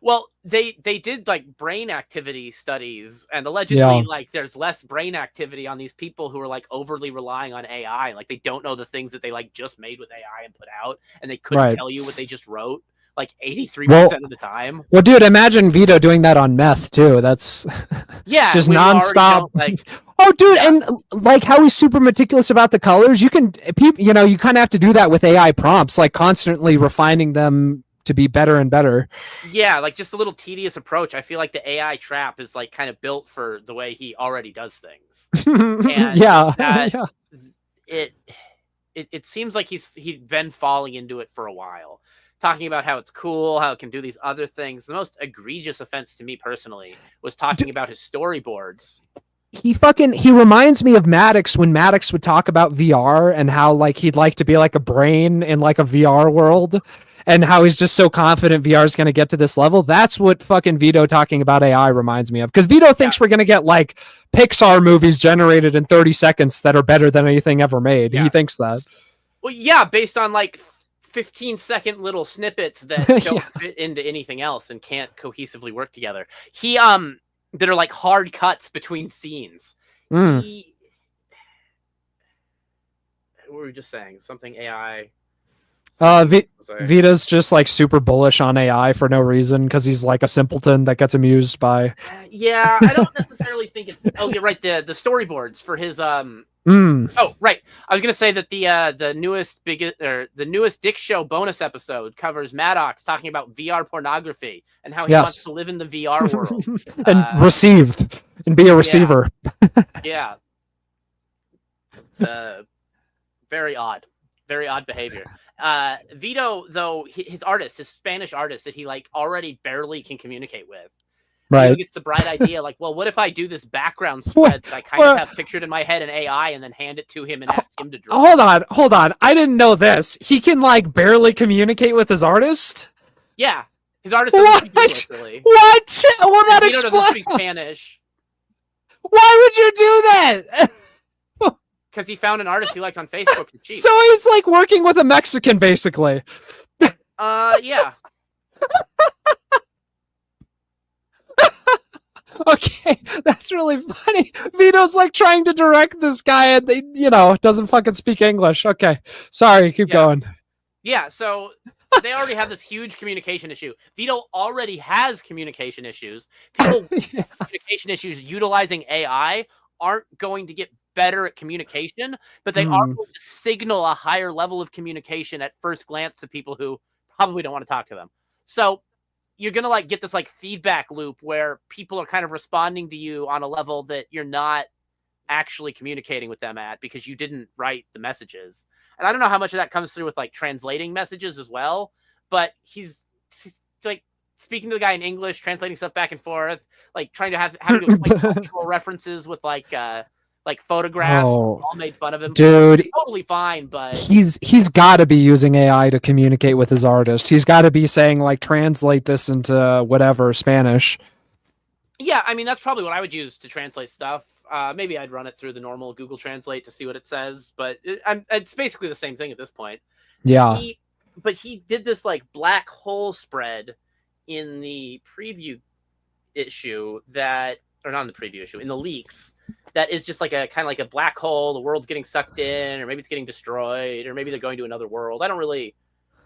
Well, they did like brain activity studies, and allegedly like there's less brain activity on these people who are like overly relying on AI. Like they don't know the things that they like just made with AI and put out, and they couldn't tell you what they just wrote like 83% of the time. Well, dude, imagine Vito doing that on meth too. That's just nonstop. Oh, dude, and like how he's super meticulous about the colors. You kind of have to do that with AI prompts, like constantly refining them to be better and better. Yeah, like just a little tedious approach. I feel like the AI trap is like kind of built for the way he already does things. And it seems like he'd been falling into it for a while, talking about how it's cool, how it can do these other things. The most egregious offense to me personally was talking about his storyboards. He reminds me of Maddox when Maddox would talk about VR and how like he'd like to be like a brain in like a VR world. And how he's just so confident VR is going to get to this level. That's what fucking Vito talking about AI reminds me of. Because Vito thinks we're going to get like Pixar movies generated in 30 seconds that are better than anything ever made. Yeah. He thinks that. Well, yeah, based on like 15-second little snippets that don't fit into anything else and can't cohesively work together. That are like hard cuts between scenes. What were we just saying? Something AI... Vita's just like super bullish on AI for no reason because he's like a simpleton that gets amused by. Yeah, I don't necessarily think it's. Oh, you're right. The storyboards for his Oh, right. I was gonna say that the newest Dick Show bonus episode covers Maddox talking about VR pornography and how he wants to live in the VR world and receive and be a receiver. Yeah, it's very odd behavior. Vito, though, his Spanish artist that he like already barely can communicate with. Right. Vito gets the bright idea, like, well, what if I do this background spread that I kind of have pictured in my head in AI and then hand it to him and ask him to draw? Hold on. I didn't know this. He can like barely communicate with his artist? Yeah. His artist doesn't speak English, really. What? Well, that explains. Vito doesn't speak Spanish. Why would you do that? Because he found an artist he liked on Facebook for cheap. So he's like working with a Mexican, basically. Yeah. Okay, that's really funny. Vito's like trying to direct this guy and they, doesn't fucking speak English. Okay, sorry, keep going. Yeah, so they already have this huge communication issue. Vito already has communication issues. People with communication issues utilizing AI aren't going to get better at communication, but they are going to signal a higher level of communication at first glance to people who probably don't want to talk to them. So you're going to like get this like feedback loop where people are kind of responding to you on a level that you're not actually communicating with them at because you didn't write the messages. And I don't know how much of that comes through with like translating messages as well, but he's like speaking to the guy in English, translating stuff back and forth, like trying to have to like cultural references with like photographs all made fun of him. Dude, totally fine, but he's got to be using AI to communicate with his artist. He's got to be saying like translate this into whatever Spanish. Yeah, I mean that's probably what I would use to translate stuff. Maybe I'd run it through the normal Google Translate to see what it says, but it's basically the same thing at this point. Yeah. But he did this like black hole spread in the preview issue or not in the preview issue, in the leaks. That is just like a kind of like a black hole. The world's getting sucked in, or maybe it's getting destroyed, or maybe they're going to another world. I don't really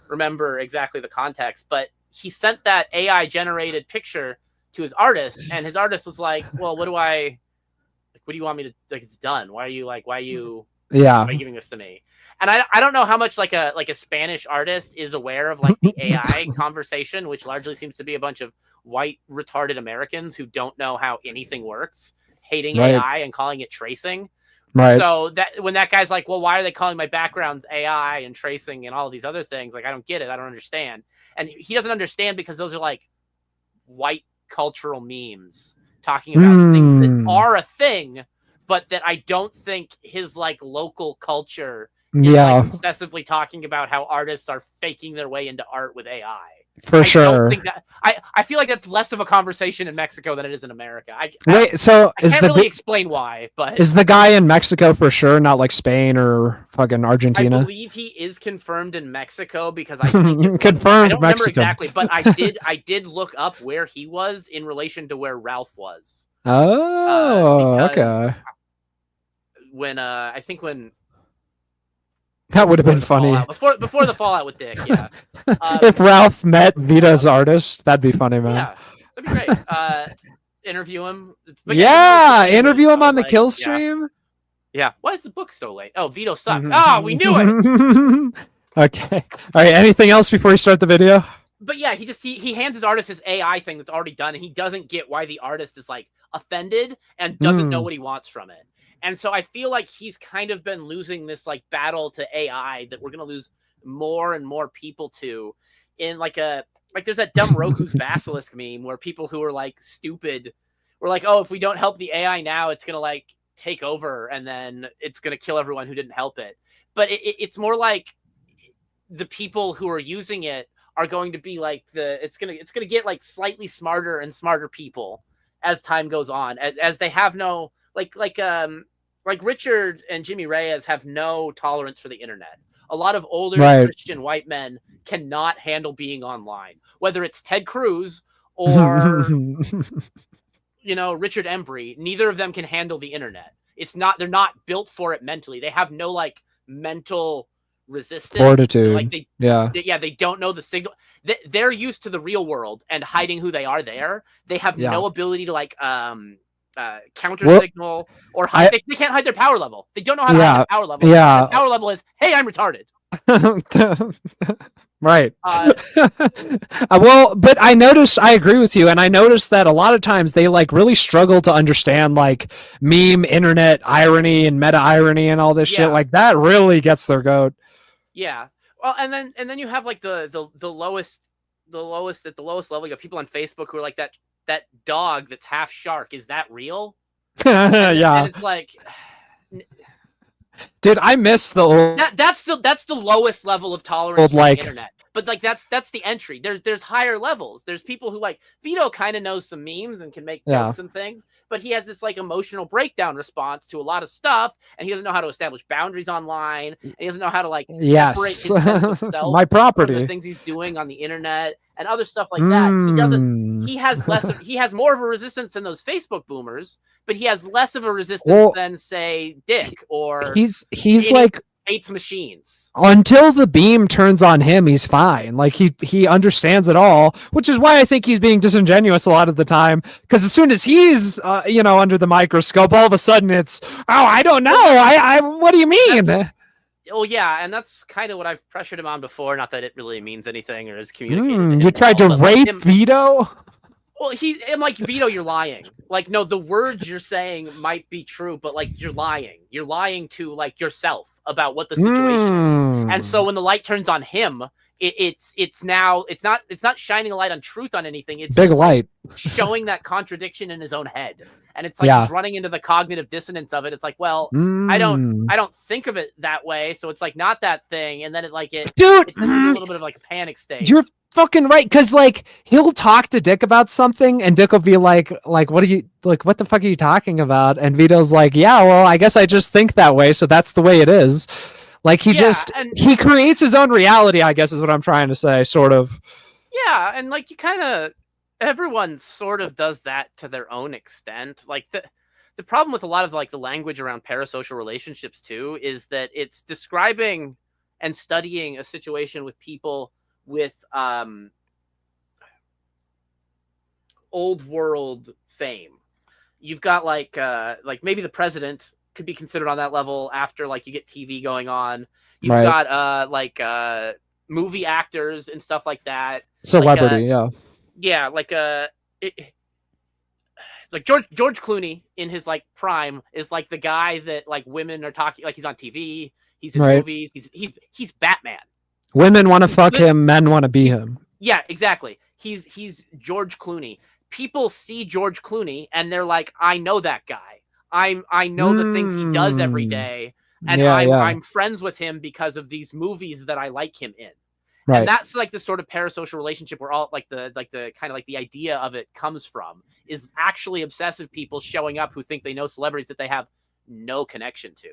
remember exactly the context, but he sent that AI generated picture to his artist, and his artist was like, "Well, what do you want me to like? It's done. Why are you giving this to me?" And I don't know how much like a Spanish artist is aware of like the AI conversation, which largely seems to be a bunch of white retarded Americans who don't know how anything works, hating AI and calling it tracing. Right. So that when that guy's like, well, why are they calling my backgrounds AI and tracing and all these other things? Like, I don't get it. I don't understand. And he doesn't understand because those are like white cultural memes talking about things that are a thing, but that I don't think his like local culture is like obsessively talking about how artists are faking their way into art with AI. For sure. I feel like that's less of a conversation in Mexico than it is in America. I can't really explain why, but is the guy in Mexico for sure, not like Spain or fucking Argentina? I believe he is confirmed in Mexico because I think confirmed. I don't Mexico. remember exactly, but I did look up where he was in relation to where Ralph was. Oh, okay. When that would have been funny. Before the fallout with Dick, yeah. If Ralph met Vita's artist, that'd be funny, man. Yeah, that'd be great. Interview him. But interview him on the kill stream. Yeah. Why is the book so late? Oh, Vito sucks. We knew it. Okay. All right. Anything else before you start the video? But yeah, he hands his artist his AI thing that's already done, and he doesn't get why the artist is like offended and doesn't know what he wants from it. And so I feel like he's kind of been losing this like battle to AI that we're going to lose more and more people to in like there's that dumb Roku's Basilisk meme where people who are like stupid were like, oh, if we don't help the AI now, it's going to like take over and then it's going to kill everyone who didn't help it. But it's more like the people who are using it are going to be like it's going to get like slightly smarter and smarter people as time goes on, as they have no like Richard and Jimmy Reyes have no tolerance for the internet. A lot of older Christian white men cannot handle being online, whether it's Ted Cruz or, Richard Embry. Neither of them can handle the internet. They're not built for it mentally. They have no like mental resistant. Fortitude. Like they don't know the signal. They're used to the real world and hiding who they are there. They have no ability to like counter signal or hide. They can't hide their power level. They don't know how to hide their power level. Yeah. The power level is, hey, I'm retarded. Right. Well, but I agree with you, and I noticed that a lot of times they like really struggle to understand like meme internet irony and meta irony and all this shit. Like that really gets their goat. Yeah. Well, and then you have like the lowest at the lowest level. You have people on Facebook who are like that dog that's half shark. Is that real? And it's like, dude, I miss the old. That's the lowest level of tolerance for the internet. But like that's the entry. There's higher levels. There's people who like Vito kind of knows some memes and can make jokes and things, but he has this like emotional breakdown response to a lot of stuff, and he doesn't know how to establish boundaries online. And he doesn't know how to like separate his sense of self my property from the things he's doing on the internet and other stuff like that. He doesn't. He has less. He has more of a resistance than those Facebook boomers, but he has less of a resistance than say Dick or he's like hates machines. Until the beam turns on him, he's fine. Like he understands it all, which is why I think he's being disingenuous a lot of the time. Because as soon as he's under the microscope, all of a sudden it's I don't know. I what do you mean? And that's kind of what I've pressured him on before. Not that it really means anything or is communicated. You tried to rape Vito? Well, I'm like, Vito, you're lying. Like, no, the words you're saying might be true, but like you're lying. You're lying to like yourself about what the situation is. And so when the light turns on him, it's not shining a light on truth on anything. It's big light showing that contradiction in his own head. And it's like he's running into the cognitive dissonance of it. It's like, well, I don't think of it that way, so it's like not that thing. And then it it's a little bit of like a panic state. You're fucking right, because like he'll talk to Dick about something, and Dick will be like, what the fuck are you talking about? And Vito's like, yeah, well, I guess I just think that way, so that's the way it is. Like he creates his own reality, I guess is what I'm trying to say, sort of. Yeah, and like everyone sort of does that to their own extent. Like the problem with a lot of like the language around parasocial relationships too is that it's describing and studying a situation with people with old world fame. You've got like maybe the president could be considered on that level after like you get TV going on. You've got movie actors and stuff like that. Celebrity, like George Clooney in his like prime is like the guy that like women are talking, like he's on TV, he's in movies, he's Batman. Women want to fuck him, men want to be him. Yeah, exactly. He's George Clooney. People see George Clooney and they're like, I know that guy. I know the things he does every day, and I'm friends with him because of these movies that I like him in. Right. And that's like the sort of parasocial relationship where all like the kind of like the idea of it comes from, is actually obsessive people showing up who think they know celebrities that they have no connection to.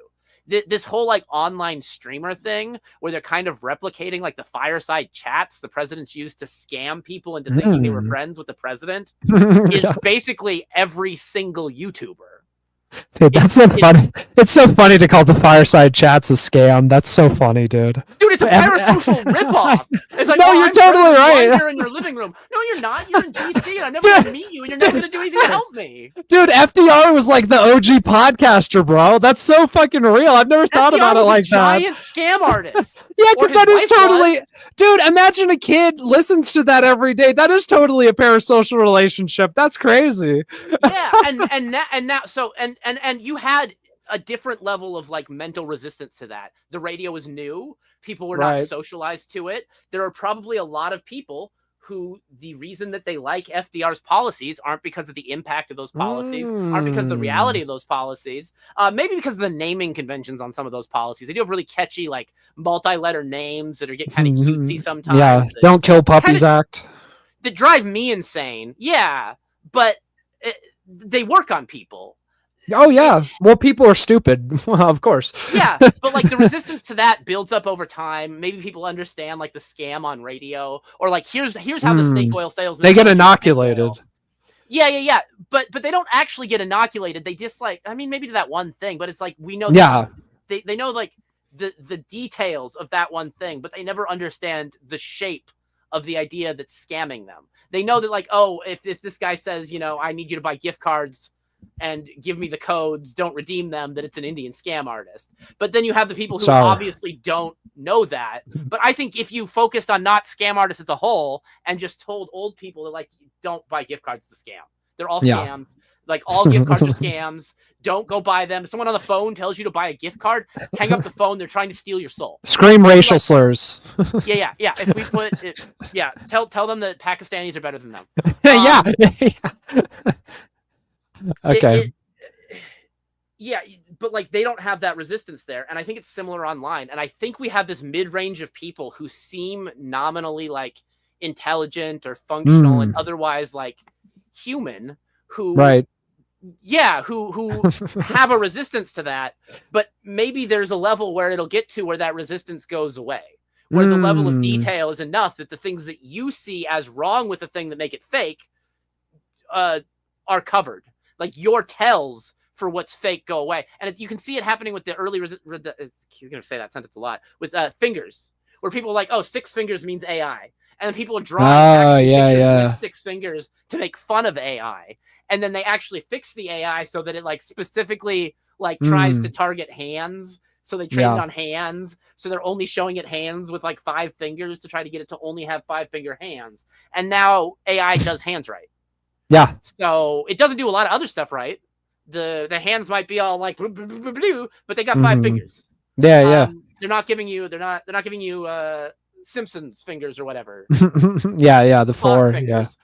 This whole like online streamer thing where they're kind of replicating like the fireside chats the presidents used to scam people into thinking they were friends with the president is basically every single YouTuber. Dude, that's so funny. It's so funny to call the fireside chats a scam. That's so funny, dude. Dude, it's a parasocial ripoff. It's like, no, you're totally right. You're in your living room. No, you're not. You're in DC, and I'm never going to meet you, and you're never going to do anything to help me. Dude, FDR was like the OG podcaster, bro. That's so fucking real. I've never thought about it like that. Giant scam artist. Yeah, because that is totally, dude. Imagine a kid listens to that every day. That is totally a parasocial relationship. That's crazy. Yeah, and you had a different level of like mental resistance to that. The radio was new. People were not socialized to it. There are probably a lot of people who the reason that they like FDR's policies aren't because of the impact of those policies, aren't because of the reality of those policies, maybe because of the naming conventions on some of those policies. They do have really catchy, like multi-letter names that get kind of cutesy sometimes. Yeah, Don't Kill Puppies Act. That drive me insane. Yeah, but they work on people. Oh, yeah. Well, people are stupid. Well, of course. Yeah, but like the resistance to that builds up over time. Maybe people understand like the scam on radio, or like here's how the snake oil sales. They get inoculated. Yeah. But they don't actually get inoculated. They just like, I mean, maybe to that one thing, but it's like we know. Yeah. They know like the details of that one thing, but they never understand the shape of the idea that's scamming them. They know that, like, oh, if this guy says, I need you to buy gift cards and give me the codes, don't redeem them, that it's an Indian scam artist. But then you have the people who obviously don't know that. But I think if you focused on not scam artists as a whole and just told old people that, like, don't buy gift cards to scam. They're all scams. Like, all gift cards are scams. Don't go buy them. If someone on the phone tells you to buy a gift card, hang up the phone. They're trying to steal your soul. Scream racial slurs. Yeah. If we put it, tell them that Pakistanis are better than them. Okay. But like, they don't have that resistance there, and I think it's similar online. And I think we have this mid-range of people who seem nominally like intelligent or functional and otherwise like human, who who have a resistance to that, but maybe there's a level where it'll get to where that resistance goes away, where the level of detail is enough that the things that you see as wrong with the thing that make it fake are covered. Like, your tells for what's fake go away. And you can see it happening with the early he's going to say that sentence a lot, with fingers, where people are like, oh, 6 fingers means AI. And then people are drawing pictures with 6 fingers to make fun of AI. And then they actually fix the AI so that it like specifically like tries to target hands. So they train it on hands. So they're only showing it hands with like 5 fingers to try to get it to only have 5-finger hands. And now AI does hands right. Yeah. So it doesn't do a lot of other stuff right. The hands might be all like blue, but they got 5 fingers. Yeah. They're not giving you Simpsons fingers or whatever. The 4 fingers.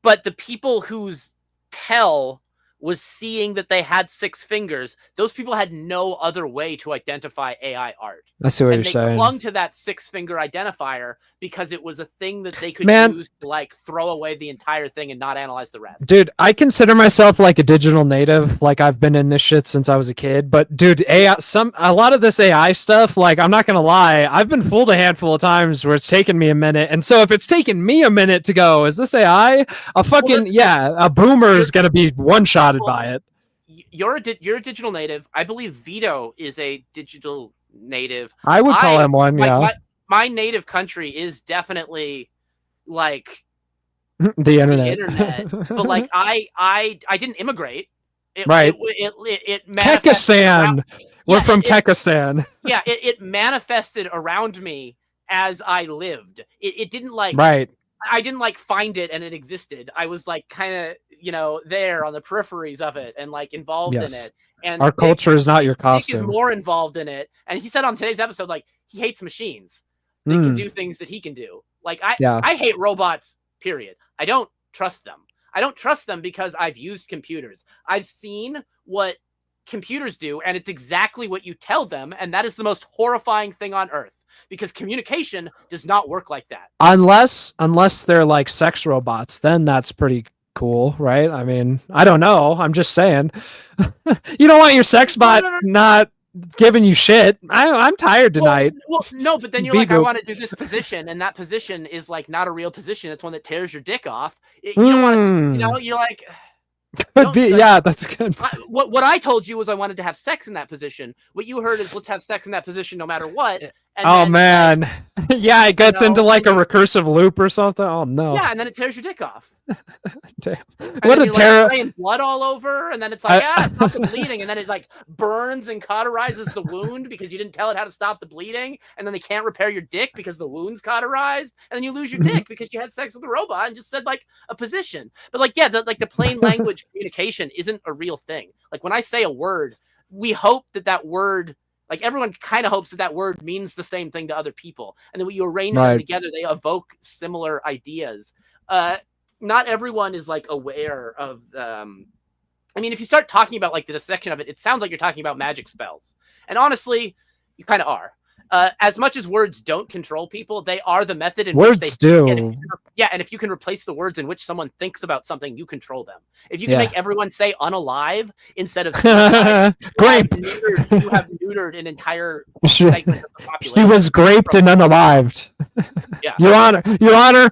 But the people whose tell was seeing that they had 6 fingers, those people had no other way to identify AI art. I see what you're saying. They clung to that 6-finger identifier because it was a thing that they could use to like throw away the entire thing and not analyze the rest. Dude, I consider myself like a digital native. Like, I've been in this shit since I was a kid. But dude, a lot of this AI stuff, like, I'm not gonna lie, I've been fooled a handful of times where it's taken me a minute. And so if it's taken me a minute to go, is this AI? A boomer is gonna be one-shotted by it. You're a digital native. I believe Vito is a digital native. I would call him one. My native country is definitely like the internet. But like, I didn't immigrate. It Kekistan. We're from Kekistan. It manifested around me as I lived. It didn't like I didn't like find it and it existed. I was like kind of, there on the peripheries of it and like involved in it. And our culture is not your costume. Nick is more involved in it. And he said on today's episode, like, he hates machines that can do things that he can do. Like, I hate robots, period. I don't trust them. I don't trust them because I've used computers. I've seen what computers do, and it's exactly what you tell them. And that is the most horrifying thing on earth. Because communication does not work like that. Unless they're like sex robots, then that's pretty cool, right? I mean, I don't know. I'm just saying. You don't want your sex bot not giving you shit. I'm tired tonight. Well, no, but then you're like, I want to do this position, and that position is like not a real position. It's one that tears your dick off. You don't want to, you're like... Could be, that's good. What I told you was I wanted to have sex in that position. What you heard is let's have sex in that position no matter what. And man. It gets into like a recursive loop or something. Oh no. Yeah, and then it tears your dick off. Damn. What a terror. Like, blood all over, and then it's like, stop the bleeding, and then it like burns and cauterizes the wound because you didn't tell it how to stop the bleeding, and then they can't repair your dick because the wound's cauterized, and then you lose your dick because you had sex with a robot and just said like a position. But like, the plain language communication isn't a real thing. Like, when I say a word, we hope that word, like, everyone kind of hopes that word means the same thing to other people, and then when you arrange them together, they evoke similar ideas. Not everyone is like aware of I mean, if you start talking about like the dissection of it, it sounds like you're talking about magic spells, and honestly, you kind of are. As much as words don't control people, they are the method in words which they do. And if you can replace the words in which someone thinks about something, you control them. If you can make everyone say unalive instead of grape, you have neutered an entire segment of the population. She was graped and unalived. Yeah. Your Honor,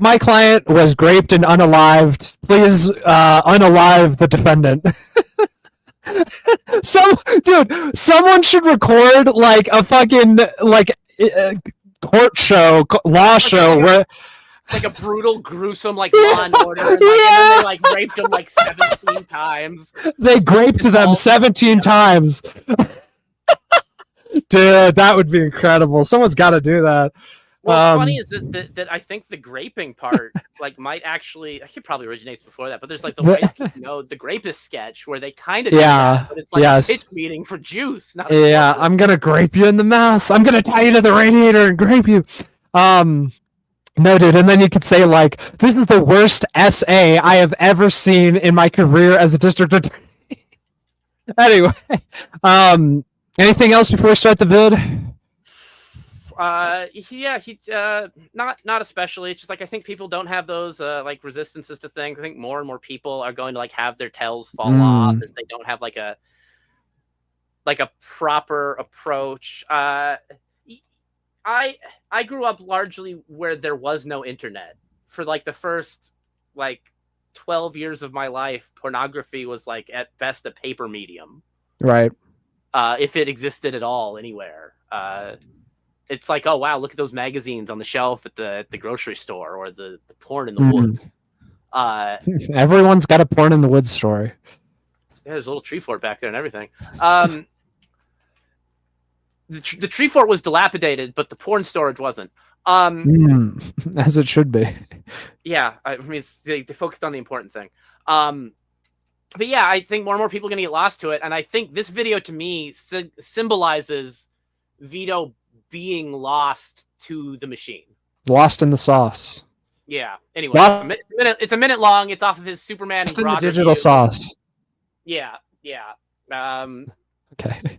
my client was graped and unalived. Please unalive the defendant. Someone should record like a fucking like court show, law show where like a brutal, gruesome, like Law and Order, and, like, and then they like raped him like 17 times. They graped them 17 times. Dude, that would be incredible. Someone's got to do that. What's funny is that I think the graping part like might actually, I think it probably originates before that, but there's like the the Grapist sketch where they kind of do that, but it's like a pitch meeting for juice. Not I'm gonna grape you in the mouth. I'm gonna tie you to the radiator and grape you. No, dude, and then you could say like, "This is the worst SA I have ever seen in my career as a district attorney." Anyway, anything else before we start the vid? Not especially. It's just like I think people don't have those like resistances to things. I think more and more people are going to like have their tails fall off as they don't have like a proper approach. I grew up largely where there was no internet. For like the first like 12 years of my life, pornography was like at best a paper medium. Right. If it existed at all anywhere. It's like, oh wow, look at those magazines on the shelf at the grocery store, or the porn in the woods. Everyone's got a porn in the woods story. Yeah, there's a little tree fort back there and everything. The tree fort was dilapidated, but the porn storage wasn't. As it should be. Yeah, I mean, they focused on the important thing. But yeah, I think more and more people are going to get lost to it, and I think this video to me symbolizes Vito being lost to the machine. Lost in the sauce. Yeah. Anyway, it's a minute long. It's off of his Superman in the digital sauce. Yeah. Okay.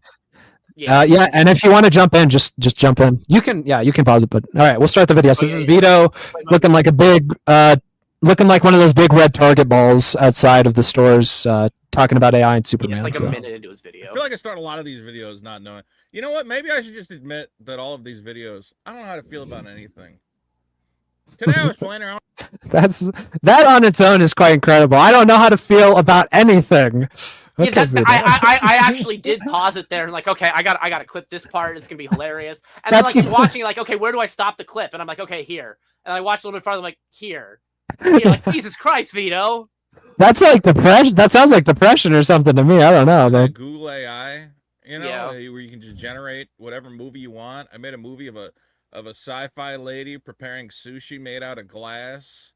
Yeah, and if you want to jump in, just jump in. You can pause it, but all right, we'll start the video. So this is Vito looking like looking like one of those big red Target balls outside of the stores, talking about AI and Superman. It's like a minute into his video. I feel like I start a lot of these videos not knowing. You know what? Maybe I should just admit that all of these videos, I don't know how to feel about anything. Today I was playing around. That on its own is quite incredible. I don't know how to feel about anything. Okay, I actually did pause it there and like, okay, I got to clip this part. It's gonna be hilarious. And then like watching, like, okay, where do I stop the clip? And I'm like, okay, here. And I watched a little bit farther. I'm like, here. And you're like, Jesus Christ, Vito. That's like depression. That sounds like depression or something to me. I don't know, man. Google AI, where you can just generate whatever movie you want. I made a movie of a sci-fi lady preparing sushi made out of glass.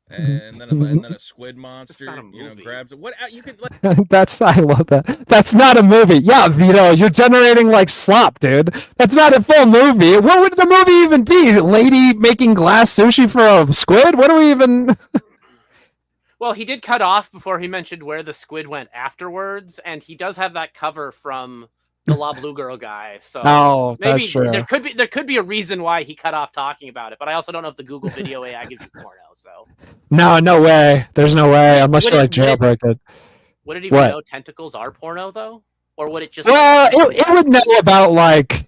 And then a squid monster, grabs it. What you could? I love that. That's not a movie. Yeah, Vito, you're generating like slop, dude. That's not a full movie. What would the movie even be? Lady making glass sushi for a squid? What do we even? Well, he did cut off before he mentioned where the squid went afterwards, and he does have that cover from the La Blue Girl guy. So maybe that's true. There could be a reason why he cut off talking about it, but I also don't know if the Google video AI gives you porno. So no way. There's no way unless you like jailbreak it. Would it even know tentacles are porno though, or would it just? Well, it would know about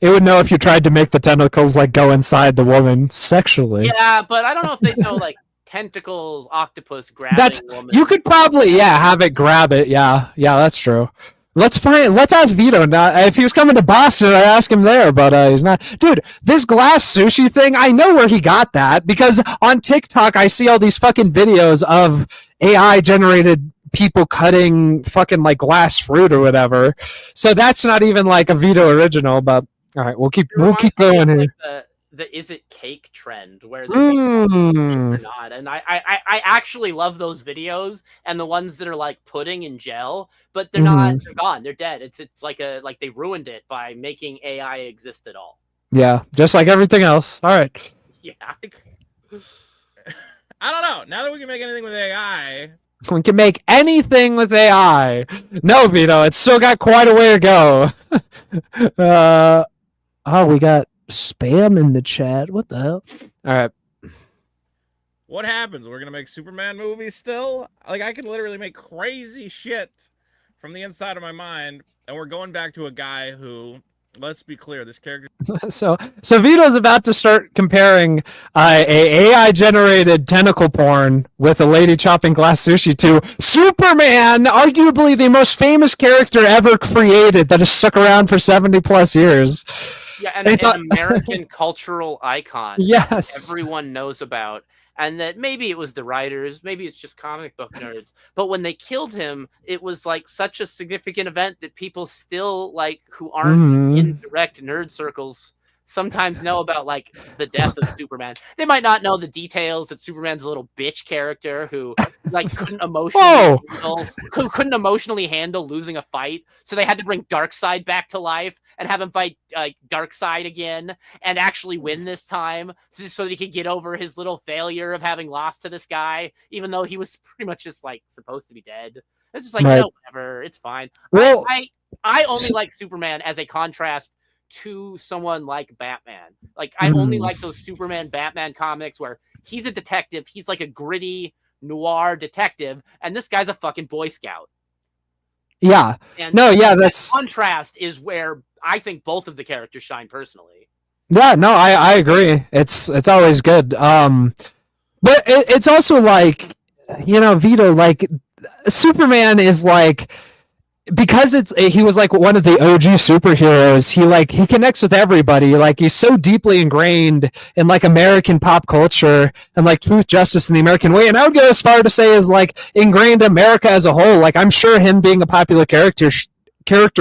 it would know if you tried to make the tentacles like go inside the woman sexually. Yeah, but I don't know if they know like tentacles, octopus grabbing woman. You could probably have it grab it. Yeah, that's true. Let's ask Vito now. If he was coming to Boston, I'd ask him there, but he's not. Dude, this glass sushi thing, I know where he got that, because on TikTok, I see all these fucking videos of AI-generated people cutting fucking like glass fruit or whatever. So that's not even like a Vito original, but all right, we'll keep going here. Like the is it cake trend where they're not, and I actually love those videos and the ones that are like pudding in gel, but they're not. They're gone. They're dead. It's like they ruined it by making AI exist at all. Yeah, just like everything else. All right. Yeah. I don't know. Now that we can make anything with AI. We can make anything with AI. No, Vito, it's still got quite a way to go. We got spam in the chat. What the hell? All right. What happens? We're gonna make Superman movies still? Like, I can literally make crazy shit from the inside of my mind, and we're going back to a guy who let's be clear. This character. So Vito's about to start comparing a AI generated tentacle porn with a lady chopping glass sushi to Superman, arguably the most famous character ever created that has stuck around for 70 plus years. Yeah, and an American cultural icon. Yes. That everyone knows about. And that maybe it was the writers, maybe it's just comic book nerds. But when they killed him, it was like such a significant event that people still like who aren't in direct nerd circles sometimes know about like the death of Superman. They might not know the details that Superman's a little bitch character who like couldn't emotionally handle losing a fight, so they had to bring Darkseid back to life and have him fight Darkseid again and actually win this time, so that he could get over his little failure of having lost to this guy, even though he was pretty much just like supposed to be dead. It's just like, right. You know, whatever, it's fine. Well, I only like Superman as a contrast to someone like Batman. Like, I only like those Superman Batman comics where he's a detective, he's like a gritty noir detective, and this guy's a fucking Boy Scout. Yeah. And that's contrast is where I think both of the characters shine personally. Yeah, no, I agree. It's always good. But it's also like, you know, Vito, like Superman is like, because he was like one of the OG superheroes, he connects with everybody. Like, he's so deeply ingrained in like American pop culture and like truth, justice, and the American way. And I would go as far to say is like ingrained America as a whole. Like, I'm sure him being a popular character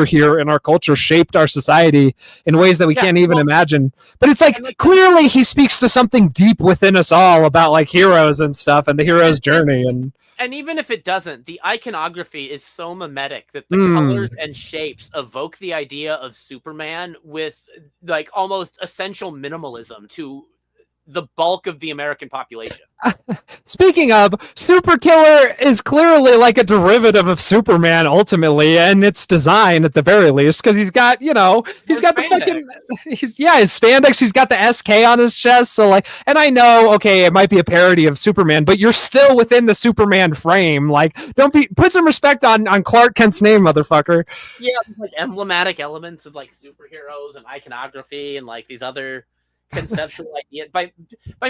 here in our culture shaped our society in ways that we can't even imagine. But it's like clearly he speaks to something deep within us all about like heroes and stuff and the hero's journey. And even if it doesn't, the iconography is so mimetic that the colors and shapes evoke the idea of Superman with like almost essential minimalism to the bulk of the American population. Speaking of, Super Killer is clearly like a derivative of Superman ultimately, and its design at the very least, because he's got, you know, he's got spandex. His spandex, he's got the SK on his chest, so like, and I know, okay, it might be a parody of Superman, but you're still within the Superman frame. Like, put some respect on Clark Kent's name, motherfucker. Yeah, like emblematic elements of like superheroes and iconography and like these other conceptual idea by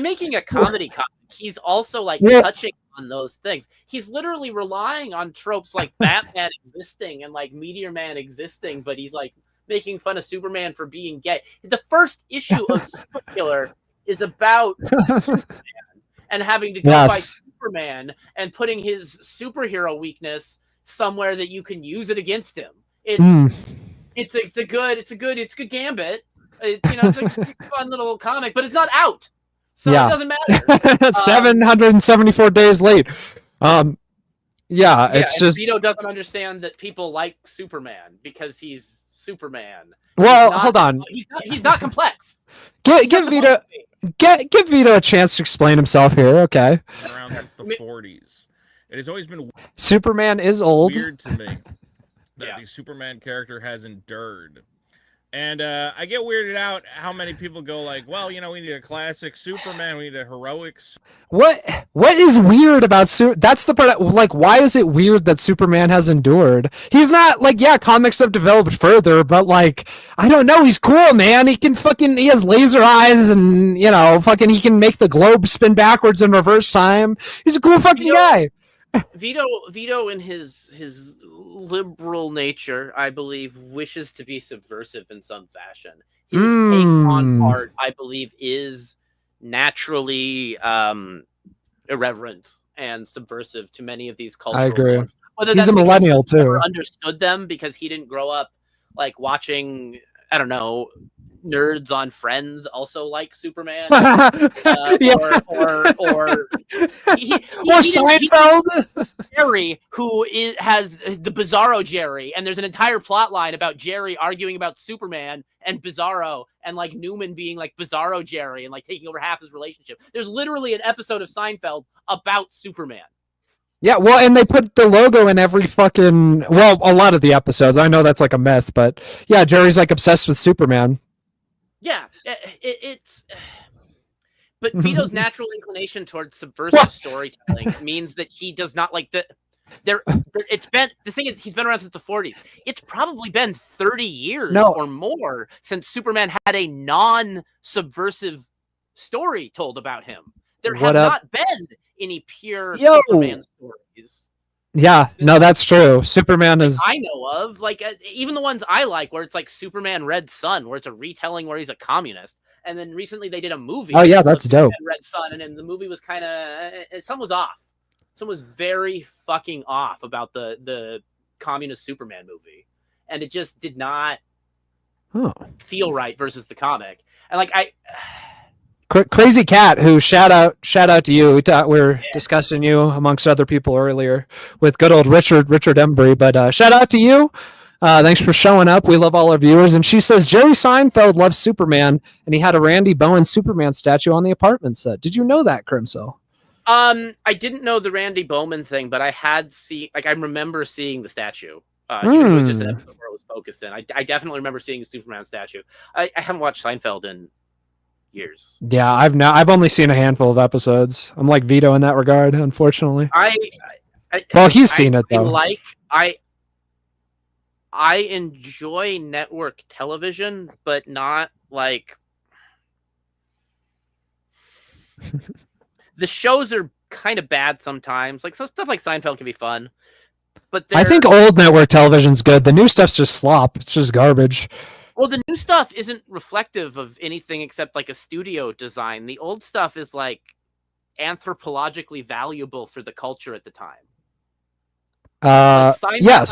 making a comedy comic. He's also like touching on those things. He's literally relying on tropes like Batman existing and like Meteor Man existing, but he's like making fun of Superman for being gay. The first issue of Super Killer is about Superman and having to go fight Superman and putting his superhero weakness somewhere that you can use it against him. It's a good gambit. It's a fun little comic, but it's not out, so it doesn't matter. 774 days late. It's just Vito doesn't understand that people like Superman because he's Superman. Well, hold on. He's not complex. Give Vito a chance to explain himself here. Okay. Around since the 40s, it has always been Superman is old. Weird to me that the Superman character has endured. And I get weirded out how many people go like, well, you know, we need a classic Superman, we need a heroic. What is weird about that's the part. Like, why is it weird that Superman has endured? He's not like, comics have developed further, but like, I don't know. He's cool, man. He has laser eyes, and you know, he can make the globe spin backwards in reverse time. He's a cool fucking guy. Vito in his liberal nature, I believe, wishes to be subversive in some fashion. His take on art, I believe, is naturally irreverent and subversive to many of these cultural I agree. norms. He's a millennial too. Never understood them because he didn't grow up like watching, I don't know, nerds on Friends also like Superman, or Seinfeld. Jerry, who has the Bizarro Jerry, and there's an entire plot line about Jerry arguing about Superman and Bizarro, and like Newman being like Bizarro Jerry and like taking over half his relationship. There's literally an episode of Seinfeld about Superman. Yeah, well, and they put the logo in every fucking, a lot of the episodes. I know that's like a myth, but yeah, Jerry's like obsessed with Superman. Yeah, it's. But Vito's natural inclination towards subversive storytelling means that he does not like the. It's been, the thing is, he's been around since the 40s. It's probably been 30 years or more since Superman had a non-subversive story told about him. There have not been any pure Superman stories. Yeah, no, that's true. Superman is, I know of, like, even the ones I like, where it's like Superman Red Sun, where it's a retelling where he's a communist. And then recently they did a movie. Oh yeah, that's dope. Red Sun, and then the movie was kind of, some was off. Some was very fucking off about the communist Superman movie, and it just did not feel right versus the comic. And like Crazy Cat, who shout out to you. We were discussing you amongst other people earlier with good old Richard Embry, but shout out to you. Thanks for showing up. We love all our viewers. And she says Jerry Seinfeld loves Superman, and he had a Randy Bowen Superman statue on the apartment set. Did you know that, Krimcl? I didn't know the Randy Bowman thing, but I had I remember seeing the statue. Even if it was just an episode where it was focused in. I definitely remember seeing a Superman statue. I haven't watched Seinfeld in years. Yeah, I've only seen a handful of episodes. I'm like Vito in that regard, unfortunately. He's seen it though. I enjoy network television, but not like the shows are kind of bad sometimes. Like some stuff like Seinfeld can be fun, but I think old network television's good. The new stuff's just slop. It's just garbage. Well, the new stuff isn't reflective of anything except like a studio design. The old stuff is like anthropologically valuable for the culture at the time. Yes,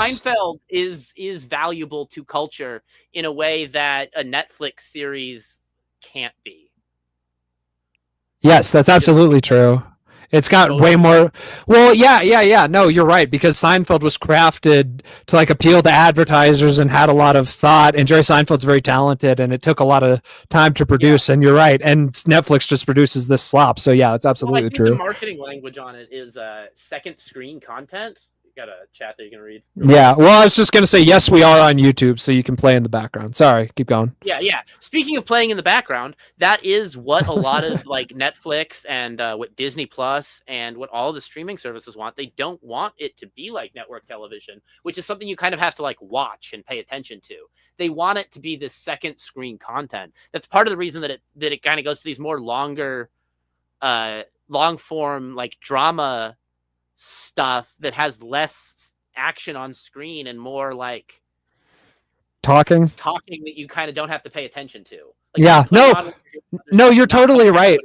Seinfeld is valuable to culture in a way that a Netflix series can't be. Yes, that's absolutely true. It's got way more. Well, yeah. No, you're right, because Seinfeld was crafted to like appeal to advertisers and had a lot of thought. And Jerry Seinfeld's very talented, and it took a lot of time to produce. Yeah. And you're right. And Netflix just produces this slop. So yeah, it's absolutely true. The marketing language on it is second screen content. Got a chat that you can read. Yeah, well, I was just gonna say yes, we are on YouTube, so you can play in the background. Sorry, keep going. Yeah. Speaking of playing in the background, that is what a lot of like Netflix and what Disney Plus and what all the streaming services want. They don't want it to be like network television, which is something you kind of have to like watch and pay attention to. They want it to be this second screen content. That's part of the reason that it kind of goes to these more longer, long form like drama stuff that has less action on screen and more like talking that you kind of don't have to pay attention to. Like, no, you're totally right.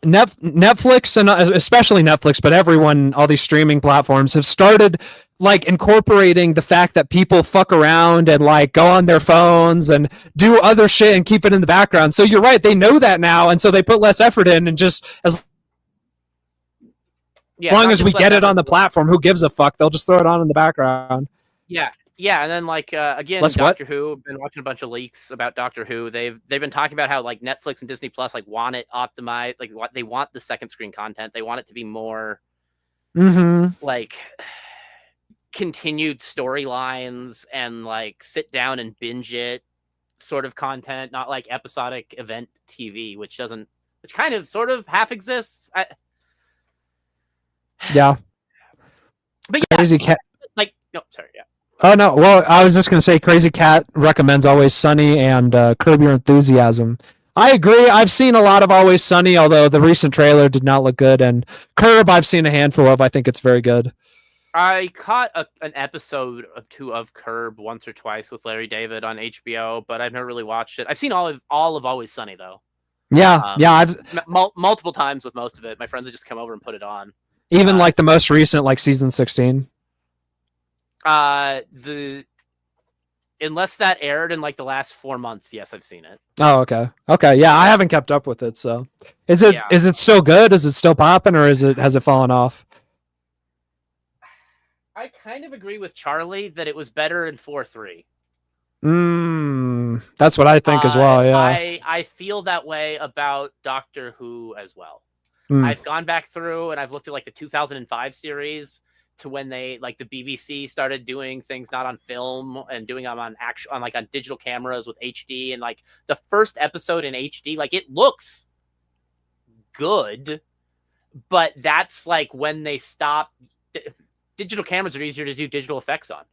Netflix, and especially Netflix, but everyone, all these streaming platforms have started like incorporating the fact that people fuck around and like go on their phones and do other shit and keep it in the background. So you're right, they know that now, and so they put less effort in, and just as long as we get it on the platform, who gives a fuck? They'll just throw it on in the background. Yeah, and then like again, Doctor Who. I've been watching a bunch of leaks about Doctor Who. They've been talking about how like Netflix and Disney Plus like want it optimized, like what they want the second screen content. They want it to be more like continued storylines and like sit down and binge it sort of content, not like episodic event TV, which kind of sort of half exists. Yeah. But yeah, Crazy Cat. Like, no, sorry, yeah. Oh, no. Well, I was just going to say Crazy Cat recommends Always Sunny and Curb Your Enthusiasm. I agree. I've seen a lot of Always Sunny, although the recent trailer did not look good. And Curb, I've seen a handful of. I think it's very good. I caught an episode or two of Curb once or twice with Larry David on HBO, but I've never really watched it. I've seen all of Always Sunny, though. Yeah, I've multiple times with most of it. My friends have just come over and put it on. Even like the most recent, like season 16. Unless that aired in like the last 4 months, yes, I've seen it. Oh, okay. Yeah, I haven't kept up with it. So, is it still good? Is it still popping, or has it fallen off? I kind of agree with Charlie that it was better in 4-3. That's what I think as well. Yeah, I feel that way about Doctor Who as well. I've gone back through and I've looked at like the 2005 series to when they like the BBC started doing things not on film and doing them on digital cameras with HD, and like the first episode in HD, like it looks good, but that's like when they stopped. digital cameras are easier to do digital effects on.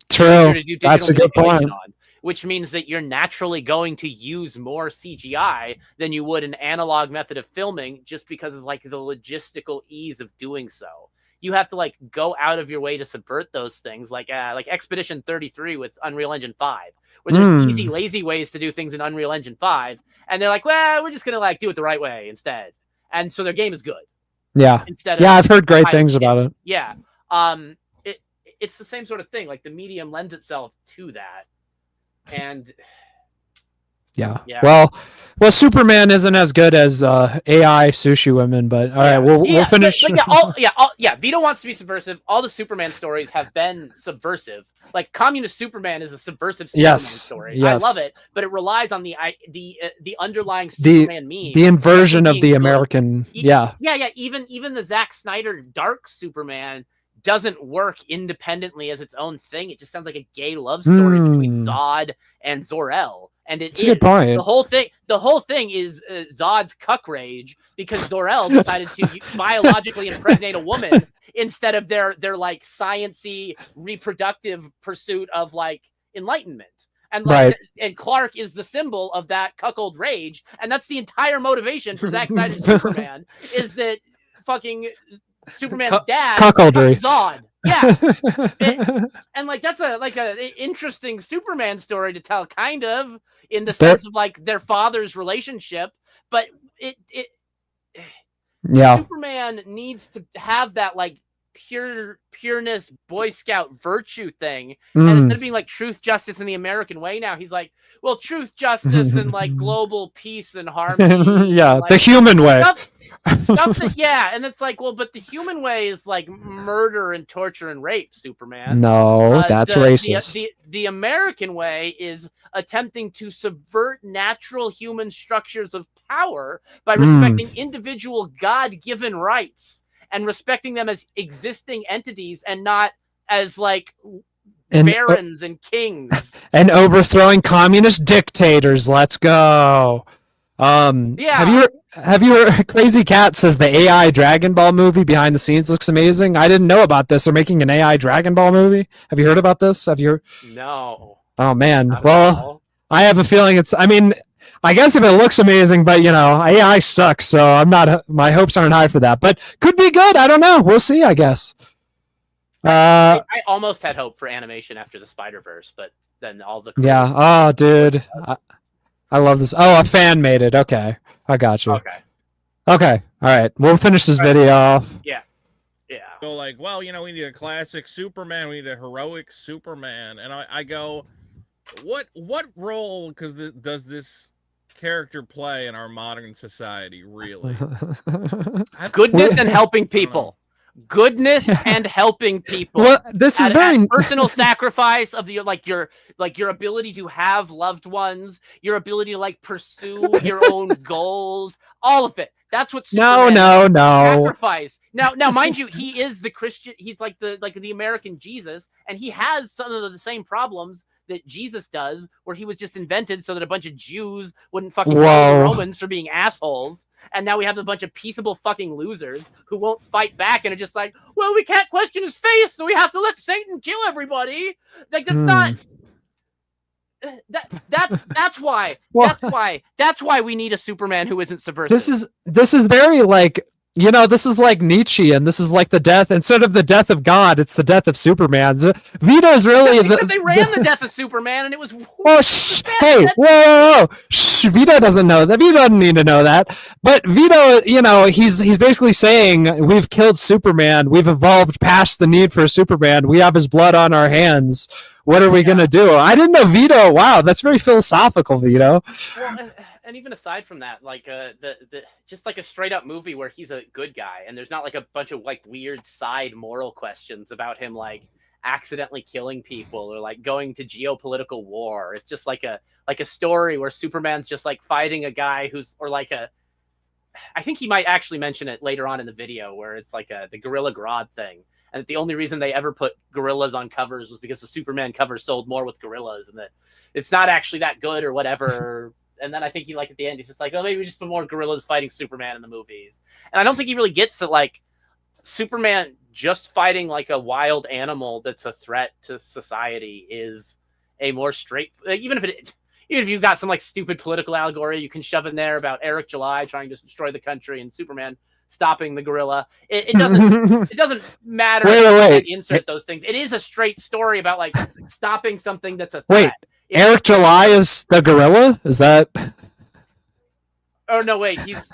True. That's a good point. On, which means that you're naturally going to use more CGI than you would an analog method of filming, just because of like the logistical ease of doing so. You have to like go out of your way to subvert those things, like Expedition 33 with Unreal Engine 5, where there's easy, lazy ways to do things in Unreal Engine 5, and they're like, well, we're just gonna like do it the right way instead, and so their game is good. Yeah. Instead of I've heard great things about it. Yeah. It's the same sort of thing. Like the medium lends itself to that, and yeah. Well, Superman isn't as good as AI sushi women, but all right, we'll finish. But Vito wants to be subversive. All the Superman stories have been subversive. Like Communist Superman is a subversive Superman story. Yes. I love it, but it relies on the underlying Superman meme, the inversion of the American. Yeah. Even the Zack Snyder Dark Superman doesn't work independently as its own thing. It just sounds like a gay love story between Zod and Zor-El. And it's a good point. The whole thing is Zod's cuck rage because Zor-El decided to biologically impregnate a woman instead of their like sciencey reproductive pursuit of like enlightenment. And like, and Clark is the symbol of that cuckold rage, and that's the entire motivation for Zack Snyder's Superman is that fucking Superman's dad cuckoldry. Zod. Yeah. And like that's a interesting Superman story to tell, kind of, in the sense of like their father's relationship, but Superman needs to have that like pureness Boy Scout virtue thing, and instead of being like truth, justice, and the American way, now he's like, well, truth, justice, and like global peace and harmony. Like, the human way. Stuff that, and it's like, well, but the human way is like murder and torture and rape, Superman. No, that's racist. The American way is attempting to subvert natural human structures of power by respecting individual God-given rights and respecting them as existing entities and not as like barons and kings. And overthrowing communist dictators. Let's go. Have you heard Crazy Cat says the AI Dragon Ball movie behind the scenes looks amazing? I didn't know about this. They're making an AI Dragon Ball movie. Have you heard about this? No. Oh man. Well, I have a feeling I guess if it looks amazing, but AI sucks, so my hopes aren't high for that. But could be good. I don't know. We'll see, I guess. I almost had hope for animation after the Spider-Verse, but then all the oh dude. I love this. Oh, a fan made it. Okay. I got you. Okay. All right. We'll finish this video off. Yeah. So like, well, we need a classic Superman. We need a heroic Superman. And I go, what role does this character play in our modern society, really? Goodness and helping people. Goodness and helping people. Well, this is very personal sacrifice of your ability to have loved ones, your ability to like pursue your own goals, all of it. That's what Superman sacrifice. Now, mind you, he is the Christian. He's like the American Jesus, and he has some of the same problems that Jesus does, where he was just invented so that a bunch of Jews wouldn't fucking kill the Romans for being assholes. And now we have a bunch of peaceable fucking losers who won't fight back and are just like, well, we can't question his face, so we have to let Satan kill everybody. Like that's not. That's why. That's why we need a Superman who isn't subversive. This is very like. This is like Nietzsche, and this is like the death. Instead of the death of God, it's the death of Superman. Vito's really. They ran the death of Superman, and it was. Oh, hey, whoa! Vito doesn't know that. Vito doesn't need to know that. But Vito, he's basically saying we've killed Superman. We've evolved past the need for a Superman. We have his blood on our hands. What are we gonna do? I didn't know Vito. Wow, that's very philosophical, Vito. Well, and even aside from that, like just like a straight up movie where he's a good guy, and there's not like a bunch of like weird side moral questions about him like accidentally killing people or like going to geopolitical war. It's just like a story where Superman's just like fighting a guy I think he might actually mention it later on in the video, where it's like the Gorilla Grodd thing. And the only reason they ever put gorillas on covers was because the Superman cover sold more with gorillas, and that it's not actually that good or whatever. And then I think at the end, he's just like, oh, maybe we just put more gorillas fighting Superman in the movies. And I don't think he really gets that, like, Superman just fighting like a wild animal that's a threat to society is a more straight. Like, even if you've got some like stupid political allegory you can shove in there about Eric July trying to destroy the country and Superman stopping the gorilla, it doesn't matter. Wait. Insert those things. It is a straight story about like stopping something that's a threat. Eric July is the gorilla? Is that? Oh no, wait. He's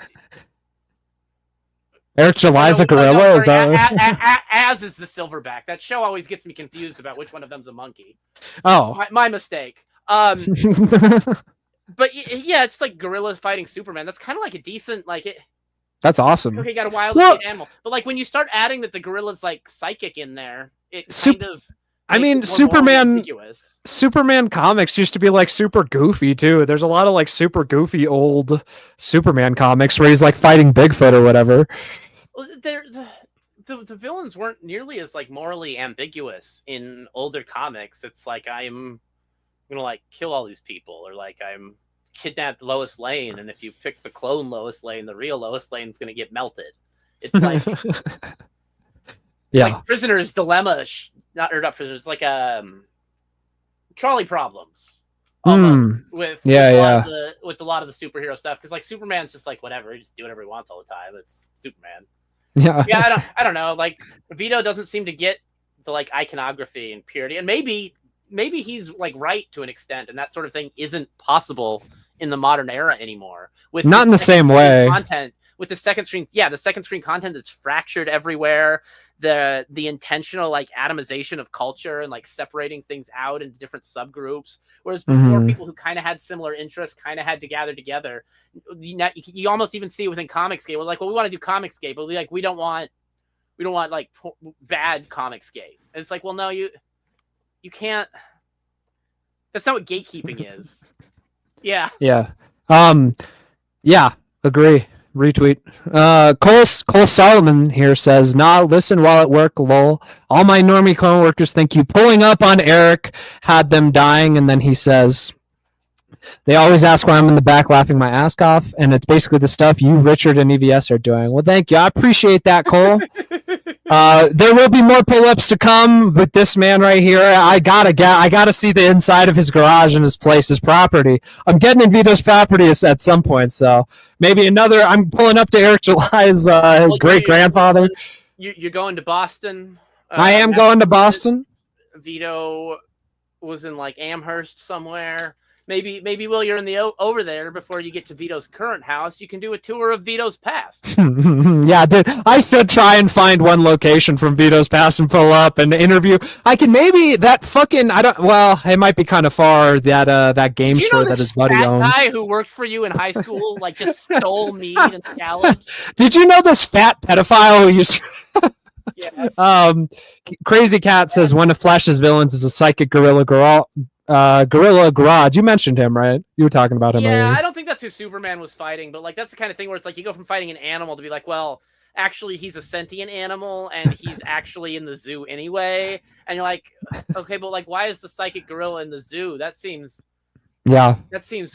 Eric July's a gorilla? Is that as is the silverback? That show always gets me confused about which one of them's a monkey. Oh, my mistake. But yeah, it's like gorillas fighting Superman. That's kind of like a decent That's awesome. Okay, got a wild animal, but like when you start adding that the gorilla's like psychic in there, it kind of. I mean, Superman comics used to be like super goofy too. There's a lot of like super goofy old Superman comics where he's like fighting Bigfoot or whatever. Well, the villains weren't nearly as like morally ambiguous in older comics. It's like I'm gonna like kill all these people, or like I'm kidnapped Lois Lane, and if you pick the clone Lois Lane, the real Lois Lane's gonna get melted. It's like like Prisoner's Dilemma. Not prisoners. It's like trolley problems with a lot of the superhero stuff, because like Superman's just like whatever, he just do whatever he wants all the time. It's Superman. Yeah, I don't know. Like Vito doesn't seem to get the like iconography and purity, and maybe he's like right to an extent, and that sort of thing isn't possible in the modern era anymore. With not in the same way. Content with the second screen, the second screen content that's fractured everywhere. The intentional like atomization of culture and like separating things out into different subgroups, whereas before people who kind of had similar interests kind of had to gather together. You almost even see it within Comicsgate. We're like, well, we want to do Comicsgate, but we don't want like bad Comicsgate. And it's like, well, no, you can't. That's not what gatekeeping is. Yeah. Agree. Retweet. Cole Solomon here says, "Nah, listen while at work, lol. All my normie coworkers think you pulling up on Eric had them dying." And then he says, "They always ask why I'm in the back laughing my ass off, and it's basically the stuff you, Richard, and EVS are doing." Well, thank you. I appreciate that, Cole. There will be more pull-ups to come with this man right here. I gotta see the inside of his garage and his place, his property. I'm getting in Vito's property at some point, so maybe another. I'm pulling up to Eric July's great grandfather. You're going to Boston. I am going to Boston. Vito was in like Amherst somewhere. Maybe while you're in the over there before you get to Vito's current house, you can do a tour of Vito's past. Yeah, dude, I should try and find one location from Vito's past and pull up and interview. I can maybe that fucking it might be kind of far, that game store that his buddy owns. Guy who worked for you in high school like just stole meat and scallops. Did you know this fat pedophile who used to Yeah. Crazy Cat says one of Flash's villains is a psychic gorilla Garage. You mentioned him, right? You were talking about him earlier. I don't think that's who Superman was fighting, but like that's the kind of thing where it's like you go from fighting an animal to be like, well, actually he's a sentient animal and he's actually in the zoo anyway. And you're like, okay, but like why is the psychic gorilla in the zoo? That seems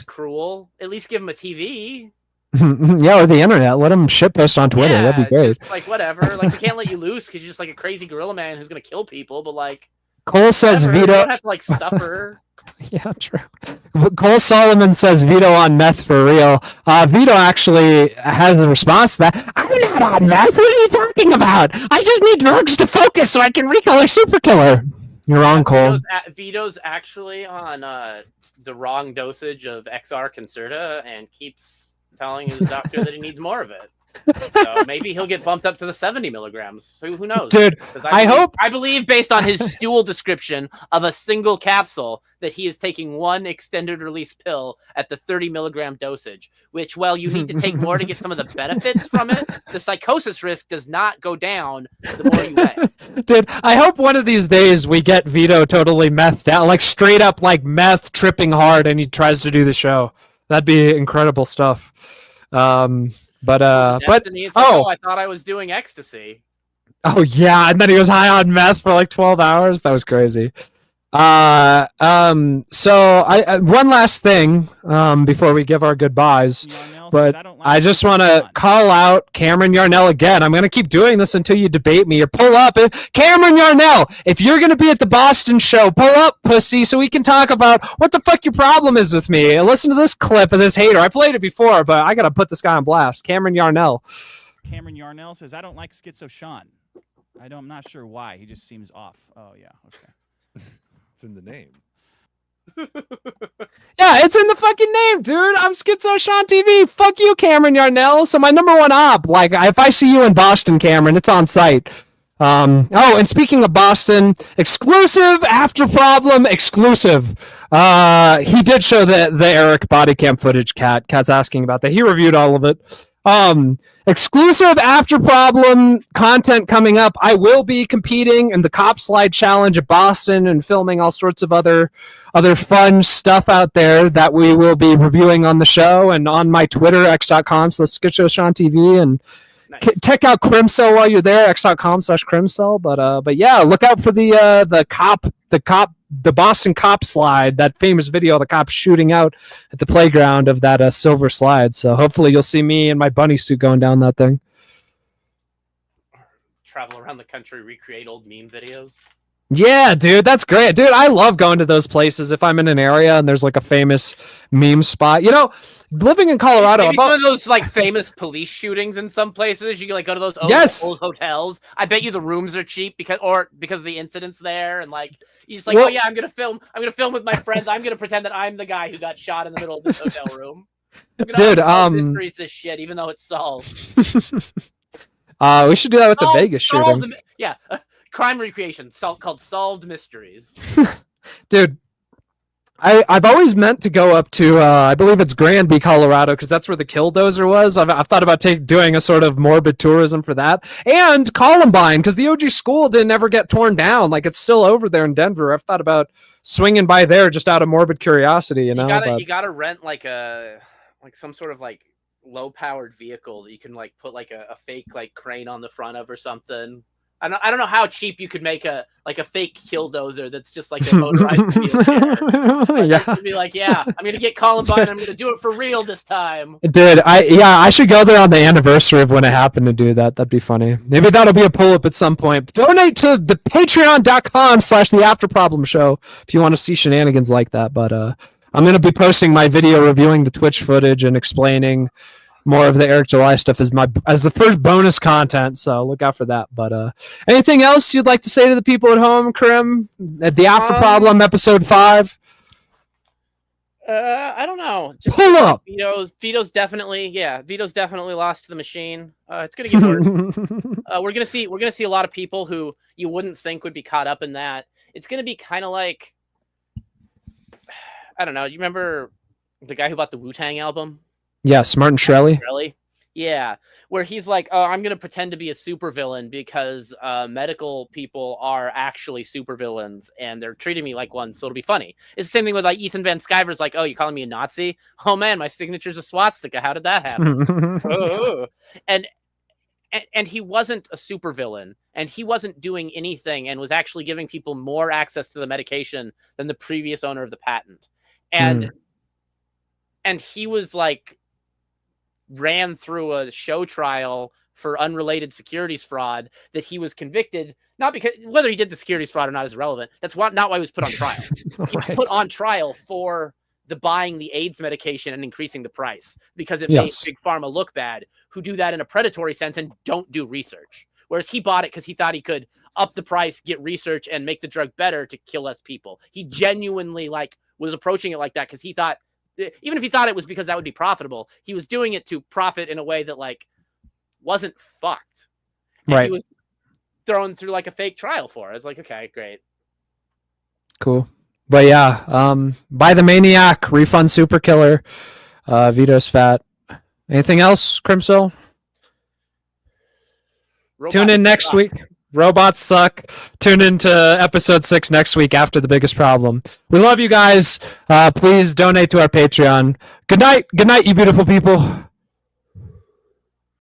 cruel. At least give him a TV. Or the internet. Let him shitpost on Twitter. That'd be great. Like whatever. Like we can't let you loose because you're just like a crazy gorilla man who's gonna kill people, but like Cole says Vito. You don't have to like suffer. Yeah, true. Cole Solomon says Vito on meth for real. Vito actually has a response to that. I'm not on meth. What are you talking about? I just need drugs to focus so I can recolor Super Killer. You're wrong, Cole. Vito's actually on the wrong dosage of XR Concerta and keeps telling his doctor that he needs more of it. So maybe he'll get bumped up to the 70 milligrams. Who knows? Dude, I believe based on his stool description of a single capsule that he is taking one extended release pill at the 30 milligram dosage, which, well, you need to take more to get some of the benefits from it. The psychosis risk does not go down the more you weigh. Dude, I hope one of these days we get Vito totally methed out, like straight up like meth tripping hard, and he tries to do the show. That'd be incredible stuff. I thought I was doing ecstasy. Oh yeah, and then he was high on meth for like 12 hours. That was crazy. So I one last thing before we give our goodbyes, but I just want to call out Cameron Yarnell again. I'm going to keep doing this until you debate me or pull up. Cameron Yarnell, if you're going to be at the Boston show, pull up, pussy, so we can talk about what the fuck your problem is with me. Listen to this clip of this hater. I played it before, but I got to put this guy on blast. Cameron Yarnell. Cameron Yarnell says, I don't like SchizoSean. I'm not sure why. He just seems off. Oh, yeah. Okay. It's in the name. Yeah, it's in the fucking name, dude. I'm SchizoSeanTV. Fuck you, Cameron Yarnell. So my number one op, like, if I see you in Boston, Cameron, it's on site. And speaking of Boston, exclusive After Problem exclusive. He did show the Eric body cam footage. Cat's asking about that. He reviewed all of it. Exclusive After Problem content coming up. I will be competing in the Cop Slide Challenge at Boston and filming all sorts of other fun stuff out there that we will be reviewing on the show and on my Twitter, x.com/SchizoSeanTV, and Nice. check out Krimcl while you're there, x.com/Krimcl. But yeah, look out for the Boston Cop Slide, that famous video of the cops shooting out at the playground of that silver slide. So hopefully you'll see me in my bunny suit going down that thing. Travel around the country, recreate old meme videos. Yeah, dude, that's great. Dude, I love going to those places if I'm in an area and there's like a famous meme spot. You know, living in Colorado, Maybe some of those like famous police shootings in some places. You can like go to those old hotels. I bet you the rooms are cheap because of the incidents there, and like you just like, oh yeah, I'm gonna film with my friends. I'm gonna pretend that I'm the guy who got shot in the middle of this hotel room. Dude, mysteries this shit, even though it's solved. We should do that with the Vegas shooting. Yeah. Crime recreation called Solved Mysteries. Dude, I've always meant to go up to, I believe it's Granby, Colorado, because that's where the Killdozer was. I've thought about doing a sort of morbid tourism for that. And Columbine, because the OG school didn't ever get torn down. Like, it's still over there in Denver. I've thought about swinging by there just out of morbid curiosity, you know? You gotta rent, like, some sort of, like, low-powered vehicle that you can, like, put, like, a fake, like, crane on the front of or something. I don't know how cheap you could make a fake Killdozer that's just like a motorized wheelchair. Yeah, be like, yeah, I'm gonna get Columbine. I'm gonna do it for real this time. Dude, I should go there on the anniversary of when it happened to do that. That'd be funny. Maybe that'll be a pull up at some point. Donate to the patreon.com/the After Problem Show if you want to see shenanigans like that. But I'm gonna be posting my video reviewing the Twitch footage and explaining more of the Eric July stuff as the first bonus content, so look out for that. But anything else you'd like to say to the people at home, Krim? At the After Problem, episode 5. I don't know. Just pull up. Vito's definitely lost to the machine. It's gonna get worse. We're gonna see a lot of people who you wouldn't think would be caught up in that. It's gonna be kind of like, I don't know. You remember the guy who bought the Wu-Tang album? Yes, Martin Shkreli. Yeah, where he's like, oh, I'm going to pretend to be a supervillain because medical people are actually supervillains and they're treating me like one, so it'll be funny. It's the same thing with like Ethan Van Sciver's like, oh, you calling me a Nazi? Oh man, my signature's a swastika. How did that happen? Oh. And he wasn't a supervillain, and he wasn't doing anything and was actually giving people more access to the medication than the previous owner of the patent. And he was like, ran through a show trial for unrelated securities fraud that he was convicted, not because whether he did the securities fraud or not is irrelevant. That's not why he was put on trial. He was put on trial for the buying the AIDS medication and increasing the price because it made Big Pharma look bad, who do that in a predatory sense and don't do research. Whereas he bought it because he thought he could up the price, get research, and make the drug better to kill less people. He genuinely was approaching it like that because he thought, even if he thought it was because that would be profitable, he was doing it to profit in a way that wasn't fucked. And he was thrown through a fake trial for it. It's like, okay, great. Cool. But yeah, buy the Maniac, refund Super Killer, Vito's fat. Anything else, Krimcl? Tune in next week. Robots suck. Tune into episode 6 next week after the biggest problem. We love you guys. Please donate to our Patreon. Good night. Good night, you beautiful people.